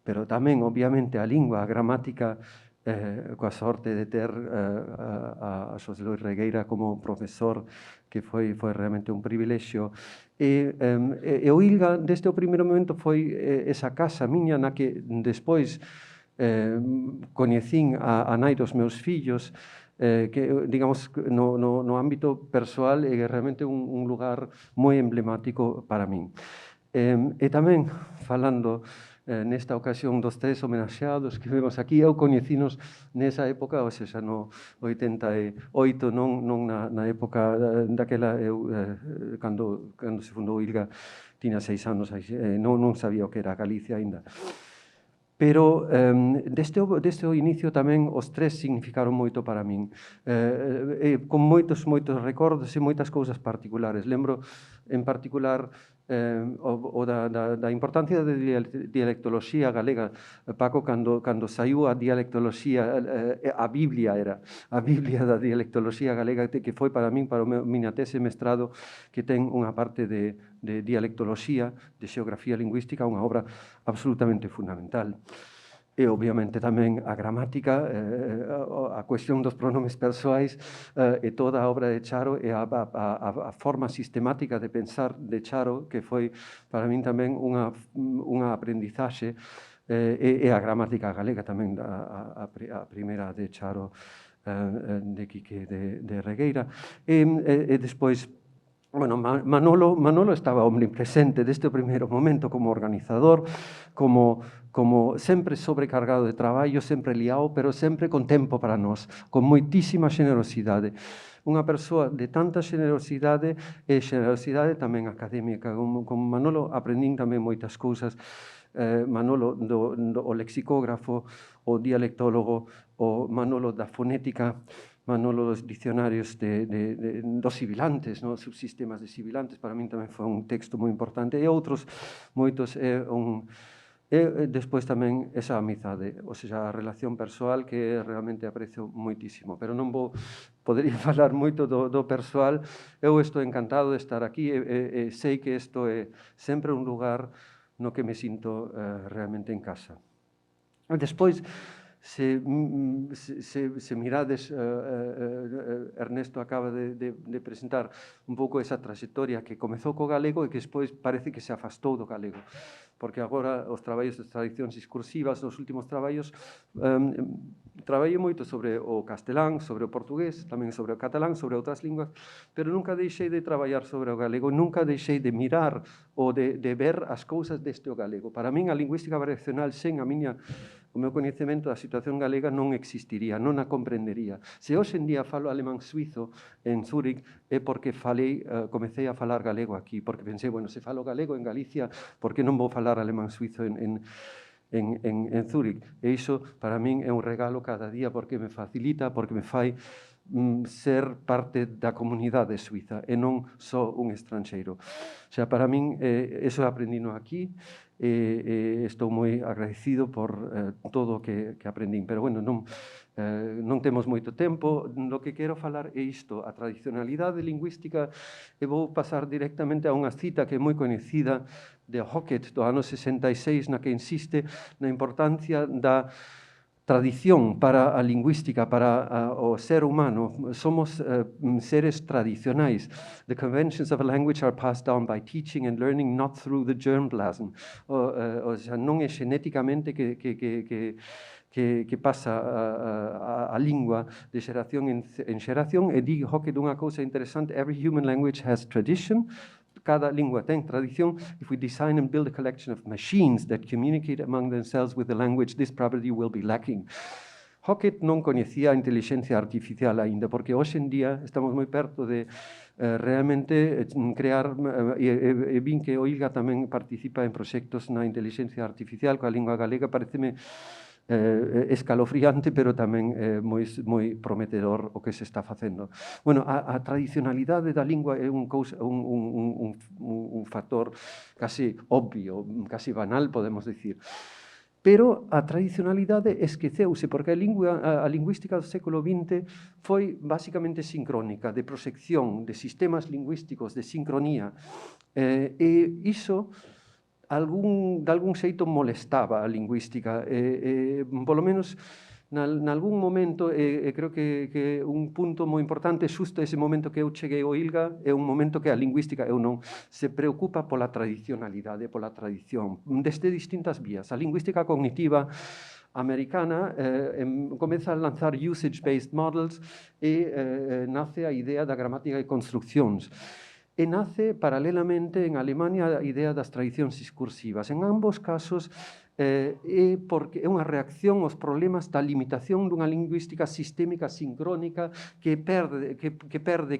pero tamén, obviamente, a lingua, a gramática, coa sorte de ter a Xosé Luis Regueira como profesor, que foi realmente un privilexio. E o ILGA, desde o primeiro momento, foi esa casa miña na que despois coñecín a nai dos meus fillos, que, digamos, no ámbito persoal é realmente un lugar moi emblemático para min. E tamén, falando nesta ocasión dos tres homenaxeados que vemos aquí, eu coñecinos nesa época, ou seja, no 88, non na época daquela, eu, cando se fundou ILGA, tiña 6 anos, non sabía o que era Galicia aínda. Pero desde o inicio tamén os tres significaron moito para min, con moitos recordos e moitas cousas particulares. Lembro, en particular, da importancia da dialectoloxía galega. Paco, cando saiu a dialectoloxía, a Biblia era a Biblia da dialectoloxía galega, que foi para min, para a miña tese mestrado, que ten unha parte de dialectoloxía, de xeografía lingüística, unha obra absolutamente fundamental. e obviamente tamén a gramática, a cuestión dos pronomes persoais e toda a obra de Charo e a forma sistemática de pensar de Charo, que foi para min tamén unha aprendizaxe, e a gramática galega tamén, a primeira de Charo, de Quique de Regueira. E despois, bueno, Manolo estaba omnipresente desde o primeiro momento como organizador, como sempre sobrecargado de traballo, sempre liado, pero sempre con tempo para nós, con moitísima xenerosidade. Unha persoa de tanta xenerosidade e xenerosidade tamén académica. Con Manolo aprendín tamén moitas cousas. Manolo o lexicógrafo, o dialectólogo, o Manolo da fonética, Manolo dos dicionarios dos sibilantes, no? Subsistemas de sibilantes, para min tamén foi un texto moi importante, e outros moitos. E despois tamén esa amizade, ou seja, a relación persoal que realmente aprecio moitísimo. Pero non podería falar moito do persoal. Eu estou encantado de estar aquí e sei que isto é sempre un lugar no que me sinto realmente en casa. Despois, se mirades, Ernesto acaba de presentar un pouco esa trayectoria que comezou co galego e que despois parece que se afastou do galego, porque agora os traballos de tradicións discursivas, os últimos traballos, traballei moito sobre o castelán, sobre o portugués, tamén sobre o catalán, sobre outras linguas, pero nunca deixei de traballar sobre o galego, nunca deixei de mirar ou de ver as cousas deste o galego. Para min, a lingüística variacional sen o meu coñecemento da situación galega non existiría, non a comprendería. Se hoxe en día falo alemán suizo en Zúrich é porque comecei a falar galego aquí, porque pensei, bueno, se falo galego en Galicia, por que non vou falar alemán suizo en Zúrich? E iso, para min, é un regalo cada día, porque me facilita, porque me fai ser parte da comunidade suiza e non só un estranxeiro. O sea, para min, eso aprendino aquí, estou moi agradecido por todo o que aprendín. Pero, bueno, non temos moito tempo. No que quero falar é isto, a tradicionalidade lingüística, e vou pasar directamente a unha cita que é moi coñecida de Hockett, do ano 66, na que insiste na importancia da tradición para a lingüística, para o ser humano. Somos seres tradicionais. The conventions of a language are passed down by teaching and learning, not through the germplasm. O sea, non é xenéticamente que pasa a lingua de xeración en xeración. E di Hockett unha cousa interesante: every human language has tradition. Cada lingua ten tradición. If we design and build a collection of machines that communicate among themselves with the language, this property will be lacking. Hockett non coñecía a intelixencia artificial aínda, porque hoxe en día estamos moi perto de realmente crear, e vin que o ILGA tamén participa en proxectos na intelixencia artificial coa lingua galega. Pareceme escalofriante, pero tamén moi prometedor o que se está facendo. Bueno, a tradicionalidade da lingua é un factor casi obvio, casi banal, podemos dicir. Pero a tradicionalidade esqueceuse, porque a lingüística do século XX foi basicamente sincrónica, de proxección, de sistemas lingüísticos, de sincronía. E iso de algún xeito molestaba a lingüística, polo menos nalgún momento, e creo que un punto moi importante, xusto ese momento que eu cheguei ao ILGA, é un momento que a lingüística se preocupa pola tradicionalidade, pola tradición, desde distintas vías. A lingüística cognitiva americana comeza a lanzar usage-based models e nace a idea da gramática e construccións. E nace paralelamente en Alemania a idea das tradicións discursivas. En ambos casos porque é unha reacción aos problemas da limitación dunha lingüística sistémica sincrónica que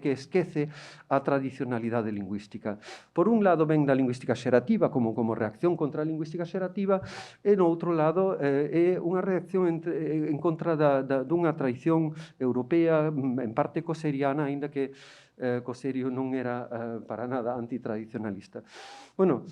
esquece a tradicionalidade lingüística. Por un lado ven da lingüística xerativa como reacción contra a lingüística xerativa, e no outro lado é unha reacción en contra dunha tradición europea, en parte coseriana, aínda que Coserio non era para nada antitradicionalista. Bueno,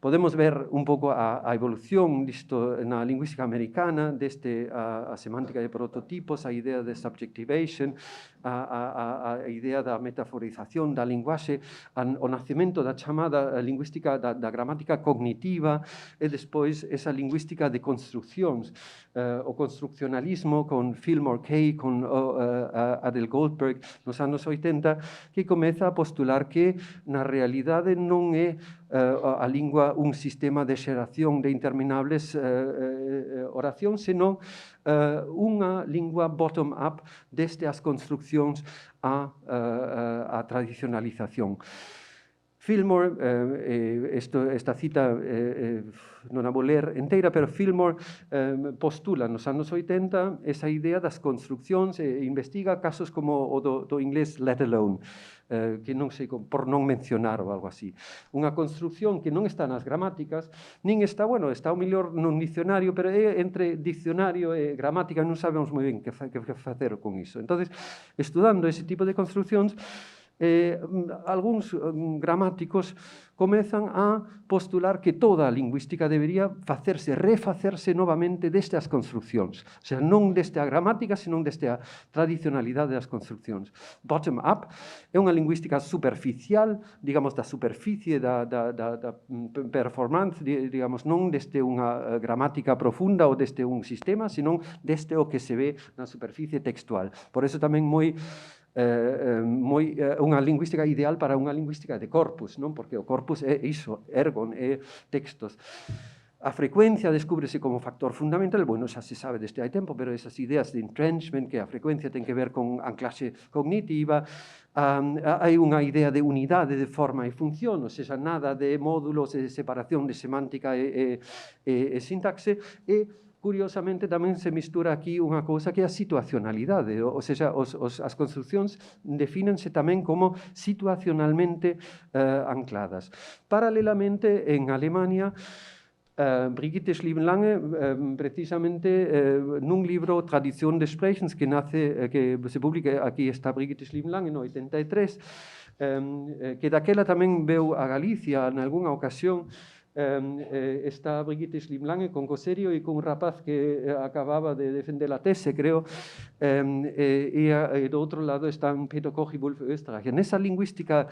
podemos ver un pouco a evolución disto na lingüística americana, desde a semántica de prototipos, a idea de subjectivation, a idea da metaforización da linguaxe, o nacemento da chamada lingüística da gramática cognitiva e despois esa lingüística de construccións, o construccionalismo con Fillmore Kay, con Adele Goldberg nos anos 80, que comeza a postular que na realidade non é a lingua un sistema de xeración de interminables oracións, senón unha lingua bottom-up desde as construccións a tradicionalización. Fillmore, esta cita non a vou ler inteira, pero Fillmore postula nos anos 80 esa idea das construccións e investiga casos como o do inglés let alone, que non sei, por non mencionar ou algo así. Unha construcción que non está nas gramáticas, nin está, bueno, está o mellor nun dicionario, pero entre dicionario e gramática non sabemos moi ben que facer con iso. Entón, estudando ese tipo de construccións, algúns gramáticos comezan a postular que toda a lingüística debería refacerse novamente desde as construccións. O sea, non desde a gramática, senón desde a tradicionalidade das construccións. Bottom-up é unha lingüística superficial, digamos, da superficie da performance, digamos, non desde unha gramática profunda ou desde un sistema, senón desde o que se ve na superficie textual. Por eso tamén unha lingüística ideal para unha lingüística de corpus, non? Porque o corpus é iso, ergon, é textos. A frecuencia descúbrese como factor fundamental, bueno, xa se sabe desde hai tempo, pero esas ideas de entrenchment, que a frecuencia ten que ver con anclaxe cognitiva, hai unha idea de unidade de forma e función, ou seja, nada de módulos de separación de semántica e sintaxe, e curiosamente, tamén se mistura aquí unha cousa que é a situacionalidade, ou seja, as construccións defínense tamén como situacionalmente ancladas. Paralelamente, en Alemania, Brigitte Schlieben-Lange, precisamente nun libro Tradición des Sprechens, que se publica, aquí está Brigitte Schlieben-Lange, no 83, que daquela tamén veu a Galicia en algunha ocasión. Está Brigitte Schlieben-Lange con Coserio e con un rapaz que acababa de defender a tese, creo, e do outro lado están Peter Koch e Wolf Oesterreich. Nesa lingüística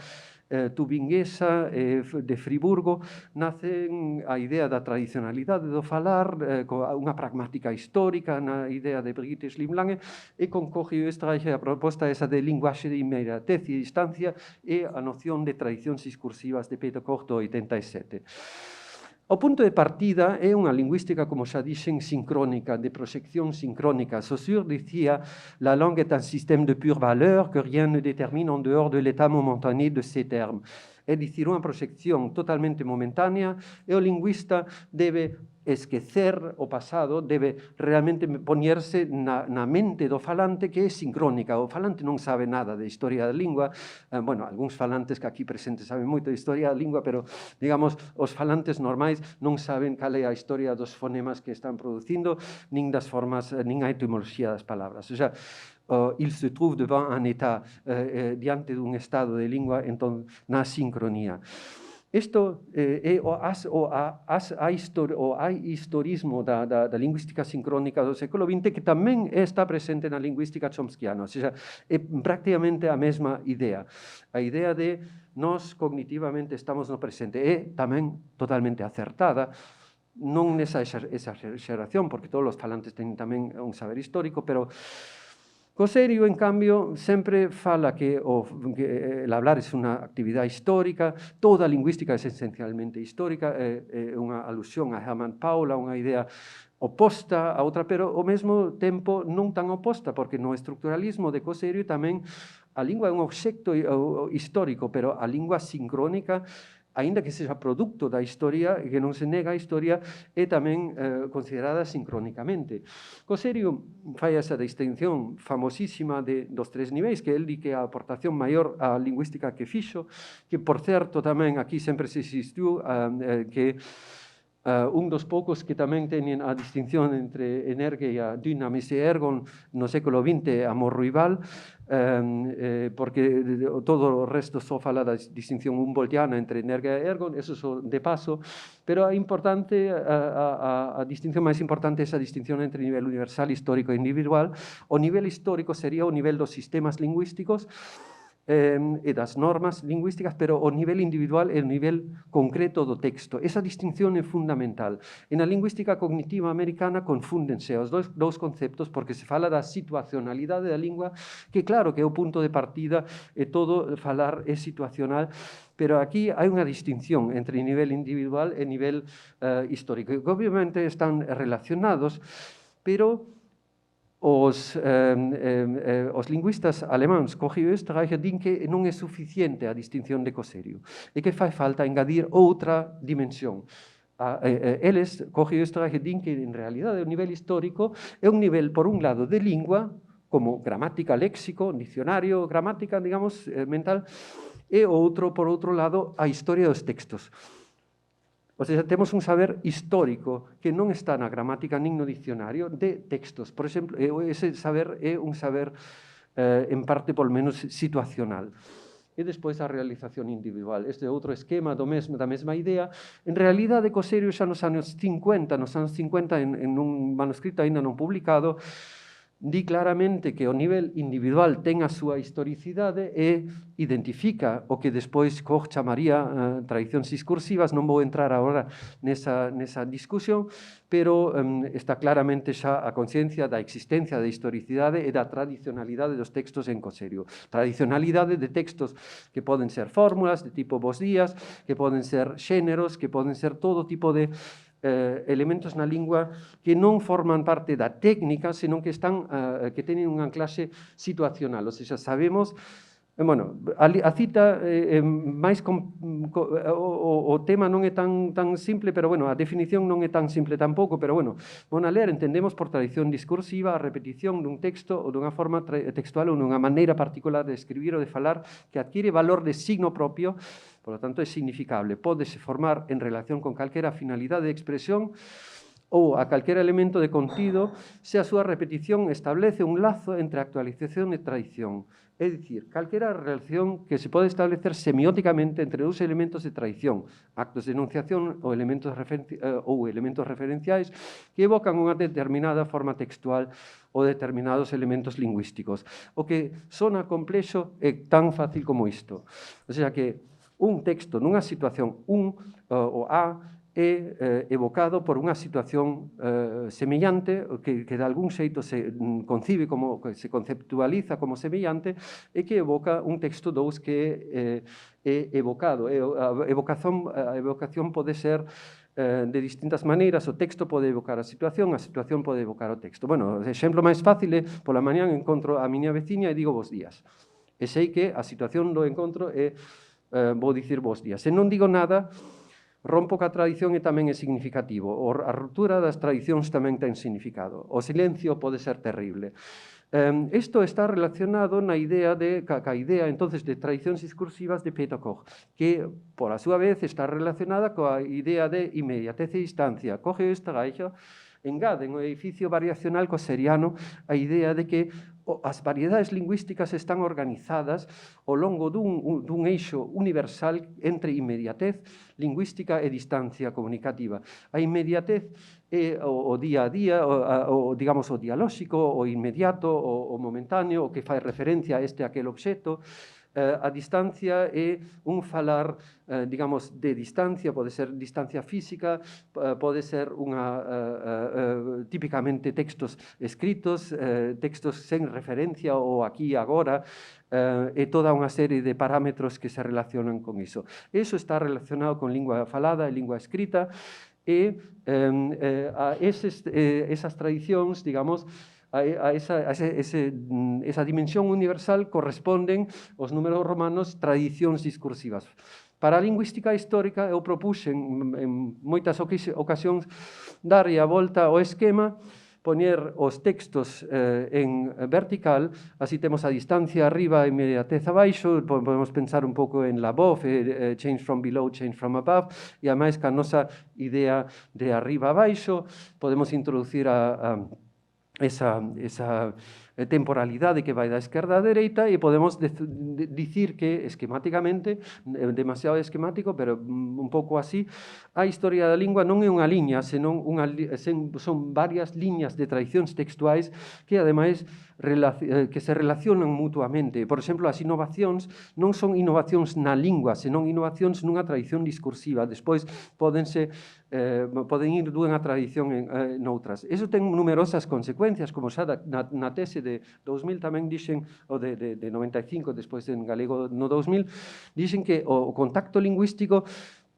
tubinguesa de Friburgo nace a idea da tradicionalidade do falar, unha pragmática histórica na idea de Brigitte Schlieben-Lange, e con Koch e Oesterreich a proposta esa de linguaxe de inmediatez e distancia e a noción de tradicións discursivas de Peter Koch do 87. O punto de partida é unha lingüística, como xa dixen, sincrónica, de proxección sincrónica. Saussure dicía la langue est un système de pure valeur que rien ne détermine en dehors de l'état momentané de ces termes. É dicir, unha proxección totalmente momentánea, e o lingüista debe esquecer o pasado, debe realmente poñerse na mente do falante, que é sincrónica. O falante non sabe nada de historia da lingua, bueno, algúns falantes que aquí presentes saben moito de historia da lingua, pero, digamos, os falantes normais non saben cal é a historia dos fonemas que están producindo, nin das formas, nin a etimoloxía das palabras. O sea, il se trouve devant un état, diante dun estado de lingua, entón, na sincronía. Isto é o historismo da lingüística sincrónica do século XX, que tamén está presente na lingüística chomskiana, ou seja, é prácticamente a mesma idea. A idea de nós cognitivamente estamos no presente é tamén totalmente acertada, non nesa exageración, porque todos os falantes teñen tamén un saber histórico, pero Coserio, en cambio, sempre fala que el hablar é unha actividade histórica, toda a lingüística é esencialmente histórica, é unha alusión a Hermann Paul, a unha idea oposta a outra, pero ao mesmo tempo non tan oposta, porque no estructuralismo de Coserio tamén a lingua é un obxecto histórico, pero a lingua sincrónica, aínda que sexa produto da historia, que non se nega a historia, é tamén considerada sincrónicamente. Coserio fai esa distinción famosísima dos tres niveis, que el di que a aportación maior á lingüística que fixo, que, por certo, tamén aquí sempre se existiu que un dos poucos que tamén teñen a distinción entre energia, dynamis e ergon no século XX a Ruibal, porque todo o resto só fala da distinción humboldtiana entre energia e ergon, eso só de paso, pero a distinción máis importante é esa distinción entre nivel universal, histórico e individual. O nivel histórico sería o nivel dos sistemas lingüísticos, e das normas lingüísticas, pero o nivel individual é o nivel concreto do texto. Esa distinción é fundamental. En a lingüística cognitiva americana confúndense os dous conceptos porque se fala da situacionalidade da lingua, que claro que é o punto de partida e todo falar é situacional, pero aquí hai unha distinción entre nivel individual e nivel histórico, que obviamente están relacionados, pero os lingüistas alemáns Coggi e Österreicher din que non é suficiente a distinción de Coserio e que fai falta engadir outra dimensión. Eles, Coggi e Österreicher, din que en realidade o nivel histórico é un nivel, por un lado, de lingua, como gramática, léxico, dicionario, gramática, digamos, mental, e outro, por outro lado, a historia dos textos. O sea, temos un saber histórico que non está na gramática nin no dicionario de textos. Por exemplo, ese saber é un saber, en parte, polo menos, situacional. E despois a realización individual. Este outro esquema da mesma idea. En realidade, Coserio xa nos anos 50, en un manuscrito ainda non publicado, di claramente que o nivel individual ten a súa historicidade e identifica o que despois Koch chamaría tradicións discursivas. Non vou entrar agora nesa discusión, pero está claramente xa a conciencia da existencia da historicidade e da tradicionalidade dos textos en Coserio. Tradicionalidade de textos que poden ser fórmulas de tipo bos días, que poden ser xéneros, que poden ser todo tipo de elementos na lingua que non forman parte da técnica, senón que que teñen unha clase situacional. Ou seja, sabemos, a cita o tema non é tan simple, pero a definición non é tan simple tampouco, pero vou a ler, entendemos por tradición discursiva a repetición dun texto ou dunha forma textual ou dunha maneira particular de escribir ou de falar que adquire valor de signo propio. Por lo tanto, é significable. Pódese formar en relación con calquera finalidade de expresión ou a calquera elemento de contido se a súa repetición establece un lazo entre actualización e tradición. É dicir, calquera relación que se pode establecer semióticamente entre dous elementos de tradición, actos de enunciación ou elementos referenciais que evocan unha determinada forma textual ou determinados elementos lingüísticos. O que sona complexo é tan fácil como isto. O sea que un texto nunha situación o A é evocado por unha situación semellante que de algún xeito se concibe como, se conceptualiza como semellante e que evoca un texto 2 que é evocado. A evocación pode ser de distintas maneiras, o texto pode evocar a situación pode evocar o texto. O exemplo máis fácil é, pola mañá encontro a miña veciña e digo bos días. E sei que a situación do encontro é vou dicir bos días. Se non digo nada, rompo ca tradición e tamén é significativo. A ruptura das tradicións tamén ten significado. O silencio pode ser terrible. Isto está relacionado na idea ca idea, entonces, de tradicións discursivas de Peter Koch, que, por a súa vez, está relacionada coa idea de inmediatez e distancia. Coggi e Österreicher engaden o edificio variacional coseriano a idea de que as variedades lingüísticas están organizadas ao longo dun eixo universal entre inmediatez lingüística e distancia comunicativa. A inmediatez é o día a día, digamos, o dialóxico, o inmediato, o momentáneo, o que fai referencia a este a aquel obxecto. A distancia é un falar, digamos, de distancia, pode ser distancia física, pode ser típicamente textos escritos, textos sen referencia ou aquí e agora, e toda unha serie de parámetros que se relacionan con iso. Iso está relacionado con lingua falada e lingua escrita, e a esas tradicións, digamos, a esa dimensión universal corresponden os números romanos tradicións discursivas. Para a lingüística histórica, eu propuxen en moitas ocasións darlle a volta ao esquema poñer os textos en vertical, así temos a distancia arriba e inmediatez abaixo, podemos pensar un pouco en Labov, change from below, change from above, e ademais ca nosa idea de arriba abaixo, podemos introducir esa temporalidade que vai da esquerda á dereita e podemos dicir que esquematicamente, demasiado esquemático, pero un pouco así, a historia da lingua non é unha liña, senón son varias liñas de tradicións textuais que, ademais, que se relacionan mutuamente. Por exemplo, as innovacións non son innovacións na lingua, senón innovacións nunha tradición discursiva. Despois poden ir dunha tradición noutras. Iso ten numerosas consecuencias, como xa na tese de 2000 tamén dixen, ou de 95, despois en galego no 2000, dixen que o contacto lingüístico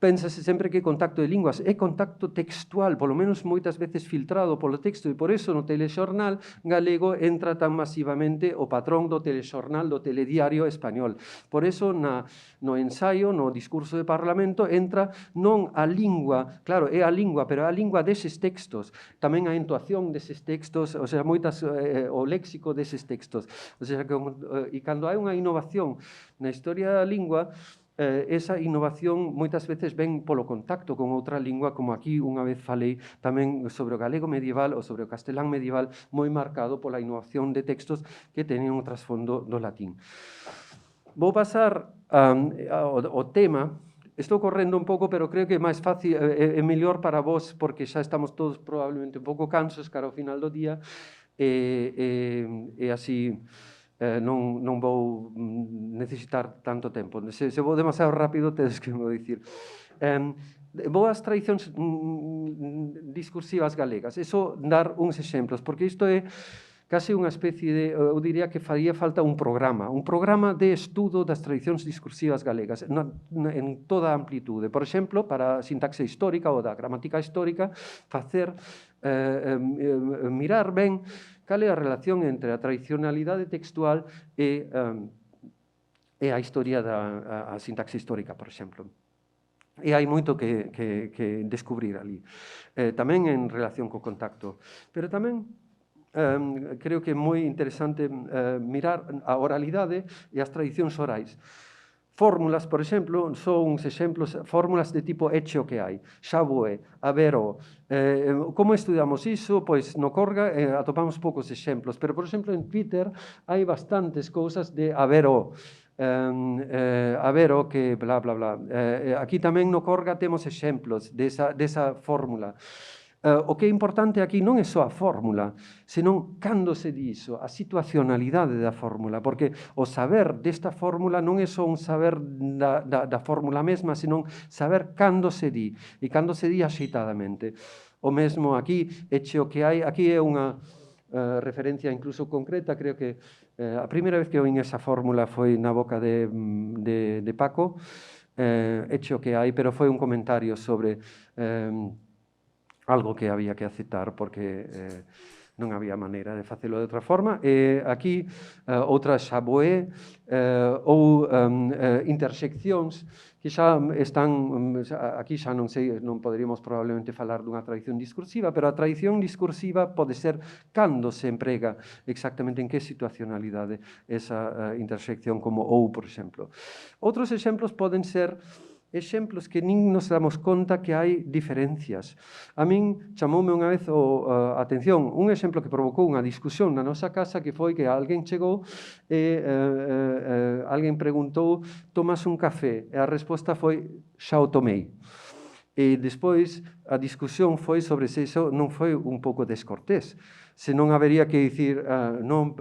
pénsase sempre que contacto de linguas é contacto textual, polo menos moitas veces filtrado polo texto, e por iso no telexornal galego entra tan masivamente o patrón do telexornal do telediario español. Por iso no ensaio, no discurso de Parlamento, entra non a lingua, claro, é a lingua, pero é a lingua deses textos, tamén a entoación deses textos, o sea, o léxico deses textos. O sea, e cando hai unha innovación na historia da lingua, esa innovación moitas veces ven polo contacto con outra lingua, como aquí unha vez falei tamén sobre o galego medieval ou sobre o castelán medieval, moi marcado pola innovación de textos que teñen un trasfondo do latín. Vou pasar ao tema. Estou correndo un pouco, pero creo que é máis fácil, é mellor para vos, porque xa estamos todos probablemente un pouco cansos cara ao final do día, e así non vou necesitar tanto tempo. Se vou demasiado rápido, tedes que me dicir. Vou ás tradicións discursivas galegas. Eso, dar uns exemplos, porque isto é case unha especie de, eu diría que faría falta un programa de estudo das tradicións discursivas galegas en toda a amplitude. Por exemplo, para a sintaxe histórica ou da gramática histórica, mirar ben cal é a relación entre a tradicionalidade textual e a historia da sintaxe histórica, por exemplo. E hai moito que descubrir ali. Tamén en relación co contacto. Pero tamén creo que é moi interesante mirar a oralidade e as tradicións orais. Fórmulas, por exemplo, son uns exemplos, fórmulas de tipo hecho que hai, xaboe, habero. Como estudamos iso? Pois no Corga atopamos poucos exemplos, pero, por exemplo, en Twitter hai bastantes cousas de habero, habero que bla, bla, bla. Aquí tamén no Corga temos exemplos desa fórmula. O que é importante aquí non é só a fórmula, senón cando se di iso, a situacionalidade da fórmula, porque o saber desta fórmula non é só un saber da fórmula mesma, senón saber cando se di, e cando se di axeitadamente. O mesmo aquí, eche o que hai, aquí é unha referencia incluso concreta, creo que a primeira vez que oín esa fórmula foi na boca de Paco, eche o que hai, pero foi un comentario sobre algo que había que aceptar porque non había maneira de facelo de outra forma. Aquí, outra xaboé ou interseccións que xa están, aquí xa non sei, non poderíamos probablemente falar dunha tradición discursiva, pero a tradición discursiva pode ser cando se emprega exactamente en que situacionalidade esa intersección, como ou, por exemplo. Outros exemplos poden ser exemplos que nin nos damos conta que hai diferencias. A min chamoume unha vez a atención un exemplo que provocou unha discusión na nosa casa, que foi que alguén chegou e alguén preguntou: tomas un café? E a resposta foi: xa o tomei. E despois a discusión foi sobre se iso non foi un pouco descortés, se non habería que dicir non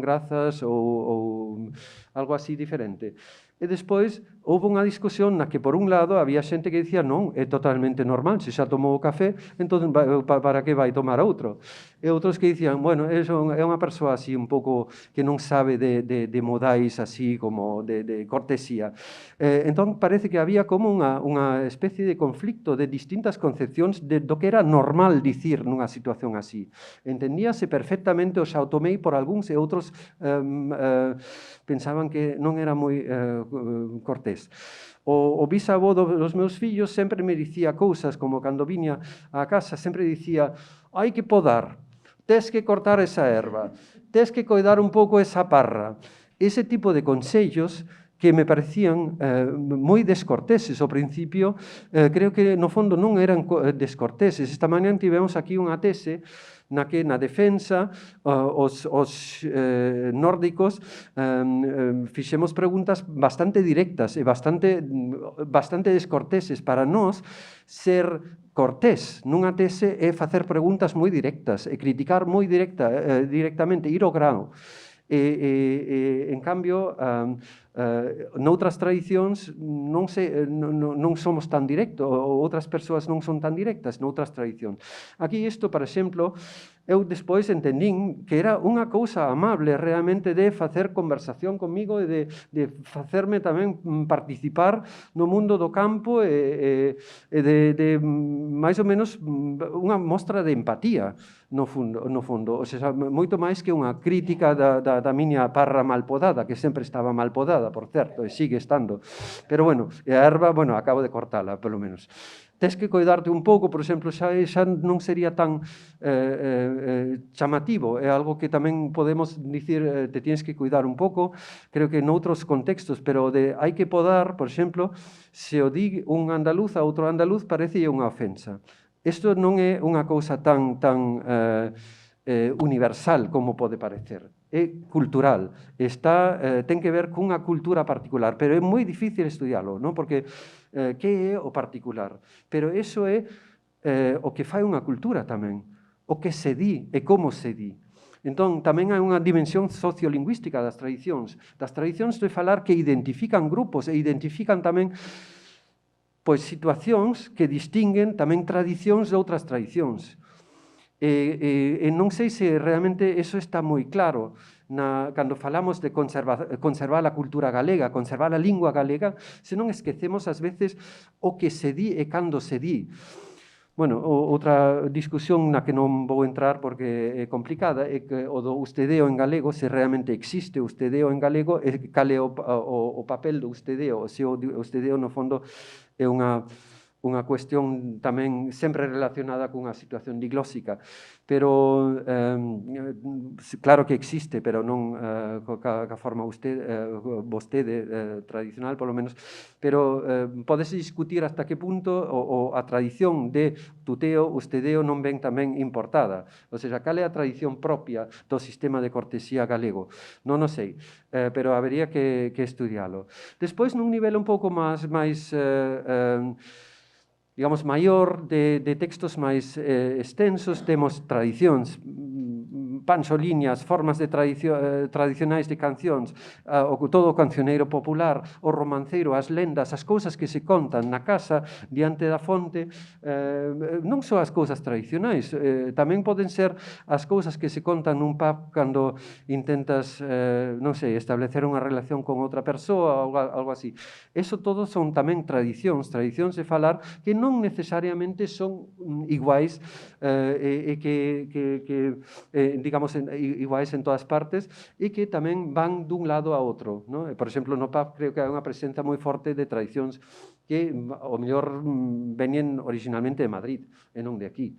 grazas ou algo así diferente. E despois houve unha discusión na que, por un lado, había xente que dicía non, é totalmente normal, se xa tomou o café, entón para que vai tomar outro? E outros que dicían, bueno, é unha persoa así un pouco que non sabe de modais así como de cortesía. Entón parece que había como unha especie de conflicto de distintas concepcións do que era normal dicir nunha situación así. Entendíase perfectamente o xa o tomei por algúns e outros pensaban que non era moi cortés. O bisavó dos meus fillos sempre me dicía cousas, como cando viña á casa, sempre dicía: hai que podar, tes que cortar esa erva, tes que coidar un pouco esa parra. Ese tipo de consellos que me parecían moi descorteses ao principio, creo que no fondo non eran descorteses. Esta mañá tivemos aquí unha tese na que na defensa os nórdicos fixemos preguntas bastante directas e bastante descorteses. Para nós, ser cortés nunha tese é facer preguntas moi directas e criticar moi directamente, ir ao grano. En cambio, noutras tradicións non somos tan directos, ou outras persoas non son tan directas noutras tradicións. Aquí isto, por exemplo, eu despois entendín que era unha cousa amable realmente de facer conversación comigo e de facerme tamén participar no mundo do campo e de máis ou menos unha mostra de empatía no fondo. O sea, moito máis que unha crítica da miña parra mal podada, que sempre estaba mal podada, por certo, e sigue estando. Pero, bueno, a erva, bueno, acabo de cortala, polo menos. Tes que coidarte un pouco, por exemplo, xa non sería tan chamativo, é algo que tamén podemos dicir, te tienes que cuidar un pouco, creo que noutros contextos, pero hai que podar, por exemplo, se o di un andaluz a outro andaluz, parece unha ofensa. Isto non é unha cousa tan universal como pode parecer. É cultural, ten que ver cunha cultura particular, pero é moi difícil estudialo, non? Porque que é o particular? Pero iso é o que fai unha cultura tamén, o que se di e como se di. Entón, tamén hai unha dimensión sociolingüística das tradicións. Das tradicións de falar que identifican grupos e identifican tamén situacións que distinguen tamén tradicións de outras tradicións. E non sei se realmente eso está moi claro cando falamos de conservar a cultura galega, conservar a lingua galega, se non esquecemos ás veces o que se di e cando se di. Bueno, outra discusión na que non vou entrar porque é complicada é que o do ustedeo en galego, se realmente existe o ustedeo en galego, e cal é o papel do ustedeo, se o ustedeo no fondo é unha cuestión tamén sempre relacionada cunha situación diglósica, pero claro que existe, pero non ca forma vostede tradicional, polo menos, pero podese discutir hasta que punto a tradición de tuteo, ustedeo non ven tamén importada, ou seja, cal é a tradición propia do sistema de cortesía galego, non o sei, pero habería que estudialo. Despois, nun nivel un pouco máis digamos, maior, de textos máis extensos, temos tradicións, panxoliñas, formas tradicionais de cancións, todo o cancioneiro popular, o romanceiro, as lendas, as cousas que se contan na casa, diante da fonte, non só as cousas tradicionais, tamén poden ser as cousas que se contan nun pub cando intentas, non sei, establecer unha relación con outra persoa, algo así. Eso todo son tamén tradicións de falar que non necesariamente son iguais e que digamos, iguais en todas partes e que tamén van dun lado a outro, non? Por exemplo, no pub creo que hai unha presenza moi forte de tradicións que, ao mellor, veñen originalmente de Madrid e non de aquí.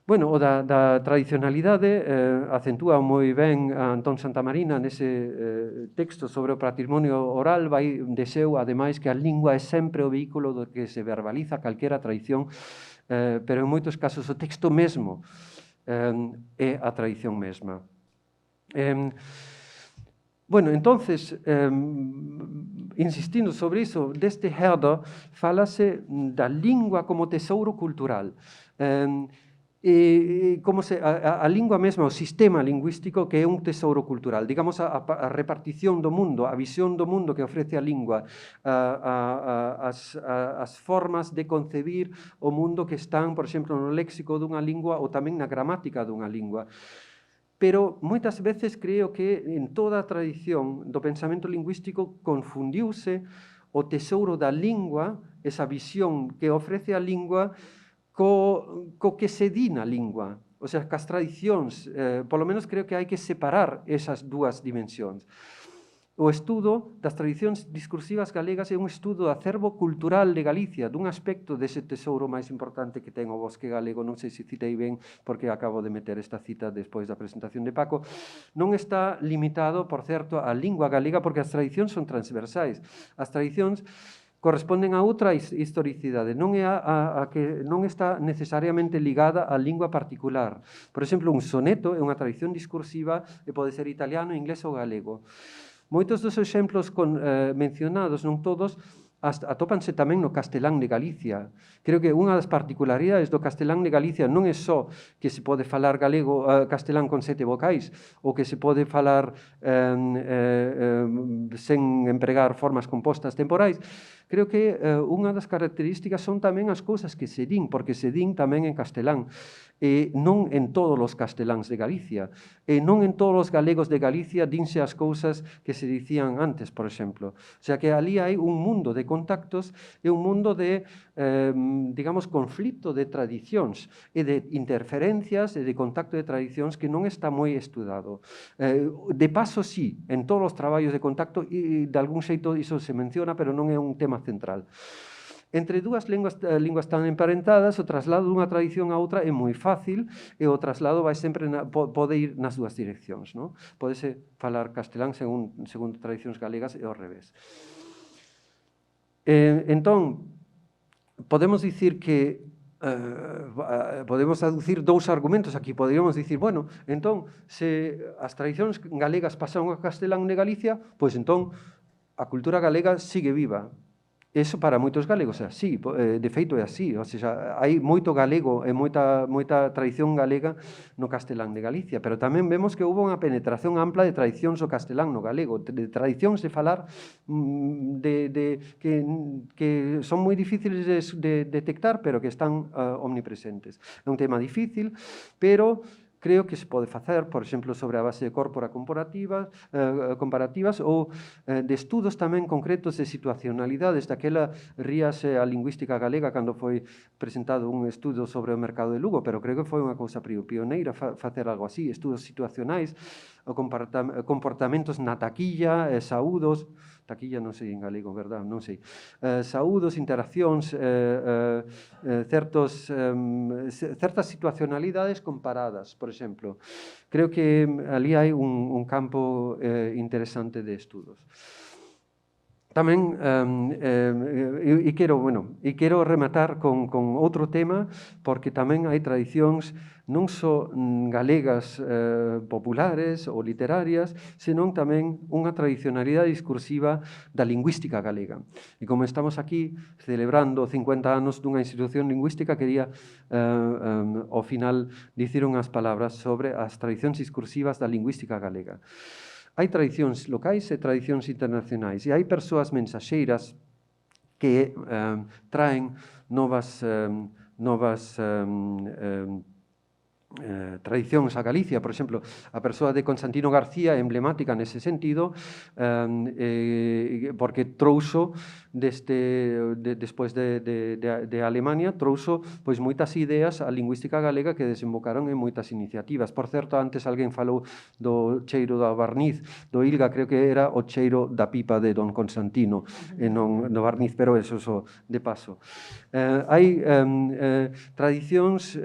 Bueno, o da tradicionalidade acentúa moi ben Antón Santamarina nese texto sobre o patrimonio oral, vai de seu, ademais, que a lingua é sempre o vehículo do que se verbaliza calquera tradición, pero en moitos casos o texto mesmo é a tradición mesma. Bueno, entonces, insistindo sobre iso, deste Herder, fálase da lingua como tesouro cultural. Como a lingua mesma, o sistema lingüístico que é un tesouro cultural, digamos a repartición do mundo, a visión do mundo que ofrece a lingua, as formas de concebir o mundo que están, por exemplo, no léxico dunha lingua ou tamén na gramática dunha lingua. Pero moitas veces creo que en toda a tradición do pensamento lingüístico confundiuse o tesouro da lingua, esa visión que ofrece a lingua, co que se di na lingua, o sea, cas tradicións, polo menos creo que hai que separar esas dúas dimensións. O estudo das tradicións discursivas galegas é un estudo do acervo cultural de Galicia, dun aspecto dese tesouro máis importante que ten o bosque galego. Non sei se citei ben, porque acabo de meter esta cita despois da presentación de Paco. Non está limitado, por certo, á lingua galega, porque as tradicións son transversais. As tradicións corresponden a outra historicidade, non é a que non está necesariamente ligada á lingua particular. Por exemplo, un soneto é unha tradición discursiva e pode ser italiano, inglés ou galego. Moitos dos exemplos mencionados, non todos, atópanse tamén no castelán de Galicia. Creo que unha das particularidades do castelán de Galicia non é só que se pode falar galego castelán con 7 vocais, ou que se pode falar sen empregar formas compostas temporais. Creo que unha das características son tamén as cousas que se din, porque se din tamén en castelán. Non en todos os casteláns de Galicia, non en todos os galegos de Galicia dinse as cousas que se dicían antes, por exemplo. O sea que ali hai un mundo de contactos e un mundo de, digamos, conflito de tradicións e de interferencias e de contacto de tradicións que non está moi estudado. De paso, sí, en todos os traballos de contacto, e de algún xeito iso se menciona, pero non é un tema central. Entre dúas linguas tan emparentadas, o traslado dunha tradición a outra é moi fácil e o traslado vai sempre pode ir nas dúas direccións. Non? Pódese falar castelán segundo tradicións galegas e ao revés. Entón, podemos dicir que podemos aducir dous argumentos aquí. Poderíamos dicir, bueno, entón, se as tradicións galegas pasaron ao castelán de Galicia, pois entón a cultura galega sigue viva. Eso para moitos galegos é así, de feito é así, ou seja, hai moito galego e moita tradición galega no castelán de Galicia, pero tamén vemos que houve unha penetración ampla de tradicións do castelán no galego, de tradicións de falar que son moi difíciles de detectar, pero que están omnipresentes. É un tema difícil, pero creo que se pode facer, por exemplo, sobre a base de corpora comparativas ou de estudos tamén concretos de situacionalidades. Daquela ríase a lingüística galega cando foi presentado un estudo sobre o mercado de Lugo, pero creo que foi unha cousa pioneira facer algo así, estudos situacionais, comportamentos na taquilla, saúdos, taquilla non sei en galego, verdad? Non sei. Saúdos, interaccións, certas situacionalidades comparadas, por exemplo. Creo que ali hai un campo interesante de estudos. Tamén, quero rematar con outro tema, porque tamén hai tradicións non só galegas populares ou literarias, senón tamén unha tradicionalidade discursiva da lingüística galega. E como estamos aquí celebrando 50 anos dunha institución lingüística, quería ao final dicir unhas palabras sobre as tradicións discursivas da lingüística galega. Hai tradicións locais e tradicións internacionais, e hai persoas mensaxeiras que traen novas tradicións a Galicia. Por exemplo, a persoa de Constantino García é emblemática nese sentido, porque trouxo despois de Alemania, trouxo pois moitas ideas a lingüística galega que desembocaron en moitas iniciativas. Por certo, antes alguén falou do cheiro da barniz, do Ilga, creo que era o cheiro da pipa de don Constantino, e non do barniz, pero eso de paso. Hai tradicións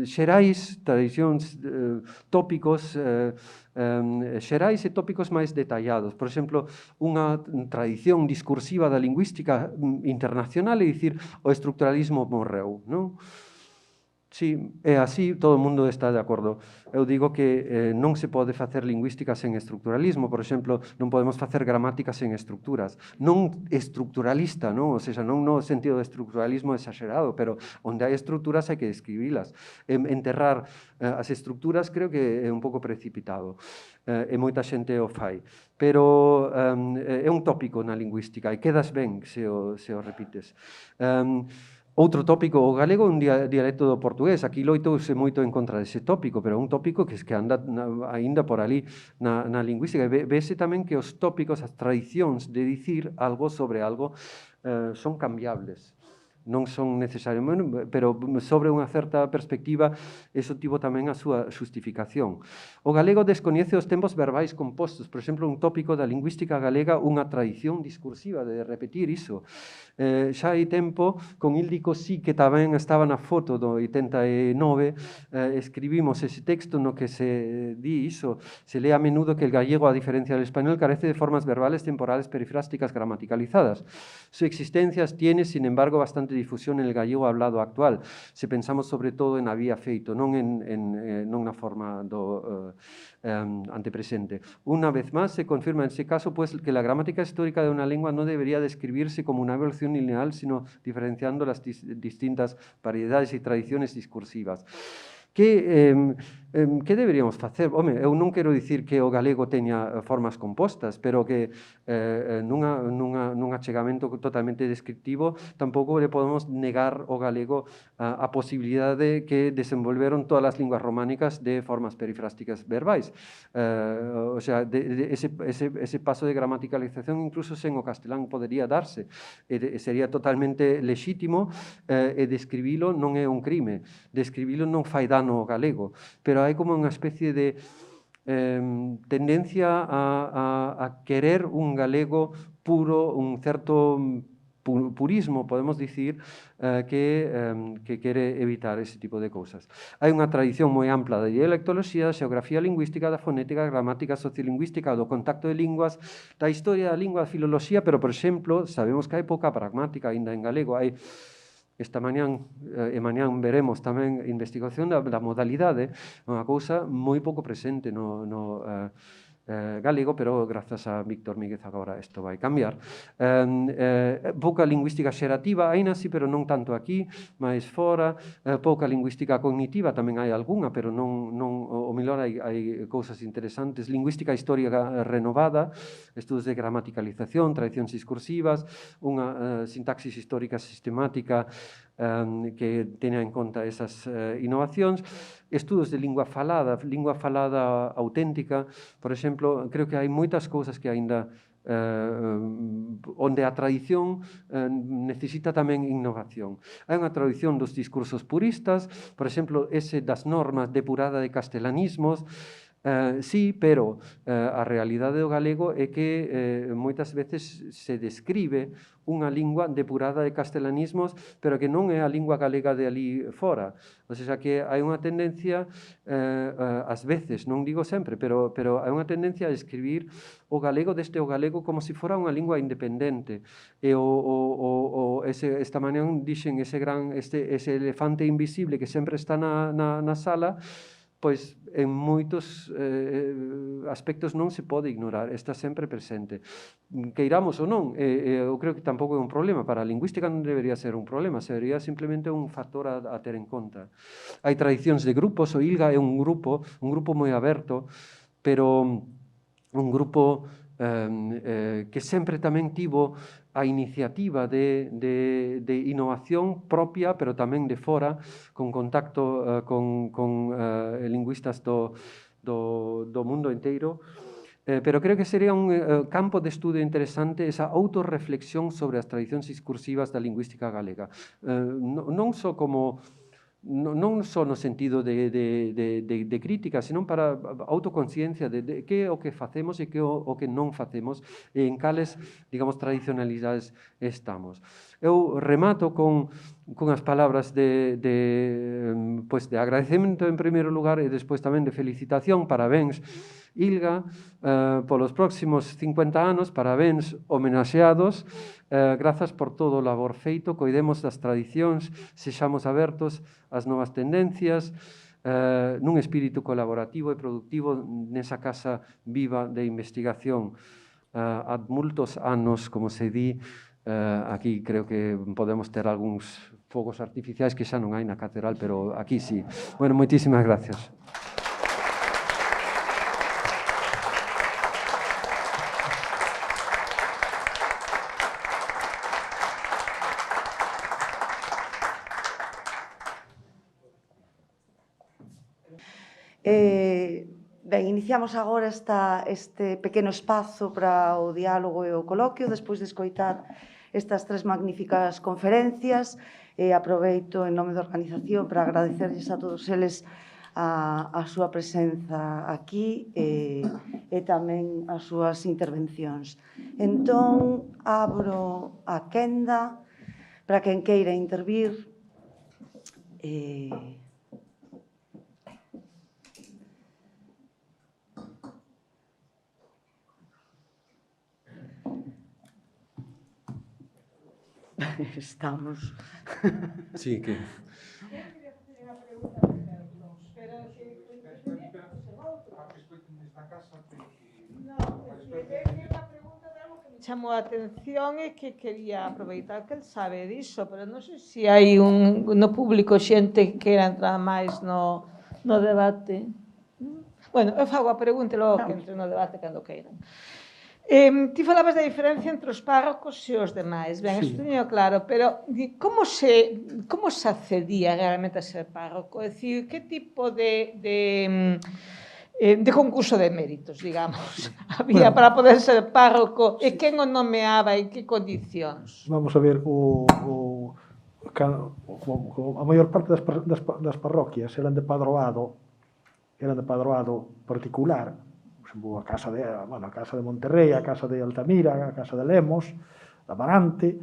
xerais, tradicións tópicos xerais e tópicos máis detallados. Por exemplo, unha tradición discursiva da lingüística internacional é dicir o estructuralismo morreu, non? Sí, é así, todo o mundo está de acordo. Eu digo que non se pode facer lingüística sen estructuralismo, por exemplo, non podemos facer gramática sen estructuras. Non estructuralista, non? Ou seja, non no sentido de estructuralismo exagerado, pero onde hai estructuras hai que describilas. Enterrar as estructuras creo que é un pouco precipitado, e moita xente o fai. Pero é un tópico na lingüística e quedas ben se o repites. Outro tópico, o galego é un dialecto do portugués. Aquí loitouse moito en contra dese tópico, pero é un tópico que anda aínda por ali na lingüística. Vese tamén que os tópicos, as tradicións de dicir algo sobre algo son cambiables. non son necesarios, pero sobre unha certa perspectiva, eso tivo tamén a súa xustificación. O galego descoñece os tempos verbais compostos, por exemplo, un tópico da lingüística galega, unha tradición discursiva de repetir iso. Xa hai tempo, con Íldico sí que tamén estaba na foto do 89, escribimos ese texto no que se di iso, se lee a menudo que el gallego, a diferencia del español, carece de formas verbales temporales perifrásticas gramaticalizadas. Su existencia tiene, sin embargo, bastante difusión en el gallego hablado actual, se pensamos sobre todo en había feito, non na forma do antepresente. Una vez más, se confirma en ese caso pues, que la gramática histórica de una lengua no debería describirse como una evolución lineal, sino diferenciando las distintas variedades y tradiciones discursivas. Que deberíamos facer? Home, eu non quero dicir que o galego teña formas compostas, pero que nun achegamento totalmente descriptivo tampouco le podemos negar ao galego a posibilidade que desenvolveron todas as linguas románicas de formas perifrásticas verbais. O sea, ese paso de gramaticalización incluso sen o castelán podería darse. Sería totalmente lexítimo e describilo non é un crime. Describilo non fai dano ao galego, pero hai como unha especie de tendencia a querer un galego puro, un certo purismo, podemos dicir, que quere evitar ese tipo de cousas. Hai unha tradición moi ampla da dialectoloxía, da xeografía lingüística, da fonética, gramática, sociolingüística, do contacto de linguas, da historia da lingua, da filoloxía, pero, por exemplo, sabemos que hai pouca pragmática aínda en galego. Hai esta mañán e mañán veremos tamén investigación da modalidade, unha cousa moi pouco presente no galego, pero grazas a Víctor Míguez agora isto vai cambiar. Pouca lingüística xerativa, aínda así, pero non tanto aquí, máis fora. Pouca lingüística cognitiva, tamén hai algunha, pero non o mellor hai cousas interesantes. Lingüística histórica renovada, estudos de gramaticalización, tradicións discursivas, unha sintaxis histórica sistemática que teña en conta esas innovacións, estudos de lingua falada auténtica, por exemplo, creo que hai moitas cousas que aínda onde a tradición necesita tamén innovación. Hai unha tradición dos discursos puristas, por exemplo, ese das normas depurada de castelanismos. Sí, pero a realidade do galego é que moitas veces se describe unha lingua depurada de castelanismos, pero que non é a lingua galega de ali fora. O sea, que hai unha tendencia, ás veces, non digo sempre, pero hai unha tendencia a escribir o galego deste o galego como se fora unha lingua independente. E esta mañá dixen ese elefante invisible que sempre está na sala, pois en moitos aspectos non se pode ignorar, está sempre presente. Queiramos ou non, eu creo que tampouco é un problema, para a lingüística non debería ser un problema, sería simplemente un factor a ter en conta. Hai tradicións de grupos, o ILGA é un grupo moi aberto, pero un grupo que sempre tamén tivo a iniciativa de innovación propia, pero tamén de fora, con contacto con lingüistas do mundo inteiro. Pero creo que sería un campo de estudo interesante esa autorreflexión sobre as tradicións discursivas da lingüística galega. Non só no sentido de crítica, sino para autoconciencia de que é o que facemos e que o que non facemos e en cales, digamos, tradicionalidades estamos. Eu remato con as palabras de agradecemento en primeiro lugar e despois tamén de felicitación, parabéns Ilga, polos próximos 50 anos, parabéns homenaxeados, grazas por todo o labor feito, coidemos das tradicións, sexamos abertos ás novas tendencias, nun espírito colaborativo e productivo nesa casa viva de investigación. Ad multos anos, como se di, aquí creo que podemos ter algúns fogos artificiais que xa non hai na catedral, pero aquí sí. Bueno, moitísimas gracias. Ben, iniciamos agora este pequeno espazo para o diálogo e o coloquio, despois de escoitar estas 3 magníficas conferencias e aproveito en nome da organización para agradecerlles a todos eles a súa presenza aquí e tamén as súas intervencións. Entón, abro a quenda para quen queira intervir. Estamos. Sí, que... Chamou a atención e que quería aproveitar que el sabe diso, pero non sei se hai no público xente que queira entrar máis no debate. Bueno, eu fago a pregunta e logo que entre no debate cando queiran. Ti falabas da diferencia entre os párrocos e os demais. Ben, isto teño claro, pero como se accedía realmente a ser párroco? É dicir, que tipo de concurso de méritos, digamos, había para poder ser párroco e quen o nomeaba e que condicións? Vamos a ver, a maior parte das parroquias eran de padroado particular, por exemplo, a casa de Monterrey, a casa de Altamira, a casa de Lemos, de Amarante,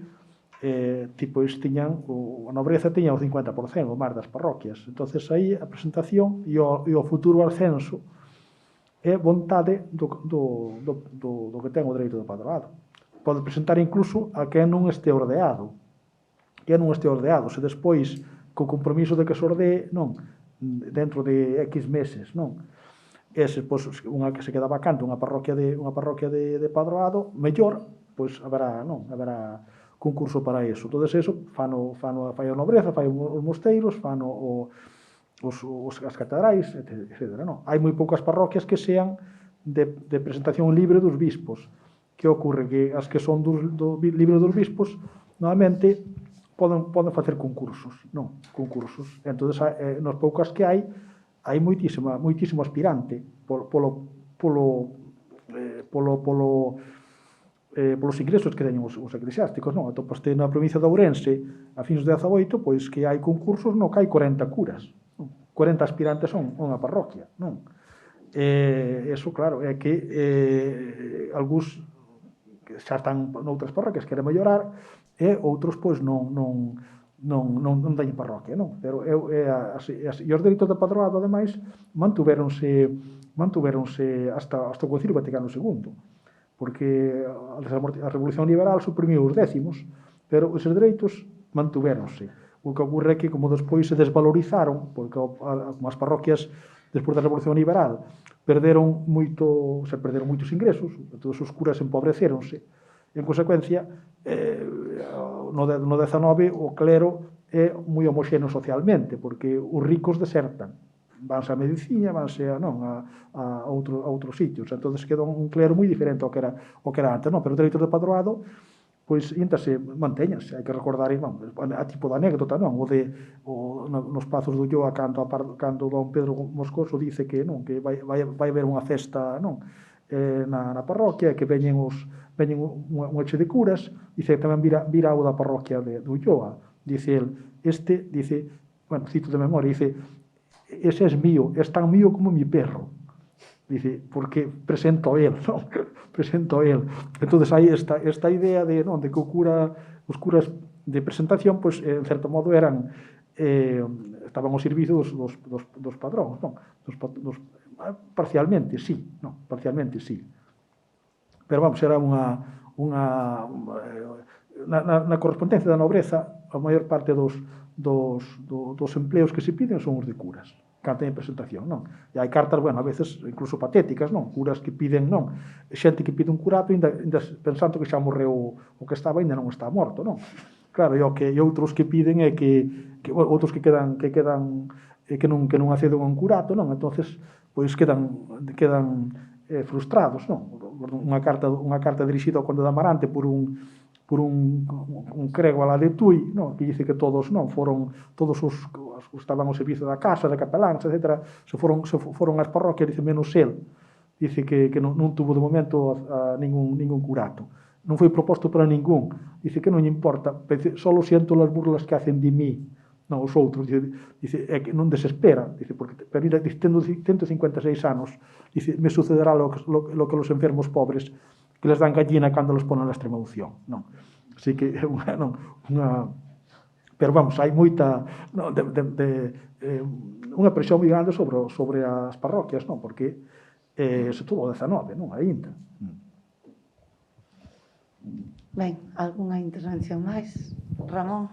pois tiñan, a nobreza tiña o 50%, o máis das parroquias. Entonces aí a presentación e o futuro ascenso é vontade do que ten o dereito do padroado. Pode presentar incluso a quen non este ordeado. Se despois, co compromiso de que se ordee, non, dentro de X meses, non, ese, pois, unha que se queda vacante, unha parroquia de padroado, mellor, pois haberá concurso para eso. Todo eso fai a nobreza, fai os mosteiros, fan as catedrais, etc. Hai moi poucas parroquias que sean de presentación libre dos bispos. Que ocorre? Que as que son libre dos bispos, normalmente, poden facer concursos. Entón, nas poucas que hai moitísimo aspirante polos ingresos que teñen os eclesiásticos. Atopaste na provincia de Ourense, a fins do 18, pois que hai concursos no que hai 40 curas. 40 aspirantes a unha parroquia, non? Eso, claro, é que algúns xa están noutras parroquias queren mellorar e outros, pois, non teñen parroquia, non? Pero é así. E os dereitos de padroado, ademais, mantuveronse hasta o Concilio Vaticano II, porque a Revolución Liberal suprimiu os décimos, pero esos dereitos mantuveronse. O que ocorre é que, como despois se desvalorizaron, porque como as parroquias, despois da Revolución Liberal, perderon moitos ingresos, todos os curas empobreceronse. En consecuencia, no 19 o clero é moi homoxéneo socialmente, porque os ricos desertan, vanse a medicina, vanse a outros sitios. Entón, queda un clero moi diferente ao que era antes. Pero os dereitos de padroado, pois, mantéñanse. Hai que recordar, a tipo de anécdota, nos Pazos do Ulloa, cando don Pedro Moscoso dice que vai haber unha festa na parroquia, que veñen un eche de curas, dice que tamén virá o da parroquia de Ulloa. Dice el, cito de memoria, dice, ese es mío, es tan mío como mi perro. Dice, porque presento a él, non? Presento a él. Entón, hai esta idea de que os curas de presentación, pois, en certo modo, estaban ao servizo dos padróns, non? Parcialmente, sí, Pero, vamos, era na correspondencia da nobreza, a maior parte dos empleos que se piden son os de curas, cando teñen presentación, non? E hai cartas, a veces incluso patéticas, non? Curas que piden, xente que pide un curato ainda pensando que xa morreu o que estaba, ainda non está morto, non? Claro, e outros que piden é que outros que non acceden a un curato, non? Entonces, pois quedan frustrados, non? Unha carta dirixida ao conde de Amarante por un crego alá de Tui, que dice que todos os estaban ao servizo da casa, de capeláns, etc., se foron ás parroquias, dice, menos el, dice que non tuvo de momento ningún curato. non foi proposto para ningún. Dice que non lle importa, solo siento las burlas que hacen de mí, non os outros. Dice, é que non desespera, dice, porque tendo 156 anos, dice, me sucederá lo que los enfermos pobres, que les dan gallina cando los ponen a extrema unción, non? Así que é unha pero vamos, hai moita unha presión moi grande sobre as parroquias, non? Porque se todo o 19, non? Ainda. Ben, algunha intervención máis? Ramón?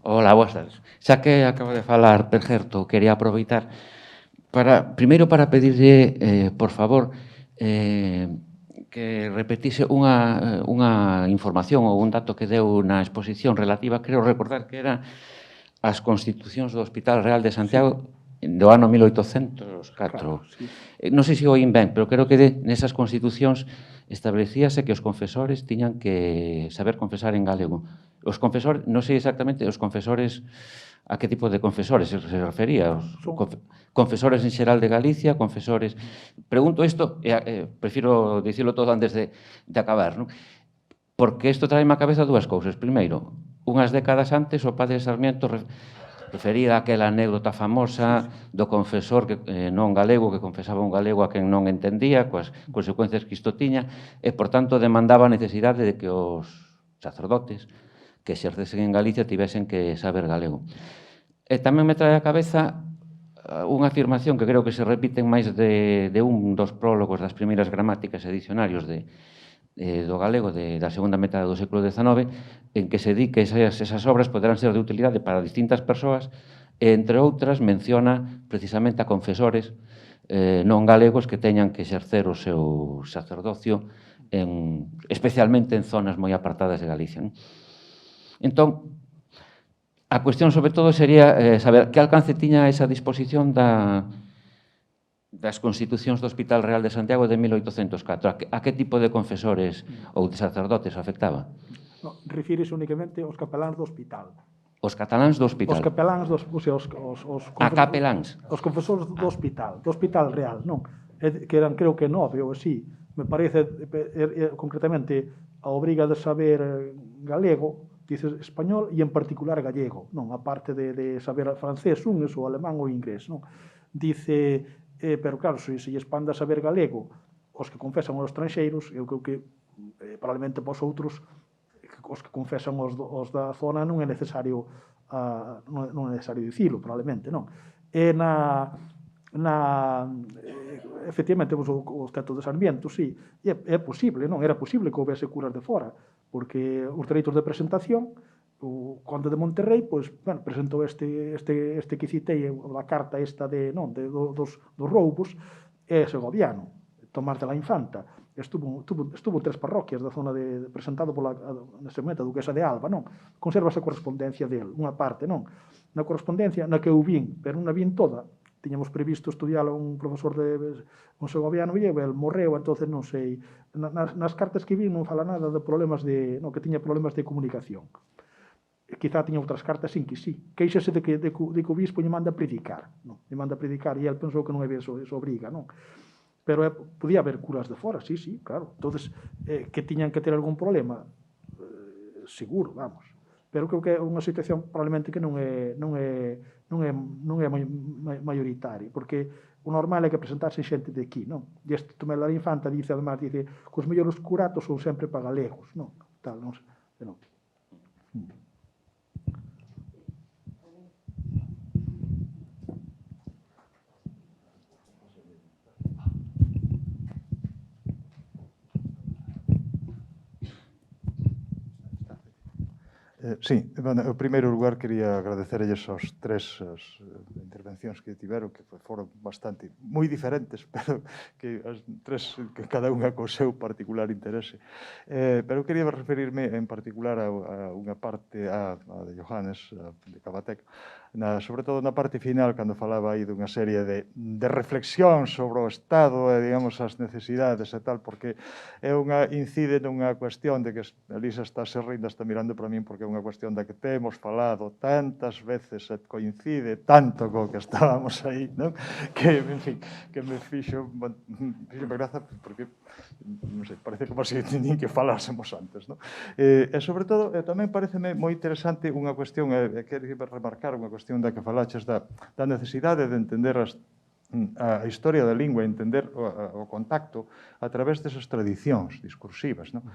Hola, boas tardes. Xa que acaba de falar Pergerto, quería aproveitar primeiro para pedirlle, por favor, que repetise unha información ou un dato que deu na exposición relativa, creo recordar que era as constitucións do Hospital Real de Santiago do ano 1804. Non sei se o oín ben, pero creo que nesas constitucións establecíase que os confesores tiñan que saber confesar en galego. Os confesores, non sei exactamente, os confesores, a que tipo de confesores se refería? Os confesores en xeral de Galicia, confesores... Pregunto isto, prefiro dicirlo todo antes de acabar, non? Porque isto trae má cabeza dúas cousas. Primeiro, unhas décadas antes, o padre Sarmiento refería aquela anécdota famosa do confesor non galego que confesaba un galego a quen non entendía, coas consecuencias que isto tiña, e, por tanto, demandaba a necesidade de que os sacerdotes que exercesen en Galicia tivesen que saber galego. E tamén me trae a cabeza unha afirmación que creo que se repite en máis de un dos prólogos das primeiras gramáticas e dicionarios do galego da segunda metade do século XIX, en que se di que esas obras poderán ser de utilidade para distintas persoas, e, entre outras, menciona precisamente a confesores non galegos que teñan que exercer o seu sacerdocio especialmente en zonas moi apartadas de Galicia. Entón, a cuestión sobre todo sería saber que alcance tiña esa disposición das constitucións do Hospital Real de Santiago de 1804. A que tipo de confesores ou de sacerdotes afectaba? Refírese únicamente aos capeláns do hospital. Os cataláns do hospital? Os capeláns, capeláns? Os confesores do hospital real, non? Que eran, creo que 9 ou así. Me parece, concretamente, a obriga de saber galego, dice español, e en particular gallego, non? A parte de saber francés, unhas, ou alemán ou inglés, non? Dice, pero claro, se lle expanda saber galego, os que confesan aos estranxeiros, eu creo que, probablemente, para os outros, os que confesan os da zona non é necesario dicilo, probablemente, non? E efectivamente, o teto de Sarmiento, sí, é posible, non? Era posible que houvese curas de fora, porque os dereitos de presentación, o conde de Monterrey, pois, bueno, presentou este que citei, a carta esta dos roubos, é segoviano, Tomás de la Infanta. Estuvo en 3 parroquias da zona presentado neste momento a duquesa de Alba, non? Conserva esa correspondencia del, unha parte, non? Na correspondencia na que eu vin, pero non a vin toda, tiñamos previsto estudiar un profesor un segoviano e el morreu, entonces non sei, nas cartas que vi non fala nada de problemas que tiña problemas de comunicación. Quizá tiña outras cartas sin que sí. Queixase de que o bispo lle manda predicar, non? Lle manda predicar e el pensou que non había eso obriga, non? Pero podía haber curas de fora, sí, claro. Entonces, que tiñan que ter algún problema, seguro, vamos. Pero creo que é unha situación probablemente que non é maioritaria, porque o normal é que presentase xente de aquí, non? E este Tomé da Infanta dice, además, que os mellores curatos son sempre para galegos, non? Tal, non sei. Sí, en primeiro lugar quería agradecerlles aos 3 intervencións que tiveron, que foron bastante, moi diferentes, pero que as 3, que cada unha co seu particular interese. Pero quería referirme en particular a unha parte, a de Johannes, de Cabatec, sobre todo na parte final, cando falaba aí dunha serie de reflexións sobre o Estado e, digamos, as necesidades e tal, porque incide nunha cuestión de que Elisa está se rindo, está mirando para min, porque é unha cuestión da que temos falado tantas veces e coincide tanto co que estábamos aí, non? Que, en fin, que me fixo graza, porque, non sei, parece como se nin que falásemos antes, non? E, sobre todo, tamén pareceme moi interesante unha cuestión, quero remarcar unha cuestión da que falaches da necesidade de entender a historia da lingua, entender o contacto a través desas tradicións discursivas, non?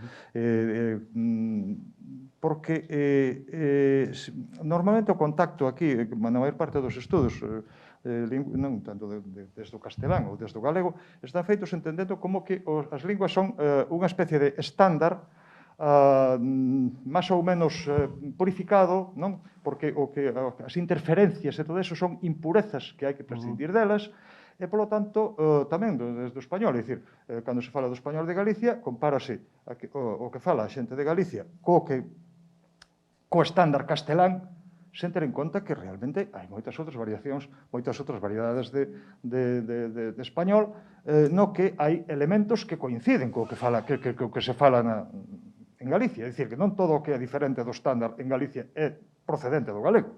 Porque normalmente o contacto aquí, na maior parte dos estudos, non tanto desde o castelán ou desde o galego, están feitos entendendo como que as linguas son unha especie de estándar máis ou menos purificado, non? Porque as interferencias e todo eso son impurezas que hai que prescindir delas, e, polo tanto, tamén desde o español, é dicir, cando se fala do español de Galicia, compárase o que fala a xente de Galicia co estándar castelán, sen ter en conta que realmente hai moitas outras variacións, moitas outras variedades de español, no que hai elementos que coinciden co que se fala en Galicia. É dicir, que non todo o que é diferente do estándar en Galicia é procedente do galego.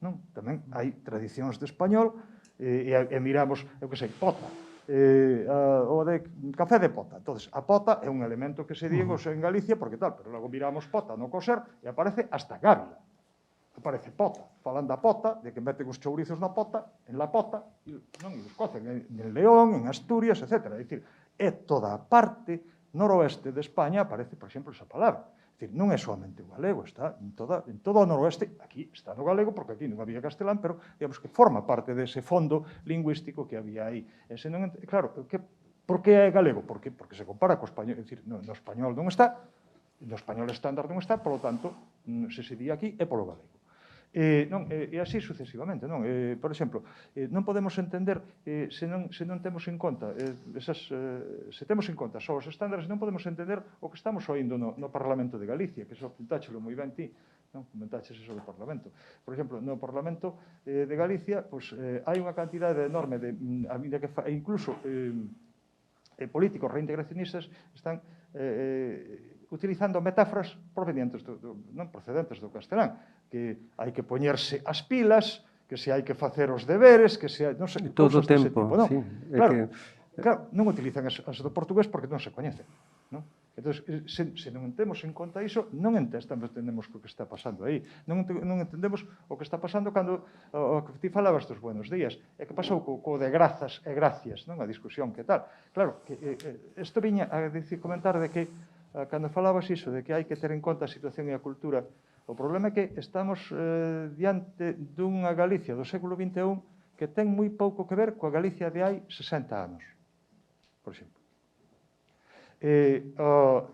Non? Tamén hai tradicións de español e miramos, eu que sei, pota, o de café de pota. Entonces, a pota é un elemento que se di en Galicia porque tal, pero logo miramos pota no coser e aparece hasta gávila. Aparece pota, falan da pota, de que meten os chourizos na pota, en la pota, e os cocen en León, en Asturias, etc. É dicir, é toda a parte noroeste de España aparece, por exemplo, esa palabra. É dicir, non é solamente o galego, está en todo o noroeste, aquí está no galego, porque aquí non había castelán, pero, digamos, que forma parte dese fondo lingüístico que había aí. Claro, por que é galego? Porque se compara co español, é dicir, no español non está, no español estándar non está, polo tanto, se di aquí é polo galego. E así sucesivamente, non? Por exemplo, non podemos entender se non temos en conta se temos en conta só os estándares, non podemos entender o que estamos oindo no Parlamento de Galicia, que só comentáchelo moi ben ti, non? Comentaches eso do Parlamento. Por exemplo, no Parlamento de Galicia, hai unha cantidade enorme de incluso políticos reintegracionistas están utilizando metáforas procedentes do castelán, que hai que poñerse as pilas, que se hai que facer os deberes, que se hai, non sei, todo o tempo, non? sí. Claro, non utilizan as do portugués porque non se coñecen, non? Entón, se non temos en conta iso, non entendemos o que está pasando aí. Non entendemos o que está pasando cando o que ti falabas dos buenos días. E que pasou co de grazas e gracias, non? A discusión que tal. Claro, isto viña a comentar de que cando falabas iso, de que hai que ter en conta a situación e a cultura, o problema é que estamos diante dunha Galicia do século XXI que ten moi pouco que ver coa Galicia de hai 60 anos, por exemplo.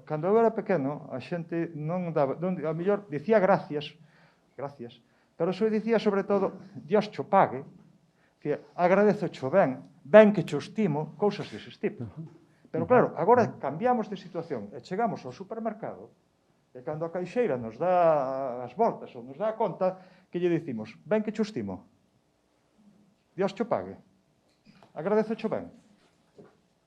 Cando eu era pequeno, a xente non daba, a mellor dicía gracias, pero só dicía sobre todo, Dios cho pague, que agradezo cho ben que cho estimo, cousas dese tipo. Pero claro, agora cambiamos de situación e chegamos ao supermercado e cando a caixeira nos dá as voltas ou nos dá a conta, que lle dicimos, ben que cho estimo, Dios cho pague, agradezo cho ben.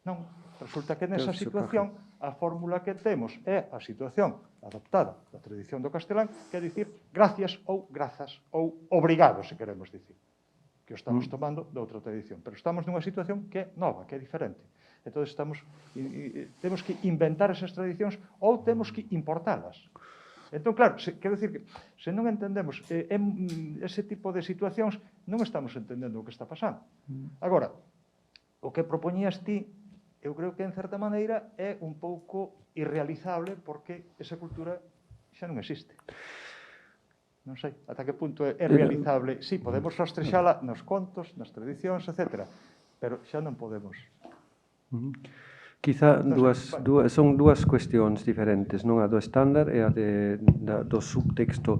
Non, resulta que nesa situación a fórmula que temos é a situación adoptada da tradición do castelán, que é dicir gracias ou grazas ou obrigado, se queremos dicir, que o estamos tomando de outra tradición. Pero estamos nunha situación que é nova, que é diferente. Entón, temos que inventar esas tradicións ou temos que importalas. Entón, claro, quero dicir que se non entendemos ese tipo de situacións, non estamos entendendo o que está pasando. Agora, o que propoñías ti, eu creo que, en certa maneira, é un pouco irrealizable porque esa cultura xa non existe. Non sei ata que punto é realizable. Sí, podemos rastrexala nos contos, nas tradicións, etc. Pero xa non podemos. Quizá son dúas cuestións diferentes, non? A do estándar e a do subtexto.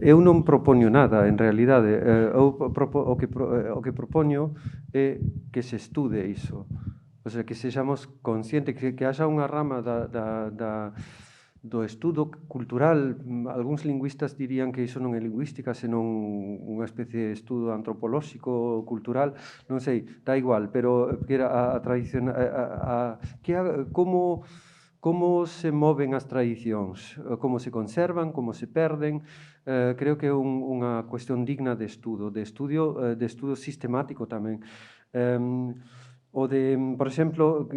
Eu non propoño nada, en realidade. O que propoño é que se estude iso. O sea, que sexamos conscientes, que haxa unha rama do estudo cultural. Algúns lingüistas dirían que iso non é lingüística, senón unha especie de estudo antropolóxico, cultural, non sei, dá igual, pero que era a tradición, como se moven as tradicións, como se conservan, como se perden. Creo que é unha cuestión digna de estudo sistemático tamén. O de, por exemplo,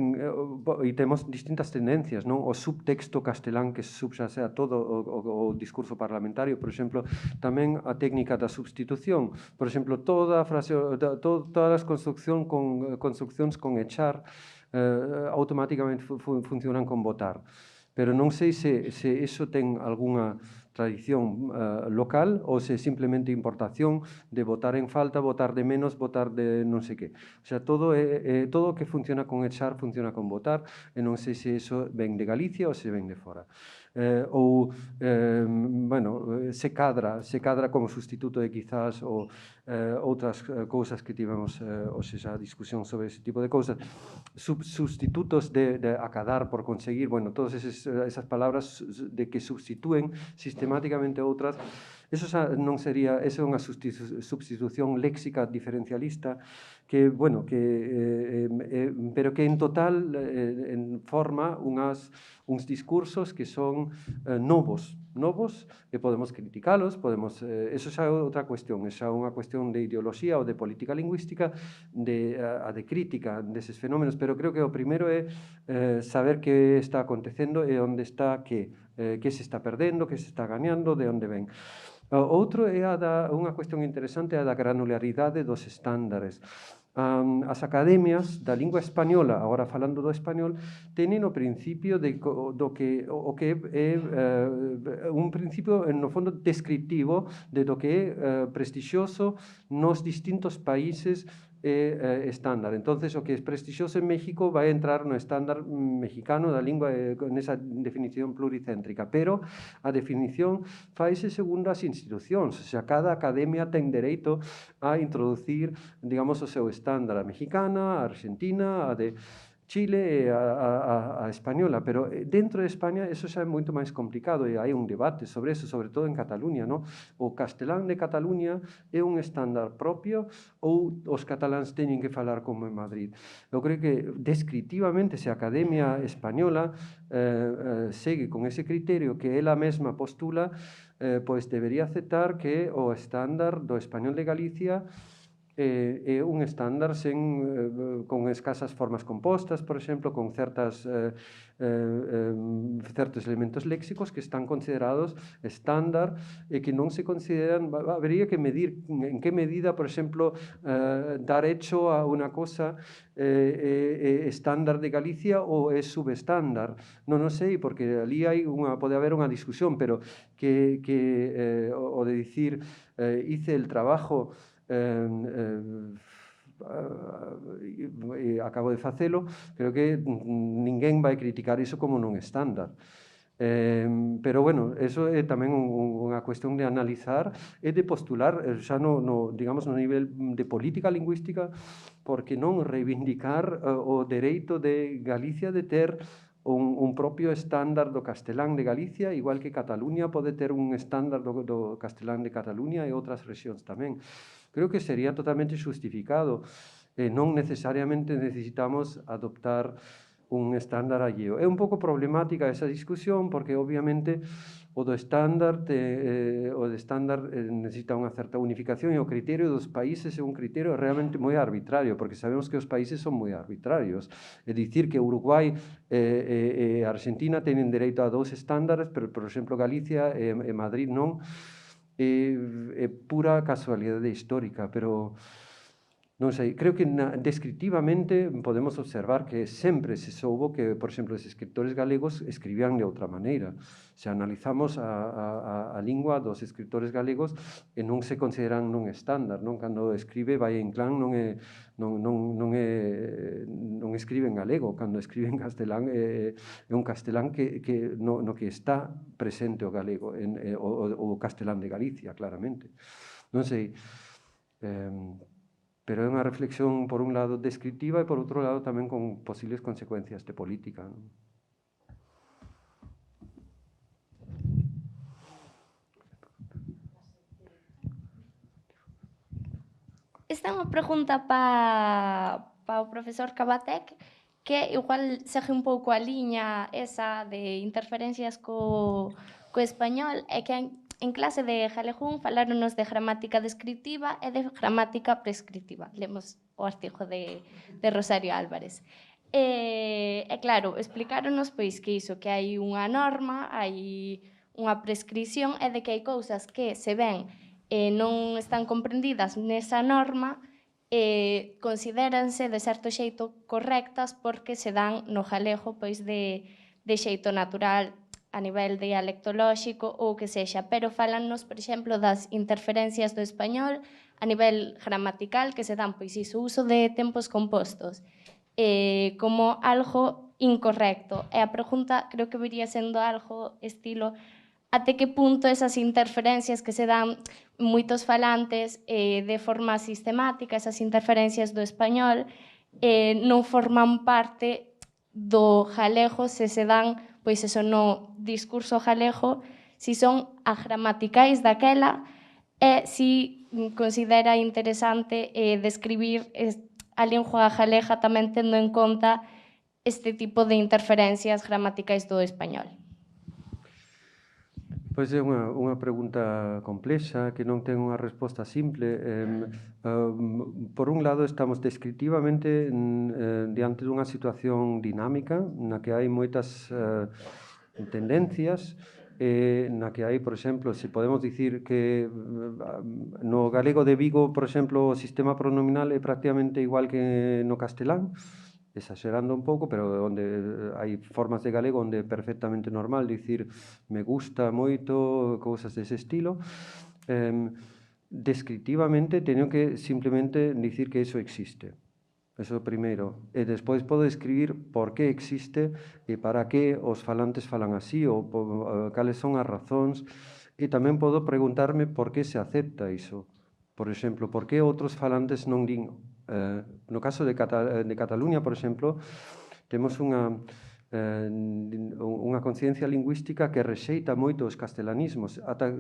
e temos distintas tendencias, non? O subtexto castelán que subxasea todo o discurso parlamentario, por exemplo, tamén a técnica da substitución. Por exemplo, todas as construccións con echar automáticamente funcionan con votar. Pero non sei se iso ten algunha tradición local ou se simplemente importación de votar en falta, votar de menos, votar de non sei que. O sea, todo o que funciona con echar funciona con votar, e non sei se iso ven de Galicia ou se ven de fora. Se cadra como sustituto de quizás ou outras cousas que tivemos hoxe xa discusión sobre ese tipo de cousas, sustitutos de acadar por conseguir, todas esas palabras de que substitúen sistemáticamente outras. Eso non sería, esa é unha substitución léxica diferencialista pero que en total forma uns discursos que son novos, e podemos criticalos, eso xa é outra cuestión, xa é unha cuestión de ideoloxía ou de política lingüística, de crítica deses fenómenos, pero creo que o primeiro é saber que está acontecendo e onde está que se está perdendo, que se está gañando, de onde ven. Outro é unha cuestión interesante, a da granularidade dos estándares. As academias da lingua española, agora falando do español, teñen o principio do que é un principio, no fondo, descriptivo de do que é prestixioso nos distintos países estándar. Entonces, o que é prestixioso en México vai entrar no estándar mexicano da lingua nesa definición pluricéntrica, pero a definición faise segundo as institucións, o sea, cada academia ten dereito a introducir, digamos, o seu estándar, a mexicana, a argentina, a de Chile e a española, pero dentro de España eso xa é moito máis complicado e hai un debate sobre eso, sobre todo en Cataluña, non? O castelán de Cataluña é un estándar propio ou os cataláns teñen que falar como en Madrid? Eu creo que descriptivamente se a Academia Española segue con ese criterio que ela mesma postula, pois debería aceptar que o estándar do español de Galicia é un estándar con escasas formas compostas, por exemplo, con certos elementos léxicos que están considerados estándar e que non se consideran. Habería que medir en que medida, por exemplo, dar hecho a unha cosa estándar de Galicia ou é subestándar. Non o sei, porque ali pode haber unha discusión, pero o de dicir hice el trabajo acabo de facelo, creo que ninguén vai criticar iso como non estándar. Pero, eso é tamén unha cuestión de analizar e de postular, xa digamos, no nivel de política lingüística, porque non reivindicar o dereito de Galicia de ter un propio estándar do castelán de Galicia, igual que Cataluña pode ter un estándar do castelán de Cataluña e outras rexións tamén. Creo que sería totalmente justificado. Non necesariamente necesitamos adoptar un estándar alleo. É un pouco problemática esa discusión porque, obviamente, o do estándar necesita unha certa unificación e o criterio dos países é un criterio realmente moi arbitrario, porque sabemos que os países son moi arbitrarios. É dicir que Uruguai e Argentina teñen dereito a 2 estándares, pero, por exemplo, Galicia e Madrid non. É pura casualidade histórica, pero non sei, creo que descriptivamente podemos observar que sempre se soubo que, por exemplo, os escritores galegos escribían de outra maneira. Se analizamos a lingua dos escritores galegos non se consideran non estándar, non? Cando escribe Valle Inclán non escribe en galego, cando escribe en castelán é un castelán no que está presente o galego, o castelán de Galicia, claramente. Non sei, pero é unha reflexión, por un lado, descriptiva e, por outro lado, tamén con posibles consecuencias de política, non? Esta é unha pregunta para o profesor Cabatec, que igual segue un pouco a liña esa de interferencias co español, é que en clase de Galejún faláronos de gramática descriptiva e de gramática prescriptiva. Lemos o artigo de Rosario Álvarez. E claro, explicáronos pois que iso, que hai unha norma, hai unha prescripción e de que hai cousas que se ven non están comprendidas nesa norma, considéranse de certo xeito correctas porque se dan no galego pois de xeito natural a nivel dialectolóxico ou que sexa, pero falannos, por exemplo, das interferencias do español a nivel gramatical que se dan, pois iso, uso de tempos compostos como algo incorrecto. E a pregunta creo que viría sendo algo estilo até que punto esas interferencias que se dan moitos falantes de forma sistemática, esas interferencias do español, non forman parte do galego se dan, pois eso, no discurso galego, si son agramaticais daquela e si considera interesante describir a lingua galega tamén tendo en conta este tipo de interferencias gramaticais do español. Pois é unha pregunta complexa que non ten unha resposta simple. Por un lado, estamos descriptivamente diante dunha situación dinámica na que hai moitas tendencias, na que hai, por exemplo, se podemos dicir que no galego de Vigo, por exemplo, o sistema pronominal é prácticamente igual que no castelán, exagerando un pouco, pero onde hai formas de galego onde é perfectamente normal dicir me gusta moito, cousas dese estilo. Descriptivamente teño que simplemente dicir que iso existe. Eso é o primeiro. E despois podo escribir por que existe e para que os falantes falan así ou cales son as razóns. E tamén podo preguntarme por que se acepta iso. Por exemplo, por que outros falantes non din. No caso de Cataluña, por exemplo, temos unha conciencia lingüística que rexeita moito os castelanismos, ata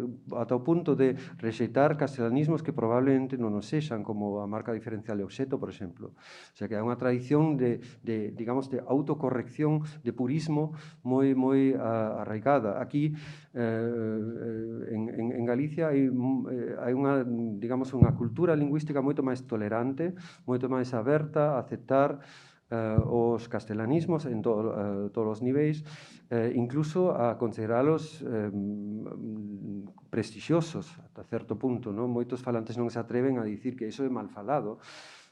o punto de rexeitar castelanismos que probablemente non nos sexan, como a marca diferencial de obxecto, por exemplo. O sea, que hai unha tradición de autocorrección, de purismo moi arraigada. Aquí, en Galicia, hai unha cultura lingüística moito máis tolerante, moito máis aberta a aceptar os castelanismos en todos os niveis, incluso a consideralos prestixiosos, ata certo punto. Moitos falantes non se atreven a dicir que iso é mal falado,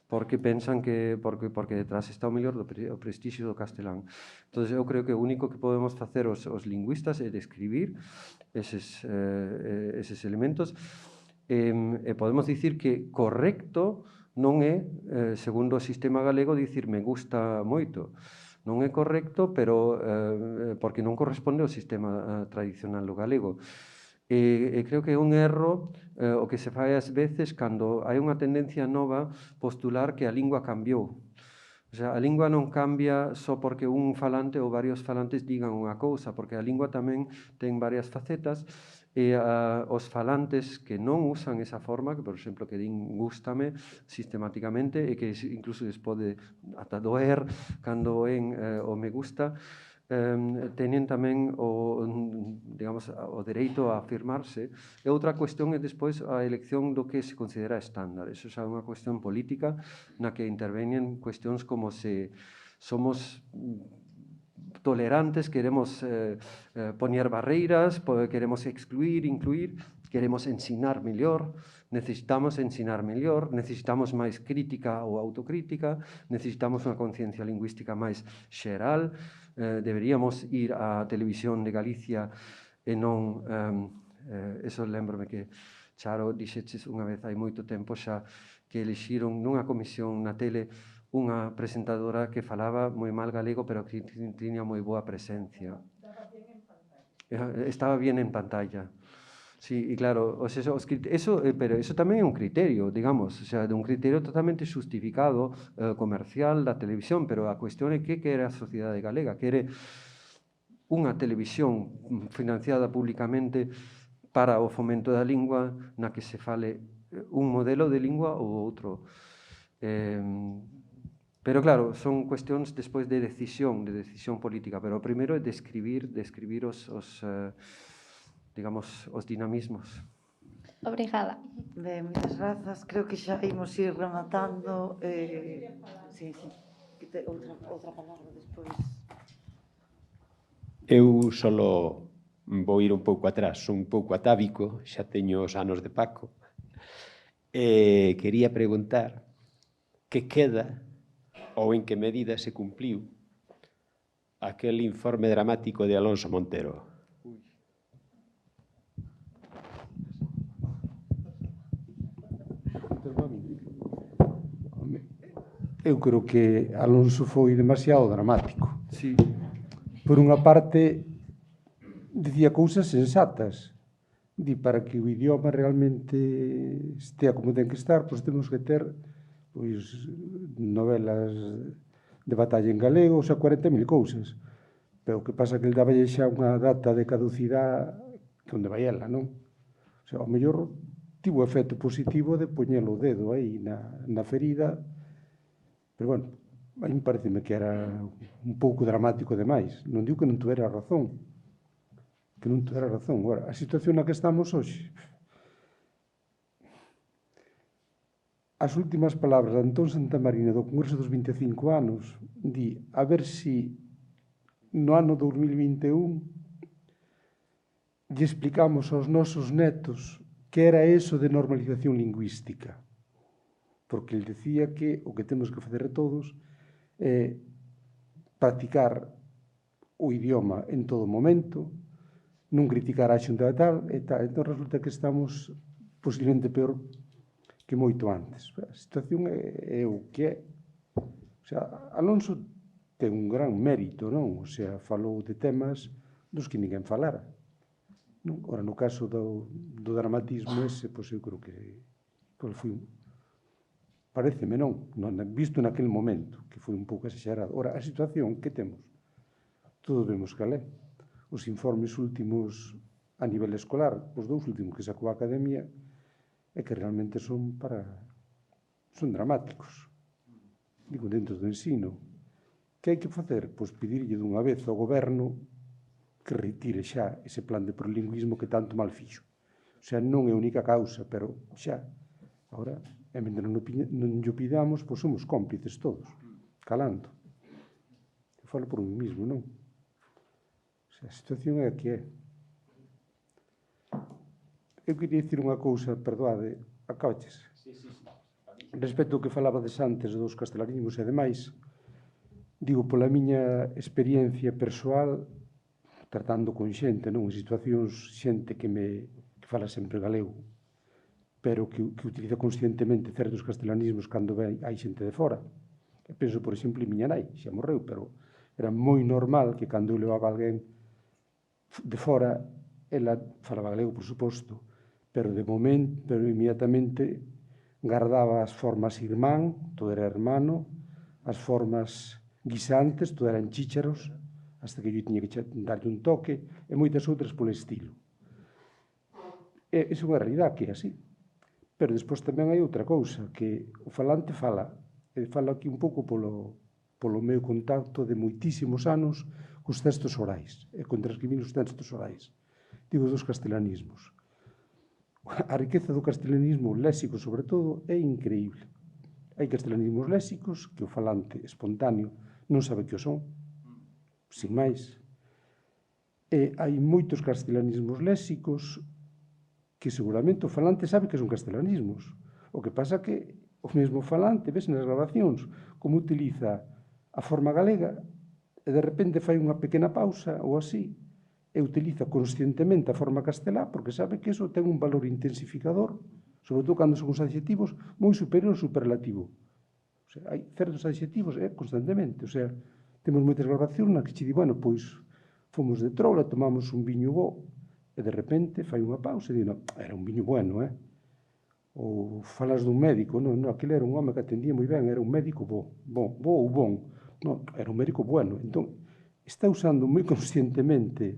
porque pensan que porque detrás está o mellor do prestixio do castelán. Entón, eu creo que o único que podemos facer os lingüistas é describir eses elementos e podemos dicir que correcto non é, segundo o sistema galego, dicir me gusta moito. Non é correcto, pero porque non corresponde ao sistema tradicional do galego. E creo que é un erro o que se fai ás veces cando hai unha tendencia nova postular que a lingua cambiou. O sea, a lingua non cambia só porque un falante ou varios falantes digan unha cousa, porque a lingua tamén ten varias facetas e os falantes que non usan esa forma, que por exemplo que din gústame sistemáticamente e que incluso les pode ata doer cando oen o me gusta, teñen tamén o dereito a afirmarse. E outra cuestión é despois a elección do que se considera estándar. Eso xa é unha cuestión política na que interveñen cuestións como se somos tolerantes, queremos poñer barreiras, queremos excluir, incluir, queremos ensinar mellor, necesitamos ensinar mellor, necesitamos máis crítica ou autocrítica, necesitamos unha conciencia lingüística máis xeral, deberíamos ir á televisión de Galicia e non... Eso lembrome que Charo dixeches unha vez hai moito tempo xa que elixiron nunha comisión na tele unha presentadora que falaba moi mal galego, pero que tiña moi boa presencia. Estaba bien en pantalla. Sí, e claro, pero eso tamén é un criterio, digamos, o sea, de un criterio totalmente justificado comercial da televisión, pero a cuestión é que quere a sociedade galega, quere unha televisión financiada públicamente para o fomento da lingua na que se fale un modelo de lingua ou outro. Pero claro, son cuestións despois de decisión política, pero o primeiro é describir digamos, os dinamismos. Obrigada. Ben, moitas grazas. Creo que xa imos ir rematando. Sí. Outra palabra despois. Eu solo vou ir un pouco atrás, un pouco atávico, xa teño os anos de Paco. Quería preguntar que queda ou en que medida se cumpliu aquel informe dramático de Alonso Montero. Eu creo que Alonso foi demasiado dramático. Sí. Por unha parte, dicía cousas sensatas. Para que o idioma realmente estea como ten que estar, pois temos que ter novelas de batalla en galego, 40.000 cousas. Pero o que pasa é que ele daba xa unha data de caducidade que onde vai ela, non? Ao mellor tivo o efecto positivo de poñer o dedo aí na ferida. Pero, bueno, a mí pareceme que era un pouco dramático demais. Non digo que non tuvera razón. Agora, a situación na que estamos hoxe. As últimas palabras de Antón Santamarina do Congreso dos 25 anos di a ver si no ano 2021 lle explicamos aos nosos netos que era eso de normalización lingüística. Porque ele decía que o que temos que fazer todos é practicar o idioma en todo momento, non criticar a xunta e tal. Entón resulta que estamos posiblemente peor que moito antes. A situación é o que é. Alonso ten un gran mérito, non? Falou de temas dos que ninguén falara. Ora, no caso do dramatismo ese, pois eu creo que foi pareceme non, visto naquele momento, que foi un pouco exagerado. Ora, a situación que temos, todos vemos cal é. Os informes últimos a nivel escolar, os dous últimos que sacou a Academia, é que realmente son dramáticos. Digo, dentro do ensino. Que hai que facer? Pois pedirlle dunha vez ao goberno que retire xa ese plan de plurilingüismo que tanto mal fixo. Non é a única causa, pero xa. Agora, mentre non o pidamos, pois somos cómplices todos, calando. Eu falo por mí mismo, non? A situación é a que é. Eu queria dicir unha cousa, perdoade, acabaches. Respecto ao que falabades antes dos castelanismos e demais, digo, pola miña experiencia persoal, tratando con xente, non? En situacións, xente que fala sempre galego, pero que utiliza conscientemente certos castelanismos cando hai xente de fora. Penso, por exemplo, en miña nai, xa morreu, pero era moi normal que cando eu levaba alguén de fora, ela falaba galego, por suposto, pero de momento, pero inmediatamente guardaba as formas irmán, todo era hermano, as formas guisantes, todo eran chícharos, hasta que eu tiña que darlle un toque, e moitas outras polo estilo. É unha realidade que é así. Pero despois tamén hai outra cousa, que o falante fala aquí un pouco polo meu contacto de moitísimos anos cos textos orais, e con transcribir os textos orais. Digo, dos castelanismos. A riqueza do castelanismo léxico, sobre todo, é increíble. Hai castelanismos léxicos que o falante espontáneo non sabe que o son, sin máis. E hai moitos castelanismos léxicos que seguramente o falante sabe que son castelanismos. O que pasa que o mesmo falante, ves nas grabacións, como utiliza a forma galega, e de repente fai unha pequena pausa ou así, e utiliza conscientemente a forma castelá, porque sabe que iso ten un valor intensificador, sobre todo cando son os adxetivos, moi superior ao superlativo. Hai certos adxetivos constantemente. Temos moitas grabacións na que che di, bueno, pois fomos de troula, tomamos un viño bo, e de repente fai unha pausa e di, no, era un viño bueno, Ou falas dun médico, non, aquele era un home que atendía moi ben, era un médico bo ou bon, non, era un médico bueno. Entón, está usando moi conscientemente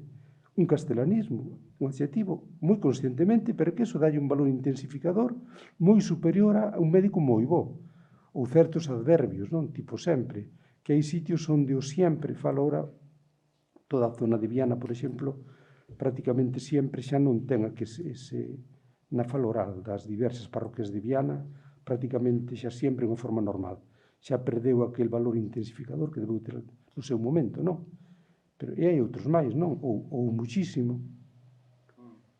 un castelanismo, un adxetivo moi conscientemente, pero que iso dalle un valor intensificador moi superior a un médico moi bo, ou certos adverbios, non? Tipo sempre, que hai sitios onde o sempre fala ora, toda a zona de Viana, por exemplo, prácticamente sempre xa non ten a que na fala oral das diversas parroquias de Viana, prácticamente xa sempre unha forma normal. Xa perdeu aquel valor intensificador que debeu ter no seu momento, non? Pero e hai outros máis, non? Ou muchísimo.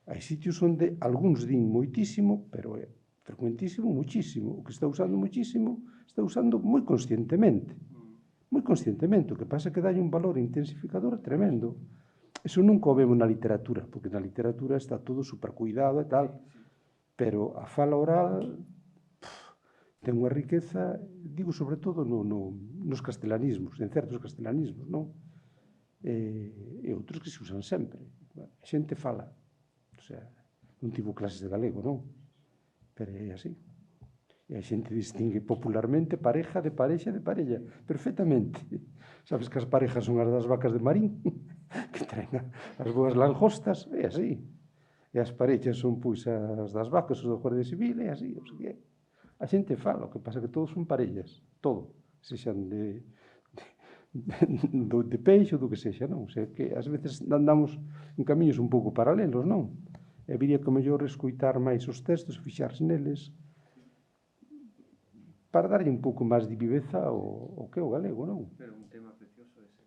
Hai sitios onde algúns din moitísimo, pero é frecuentísimo, muchísimo. O que está usando muchísimo, está usando moi conscientemente. Moi conscientemente. O que pasa é que dai un valor intensificador tremendo. Eso nunca o vemos na literatura, porque na literatura está todo supercuidado e tal. Pero a fala oral ten unha riqueza, digo, sobre todo nos castelanismos, en certos castelanismos, non? E outros que se usan sempre. A xente fala. O sea, non tivo clases de galego, non? Pero é así. E a xente distingue popularmente pareja de parexa de parella. Perfectamente. Sabes que as parejas son as das vacas de Marín, que traen as boas lanjostas, é así. E as parexas son, pois, as das vacas, os do Guardia Civil, é así. O sea, a xente fala, o que pasa que todos son parellas. Todo. Sexan de peixe ou do que sexa, non? O sea, que ás veces andamos en camiños un pouco paralelos, non? E viría que mellor escoitar máis os textos, fixarse neles, para darlle un pouco máis de viveza ao que é o galego, non? Pero un tema precioso ese.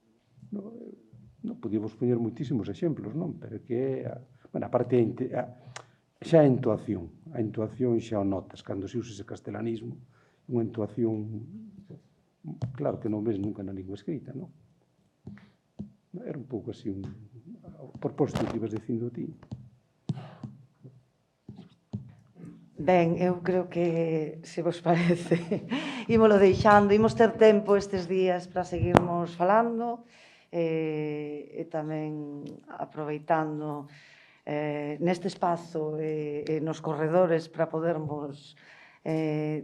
Non podíamos poñer moitísimos exemplos, non? Pero que é, bueno, aparte xa a entoación. A entoación xa o notas, cando se usa ese castelanismo, unha entoación, claro que non ves nunca na lingua escrita, non? Era un pouco así, por posto que ibas dicindo ti. Ben, eu creo que, se vos parece, ímolo deixando, imos ter tempo estes días para seguirmos falando e tamén aproveitando neste espazo e nos corredores para podermos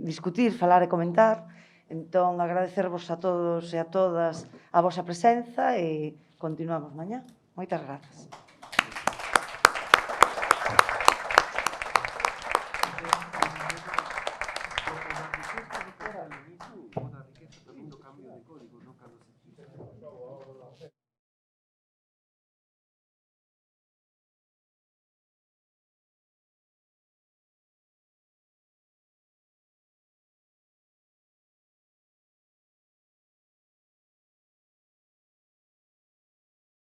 discutir, falar e comentar. Entón, agradecervos a todos e a todas a vosa presenza e continuamos mañá. Moitas grazas.